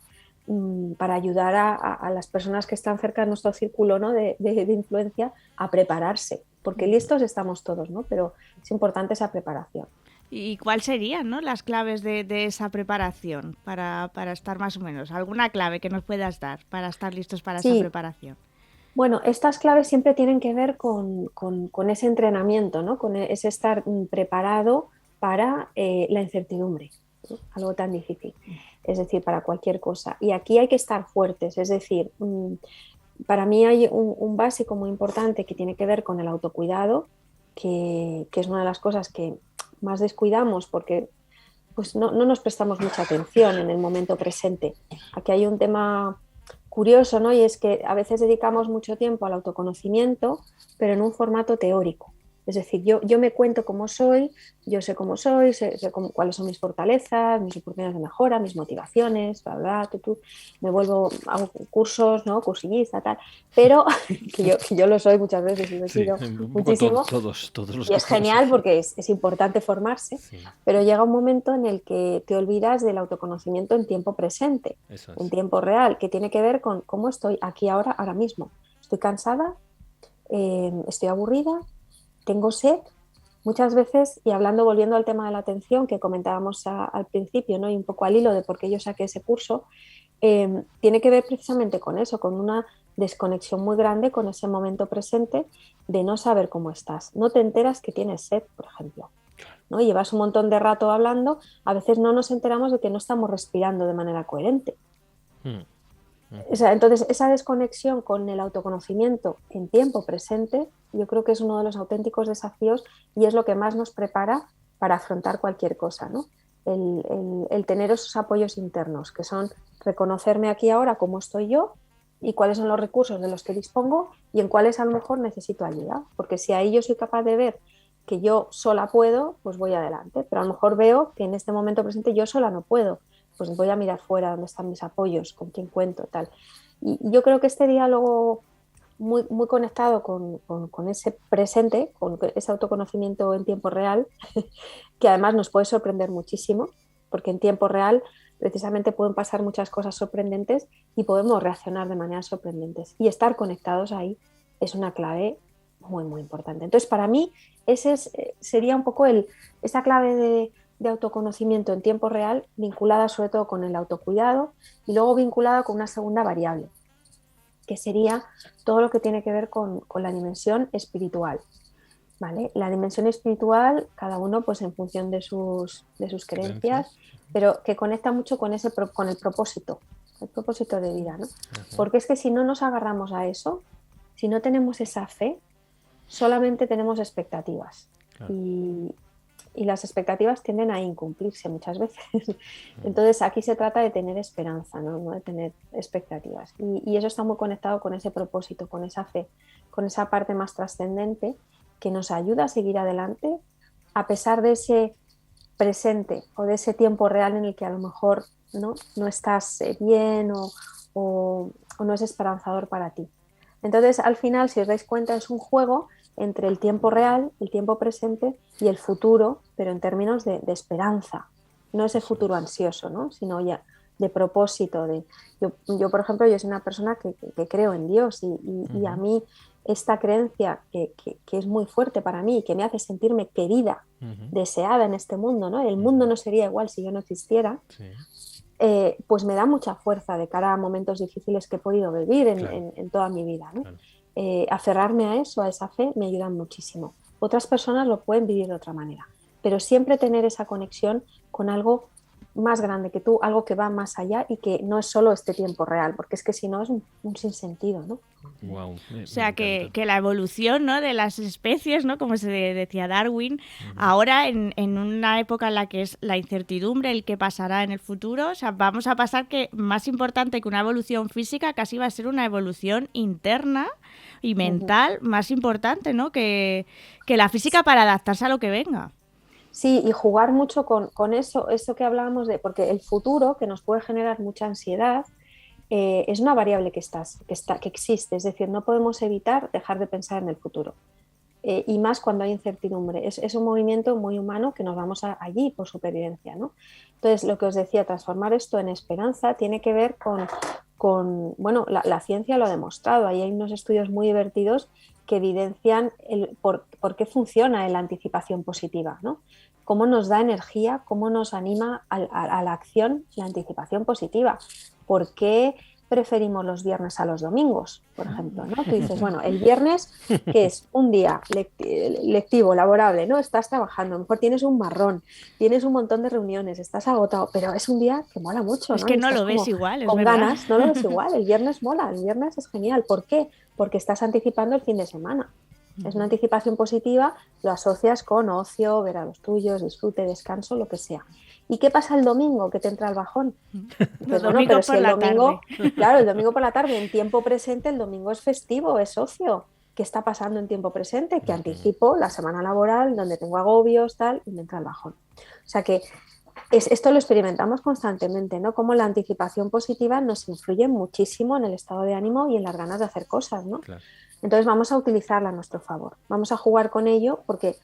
para ayudar a las personas que están cerca de nuestro círculo, ¿no? de influencia a prepararse, porque listos estamos todos, ¿no? Pero es importante esa preparación. ¿Y cuáles serían, ¿no? Las claves de esa preparación para estar más o menos? ¿Alguna clave que nos puedas dar para estar listos para esa Sí, preparación? bueno, estas claves siempre tienen que ver con ese entrenamiento, ¿no? Con ese estar preparado para la incertidumbre, ¿no? Algo tan difícil, es decir, para cualquier cosa. Y aquí hay que estar fuertes, es decir, para mí hay un básico muy importante que tiene que ver con el autocuidado, que es una de las cosas que más descuidamos porque pues no nos prestamos mucha atención en el momento presente. Aquí hay un tema curioso, ¿no? Y es que a veces dedicamos mucho tiempo al autoconocimiento, pero en un formato teórico. Es decir, yo me cuento cómo soy, yo sé cómo soy, sé cuáles son mis fortalezas, mis oportunidades de mejora, mis motivaciones, bla, bla, me hago cursos, ¿no? Cursillista, tal, pero que yo lo soy muchas veces y lo he Sí, sido un poco muchísimo. todos los Y que es estamos genial aquí. porque es importante formarse, Sí, pero llega un momento en el que te olvidas del autoconocimiento en tiempo presente, eso en es. tiempo real, que tiene que ver con cómo estoy aquí ahora mismo. Estoy cansada, estoy aburrida, tengo sed. Muchas veces, y volviendo al tema de la atención que comentábamos al principio, ¿no? Y un poco al hilo de por qué yo saqué ese curso, tiene que ver precisamente con eso, con una desconexión muy grande con ese momento presente de no saber cómo estás. No te enteras que tienes sed, por ejemplo, ¿no? Llevas un montón de rato hablando, a veces no nos enteramos de que no estamos respirando de manera coherente. Mm. O sea, entonces, esa desconexión con el autoconocimiento en tiempo presente, yo creo que es uno de los auténticos desafíos y es lo que más nos prepara para afrontar cualquier cosa, ¿no? El tener esos apoyos internos, que son reconocerme aquí ahora cómo estoy yo y cuáles son los recursos de los que dispongo y en cuáles a lo mejor necesito ayuda. Porque si ahí yo soy capaz de ver que yo sola puedo, pues voy adelante. Pero a lo mejor veo que en este momento presente yo sola no puedo. Pues voy a mirar fuera dónde están mis apoyos, con quién cuento, tal. Y yo creo que este diálogo muy, muy conectado con ese presente, con ese autoconocimiento en tiempo real, que además nos puede sorprender muchísimo, porque en tiempo real precisamente pueden pasar muchas cosas sorprendentes y podemos reaccionar de maneras sorprendentes. Y estar conectados ahí es una clave muy, muy importante. Entonces, para mí, sería un poco esa clave de autoconocimiento en tiempo real, vinculada sobre todo con el autocuidado y luego vinculada con una segunda variable, que sería todo lo que tiene que ver con la dimensión espiritual. ¿Vale? La dimensión espiritual, cada uno pues en función de sus creencias, pero que conecta mucho con el propósito de vida, ¿no? Porque es que si no nos agarramos a eso, si no tenemos esa fe, solamente tenemos expectativas. Claro. Y las expectativas tienden a incumplirse muchas veces. Entonces aquí se trata de tener esperanza, ¿no? No de tener expectativas. Y eso está muy conectado con ese propósito, con esa fe, con esa parte más trascendente que nos ayuda a seguir adelante a pesar de ese presente o de ese tiempo real en el que a lo mejor no estás bien o no es esperanzador para ti. Entonces, al final, si os dais cuenta, es un juego entre el tiempo real, el tiempo presente y el futuro, pero en términos de esperanza. No ese futuro ansioso, ¿no? Sino ya de propósito. Yo, por ejemplo, yo soy una persona que creo en Dios y a mí esta creencia que es muy fuerte para mí y que me hace sentirme querida, deseada en este mundo, ¿no? El mundo no sería igual si yo no existiera. Sí. Pues me da mucha fuerza de cara a momentos difíciles que he podido vivir en toda mi vida, ¿no? Claro. Aferrarme a eso, a esa fe, me ayuda muchísimo. Otras personas lo pueden vivir de otra manera, pero siempre tener esa conexión con algo más grande que tú, algo que va más allá y que no es solo este tiempo real, porque es que si no es un sinsentido, ¿no? Wow, o sea, que la evolución, ¿no?, de las especies, ¿no?, como se decía Darwin, ahora en una época en la que es la incertidumbre, el que pasará en el futuro, o sea, vamos a pasar que más importante que una evolución física casi va a ser una evolución interna y mental más importante, ¿no?, que la física para adaptarse a lo que venga. Sí, y jugar mucho con eso que hablábamos de, porque el futuro, que nos puede generar mucha ansiedad, es una variable que existe, es decir, no podemos evitar dejar de pensar en el futuro. Y más cuando hay incertidumbre. Es un movimiento muy humano que nos vamos allí por supervivencia, ¿no? Entonces, lo que os decía, transformar esto en esperanza tiene que ver con bueno, la ciencia lo ha demostrado. Ahí hay unos estudios muy divertidos que evidencian por qué funciona la anticipación positiva, ¿no? Cómo nos da energía, cómo nos anima a la acción la anticipación positiva. ¿Por qué preferimos los viernes a los domingos, por ejemplo, ¿no? Tú dices, bueno, el viernes, que es un día lectivo, laborable, ¿no? Estás trabajando, a lo mejor tienes un marrón, tienes un montón de reuniones, estás agotado, pero es un día que mola mucho, ¿no? Es que no lo ves igual, es con verdad. ganas, no lo ves igual, el viernes mola, el viernes es genial. ¿Por qué? Porque estás anticipando el fin de semana. Es una anticipación positiva, lo asocias con ocio, ver a los tuyos, disfrute, descanso, lo que sea. ¿Y qué pasa el domingo que te entra el bajón? Pues bueno, pero si el domingo, claro, el domingo por la tarde, en tiempo presente, el domingo es festivo, es ocio. ¿Qué está pasando en tiempo presente? Que anticipo la semana laboral, donde tengo agobios, tal, y me entra el bajón. O sea que esto lo experimentamos constantemente, ¿no? Como la anticipación positiva nos influye muchísimo en el estado de ánimo y en las ganas de hacer cosas, ¿no? Claro. Entonces vamos a utilizarla a nuestro favor, vamos a jugar con ello porque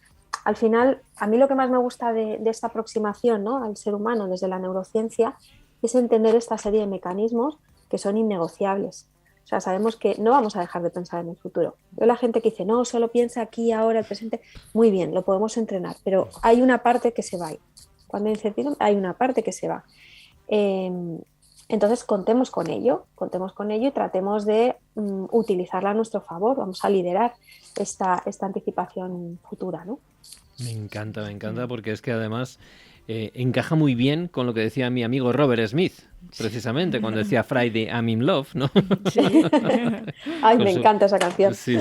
al final a mí lo que más me gusta de esta aproximación, ¿no?, al ser humano desde la neurociencia es entender esta serie de mecanismos que son innegociables. O sea, sabemos que no vamos a dejar de pensar en el futuro. Pero la gente que dice, no, solo piensa aquí, ahora, el presente, muy bien, lo podemos entrenar, pero hay una parte que se va ahí. Cuando hay incertidumbre hay una parte que se va. Entonces contemos con ello y tratemos de utilizarla a nuestro favor. Vamos a liderar esta anticipación futura, ¿no? Me encanta porque es que además encaja muy bien con lo que decía mi amigo Robert Smith, precisamente, cuando decía Friday I'm in love, ¿no? Sí. Ay, me encanta esa canción. Sí.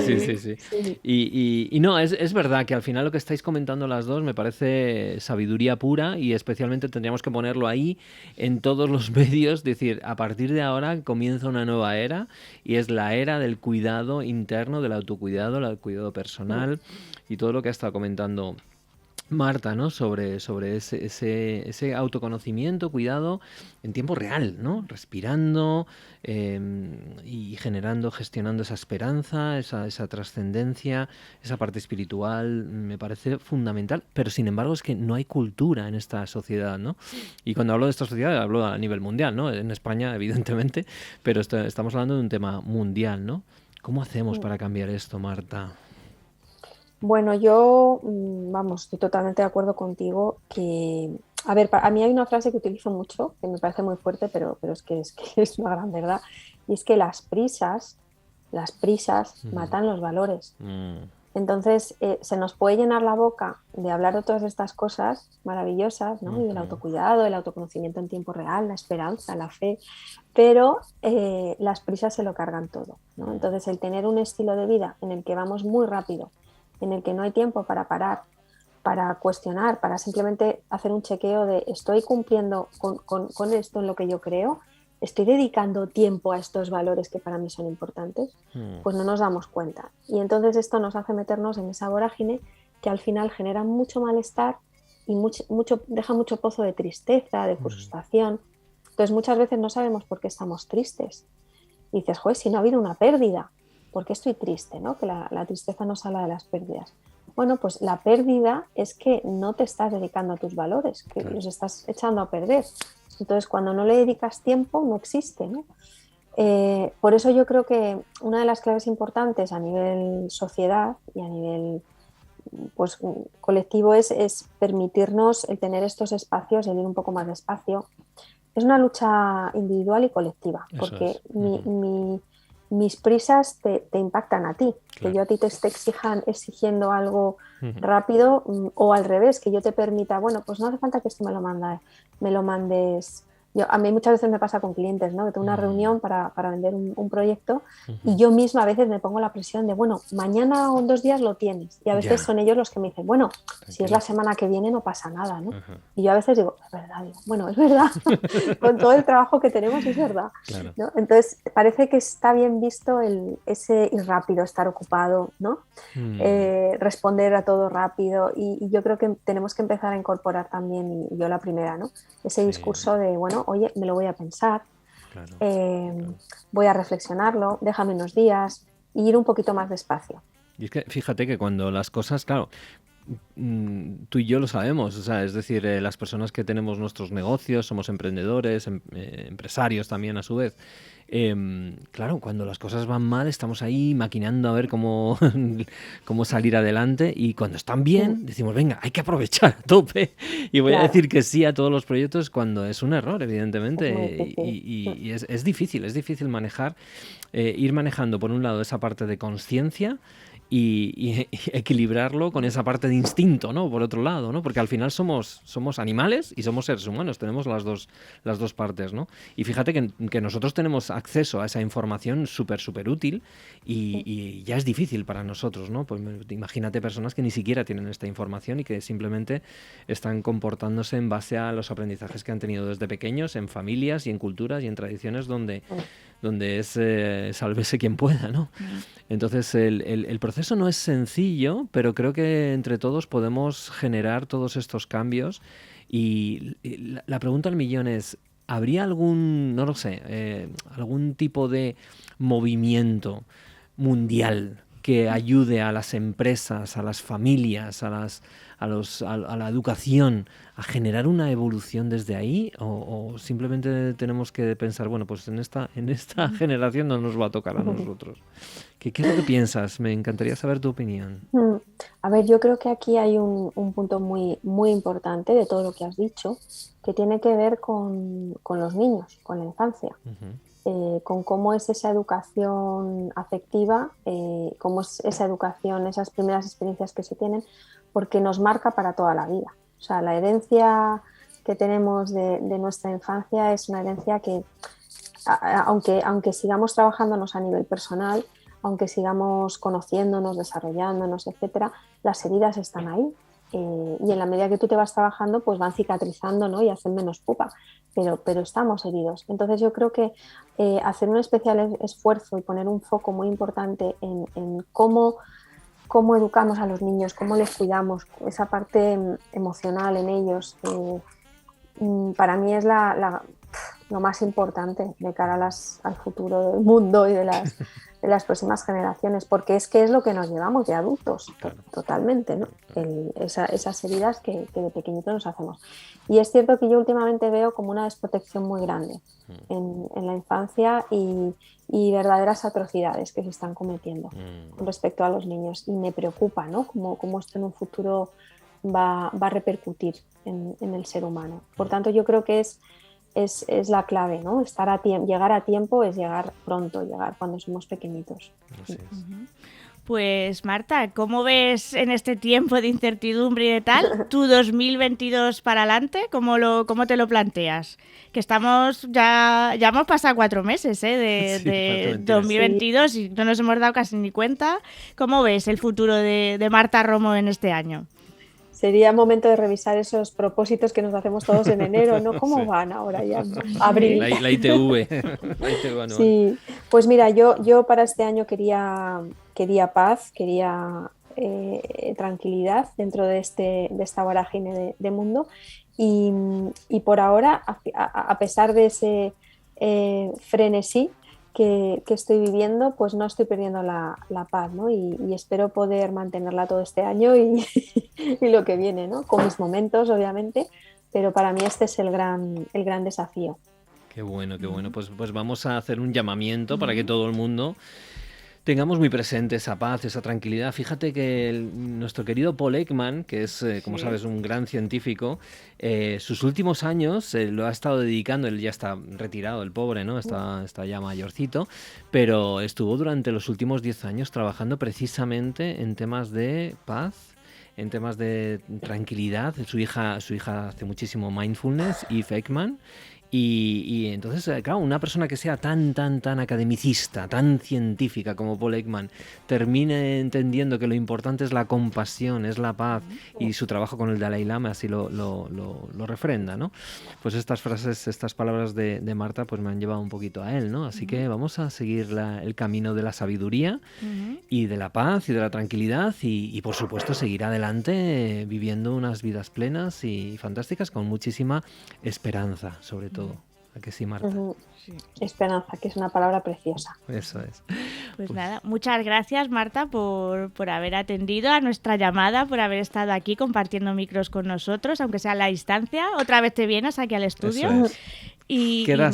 Y no, es verdad que al final lo que estáis comentando las dos me parece sabiduría pura y especialmente tendríamos que ponerlo ahí en todos los medios, decir, a partir de ahora comienza una nueva era y es la era del cuidado interno, del autocuidado, el cuidado personal y todo lo que ha estado comentando Marta, ¿no? Sobre ese autoconocimiento, cuidado en tiempo real, ¿no? Respirando y generando, gestionando esa esperanza, esa trascendencia, esa parte espiritual, me parece fundamental, pero sin embargo es que no hay cultura en esta sociedad, ¿no? Y cuando hablo de esta sociedad hablo a nivel mundial, ¿no? En España, evidentemente, pero estamos hablando de un tema mundial, ¿no? ¿Cómo hacemos para cambiar esto, Marta? Bueno, yo, vamos, estoy totalmente de acuerdo contigo que, a ver, a mí hay una frase que utilizo mucho, que me parece muy fuerte, pero es que es una gran verdad, y es que las prisas matan los valores. Entonces, se nos puede llenar la boca de hablar de todas estas cosas maravillosas, ¿no? Y del autocuidado, el autoconocimiento en tiempo real, la esperanza, la fe, pero las prisas se lo cargan todo, ¿no? Entonces, el tener un estilo de vida en el que vamos muy rápido, en el que no hay tiempo para parar, para cuestionar, para simplemente hacer un chequeo de estoy cumpliendo con esto en lo que yo creo, estoy dedicando tiempo a estos valores que para mí son importantes, pues no nos damos cuenta. Y entonces esto nos hace meternos en esa vorágine que al final genera mucho malestar y deja mucho pozo de tristeza, de frustración. Entonces muchas veces no sabemos por qué estamos tristes. Y dices, joder, si no ha habido una pérdida, ¿por qué estoy triste? ¿No? Que la tristeza nos habla de las pérdidas. Bueno, pues la pérdida es que no te estás dedicando a tus valores, que los estás echando a perder. Entonces, cuando no le dedicas tiempo, no existe, ¿no? Por eso yo creo que una de las claves importantes a nivel sociedad y a nivel pues, colectivo es permitirnos el tener estos espacios, el ir un poco más despacio. Es una lucha individual y colectiva, porque mis prisas te impactan a ti, que yo a ti te esté exigiendo algo rápido o al revés, que yo te permita, bueno, pues no hace falta que esto me lo mandes. A mí muchas veces me pasa con clientes, ¿no? Que tengo una reunión para vender un proyecto y yo misma a veces me pongo la presión de, bueno, mañana o en 2 días lo tienes. Y a veces son ellos los que me dicen, bueno, si es la semana que viene no pasa nada, ¿no? Y yo a veces digo, es verdad, bueno, es verdad, con todo el trabajo que tenemos es verdad, ¿no? Entonces parece que está bien visto ese ir rápido, estar ocupado, ¿no? Responder a todo rápido y yo creo que tenemos que empezar a incorporar también, y yo la primera, ¿no? Ese discurso de, bueno, oye, me lo voy a pensar, voy a reflexionarlo, déjame unos días y ir un poquito más despacio. Y es que fíjate que cuando las cosas, claro, tú y yo lo sabemos, o sea, es decir, las personas que tenemos nuestros negocios, somos emprendedores, empresarios también a su vez. Claro, cuando las cosas van mal estamos ahí maquinando a ver cómo salir adelante, y cuando están bien decimos, venga, hay que aprovechar a tope y voy a decir que sí a todos los proyectos, cuando es un error, evidentemente, y es difícil manejar, ir manejando por un lado esa parte de conciencia y equilibrarlo con esa parte de instinto, ¿no? Por otro lado, ¿no? Porque al final somos animales y somos seres humanos, tenemos las dos partes, ¿no? Y fíjate que nosotros tenemos acceso a esa información súper útil y ya es difícil para nosotros, ¿no? Pues imagínate personas que ni siquiera tienen esta información y que simplemente están comportándose en base a los aprendizajes que han tenido desde pequeños, en familias y en culturas y en tradiciones donde es sálvese quien pueda, ¿no? Entonces el proceso no es sencillo, pero creo que entre todos podemos generar todos estos cambios, y la pregunta al millón es, ¿habría algún, no lo sé, algún tipo de movimiento mundial que ayude a las empresas, a las familias, a la educación a generar una evolución desde ahí, o simplemente tenemos que pensar, bueno, pues en esta generación no nos va a tocar a nosotros? ¿Qué es lo que piensas? Me encantaría saber tu opinión. A ver, yo creo que aquí hay un punto muy, muy importante de todo lo que has dicho, que tiene que ver con los niños, con la infancia. Con cómo es esa educación afectiva, cómo es esa educación, esas primeras experiencias que se tienen, porque nos marca para toda la vida. O sea, la herencia que tenemos de nuestra infancia es una herencia que, aunque sigamos trabajándonos a nivel personal, aunque sigamos conociéndonos, desarrollándonos, etcétera, las heridas están ahí. Y en la medida que tú te vas trabajando, pues van cicatrizando, ¿no? Y hacen menos pupa, pero estamos heridos. Entonces yo creo que hacer un especial esfuerzo y poner un foco muy importante en cómo cómo educamos a los niños, cómo les cuidamos, esa parte emocional en ellos, para mí es lo más importante de cara al futuro del mundo y de las próximas generaciones, porque es que es lo que nos llevamos de adultos, Claro. totalmente, ¿no? Esas heridas que de pequeñitos nos hacemos. Y es cierto que yo últimamente veo como una desprotección muy grande en la infancia y verdaderas atrocidades que se están cometiendo con respecto a los niños, y me preocupa, ¿no? Cómo esto en un futuro va a repercutir en el ser humano. Por tanto, yo creo que es la clave, ¿no? Llegar a tiempo es llegar pronto, llegar cuando somos pequeñitos. Así es. Pues Marta, ¿cómo ves en este tiempo de incertidumbre y de tal tu 2022 para adelante? ¿Cómo te lo planteas? Que ya hemos pasado 4 meses de 2022 y no nos hemos dado casi ni cuenta. ¿Cómo ves el futuro de Marta Romo en este año? Sería momento de revisar esos propósitos que nos hacemos todos en enero, ¿no? ¿Cómo van ahora ya? Abril. La ITV. La ITV anual. Sí, pues mira, yo para este año quería paz, quería tranquilidad dentro de esta vorágine de mundo, y por ahora, a pesar de ese frenesí que estoy viviendo, pues no estoy perdiendo la paz, ¿no? Y espero poder mantenerla todo este año y lo que viene, ¿no? Con mis momentos, obviamente, pero para mí este es el gran desafío. Qué bueno, qué bueno. Pues vamos a hacer un llamamiento para que todo el mundo tengamos muy presente esa paz, esa tranquilidad. Fíjate que nuestro querido Paul Ekman, que es, como sabes, un gran científico, sus últimos años lo ha estado dedicando, él ya está retirado, el pobre, ¿no? Está ya mayorcito, pero estuvo durante los últimos 10 años trabajando precisamente en temas de paz, en temas de tranquilidad. Su hija hace muchísimo mindfulness, Eve Ekman. Y entonces, claro, una persona que sea tan academicista, tan científica como Paul Ekman, termine entendiendo que lo importante es la compasión, es la paz, y su trabajo con el Dalai Lama así lo refrenda, ¿no? Pues estas frases, estas palabras de Marta, pues me han llevado un poquito a él, ¿no? Así que vamos a seguir el camino de la sabiduría y de la paz y de la tranquilidad, y por supuesto seguir adelante viviendo unas vidas plenas y fantásticas con muchísima esperanza, sobre todo. ¿A que sí, Marta? Sí. Esperanza, que es una palabra preciosa. Eso es. Pues nada, muchas gracias, Marta, por haber atendido a nuestra llamada, por haber estado aquí compartiendo micros con nosotros, aunque sea a la distancia. Otra vez te vienes aquí al estudio. Eso es. Y queda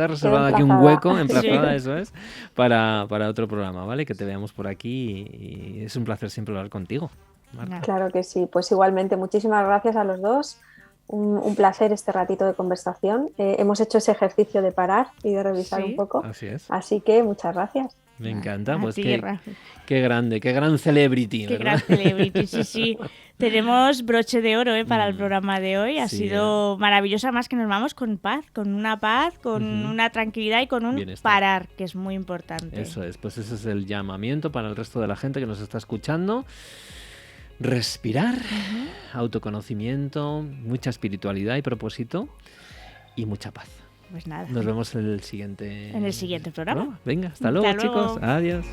reservado aquí un hueco, emplazada, sí. Eso es, para otro programa, ¿vale? Que te veamos por aquí, y es un placer siempre hablar contigo, Marta. Claro que sí, pues igualmente, muchísimas gracias a los dos. Un placer este ratito de conversación. Hemos hecho ese ejercicio de parar y de revisar un poco. Así es. Así que muchas gracias. Me encanta, pues qué grande, qué gran celebrity. Qué ¿verdad? gran celebrity, sí. Tenemos broche de oro para el programa de hoy. Ha sido maravilloso, además que nos vamos con paz, con una tranquilidad y con un bienestar. Parar, que es muy importante. Eso es, pues ese es el llamamiento para el resto de la gente que nos está escuchando. Respirar, autoconocimiento, mucha espiritualidad y propósito, y mucha paz. Pues nada. Nos vemos en el siguiente programa. Venga, hasta luego, chicos. Adiós.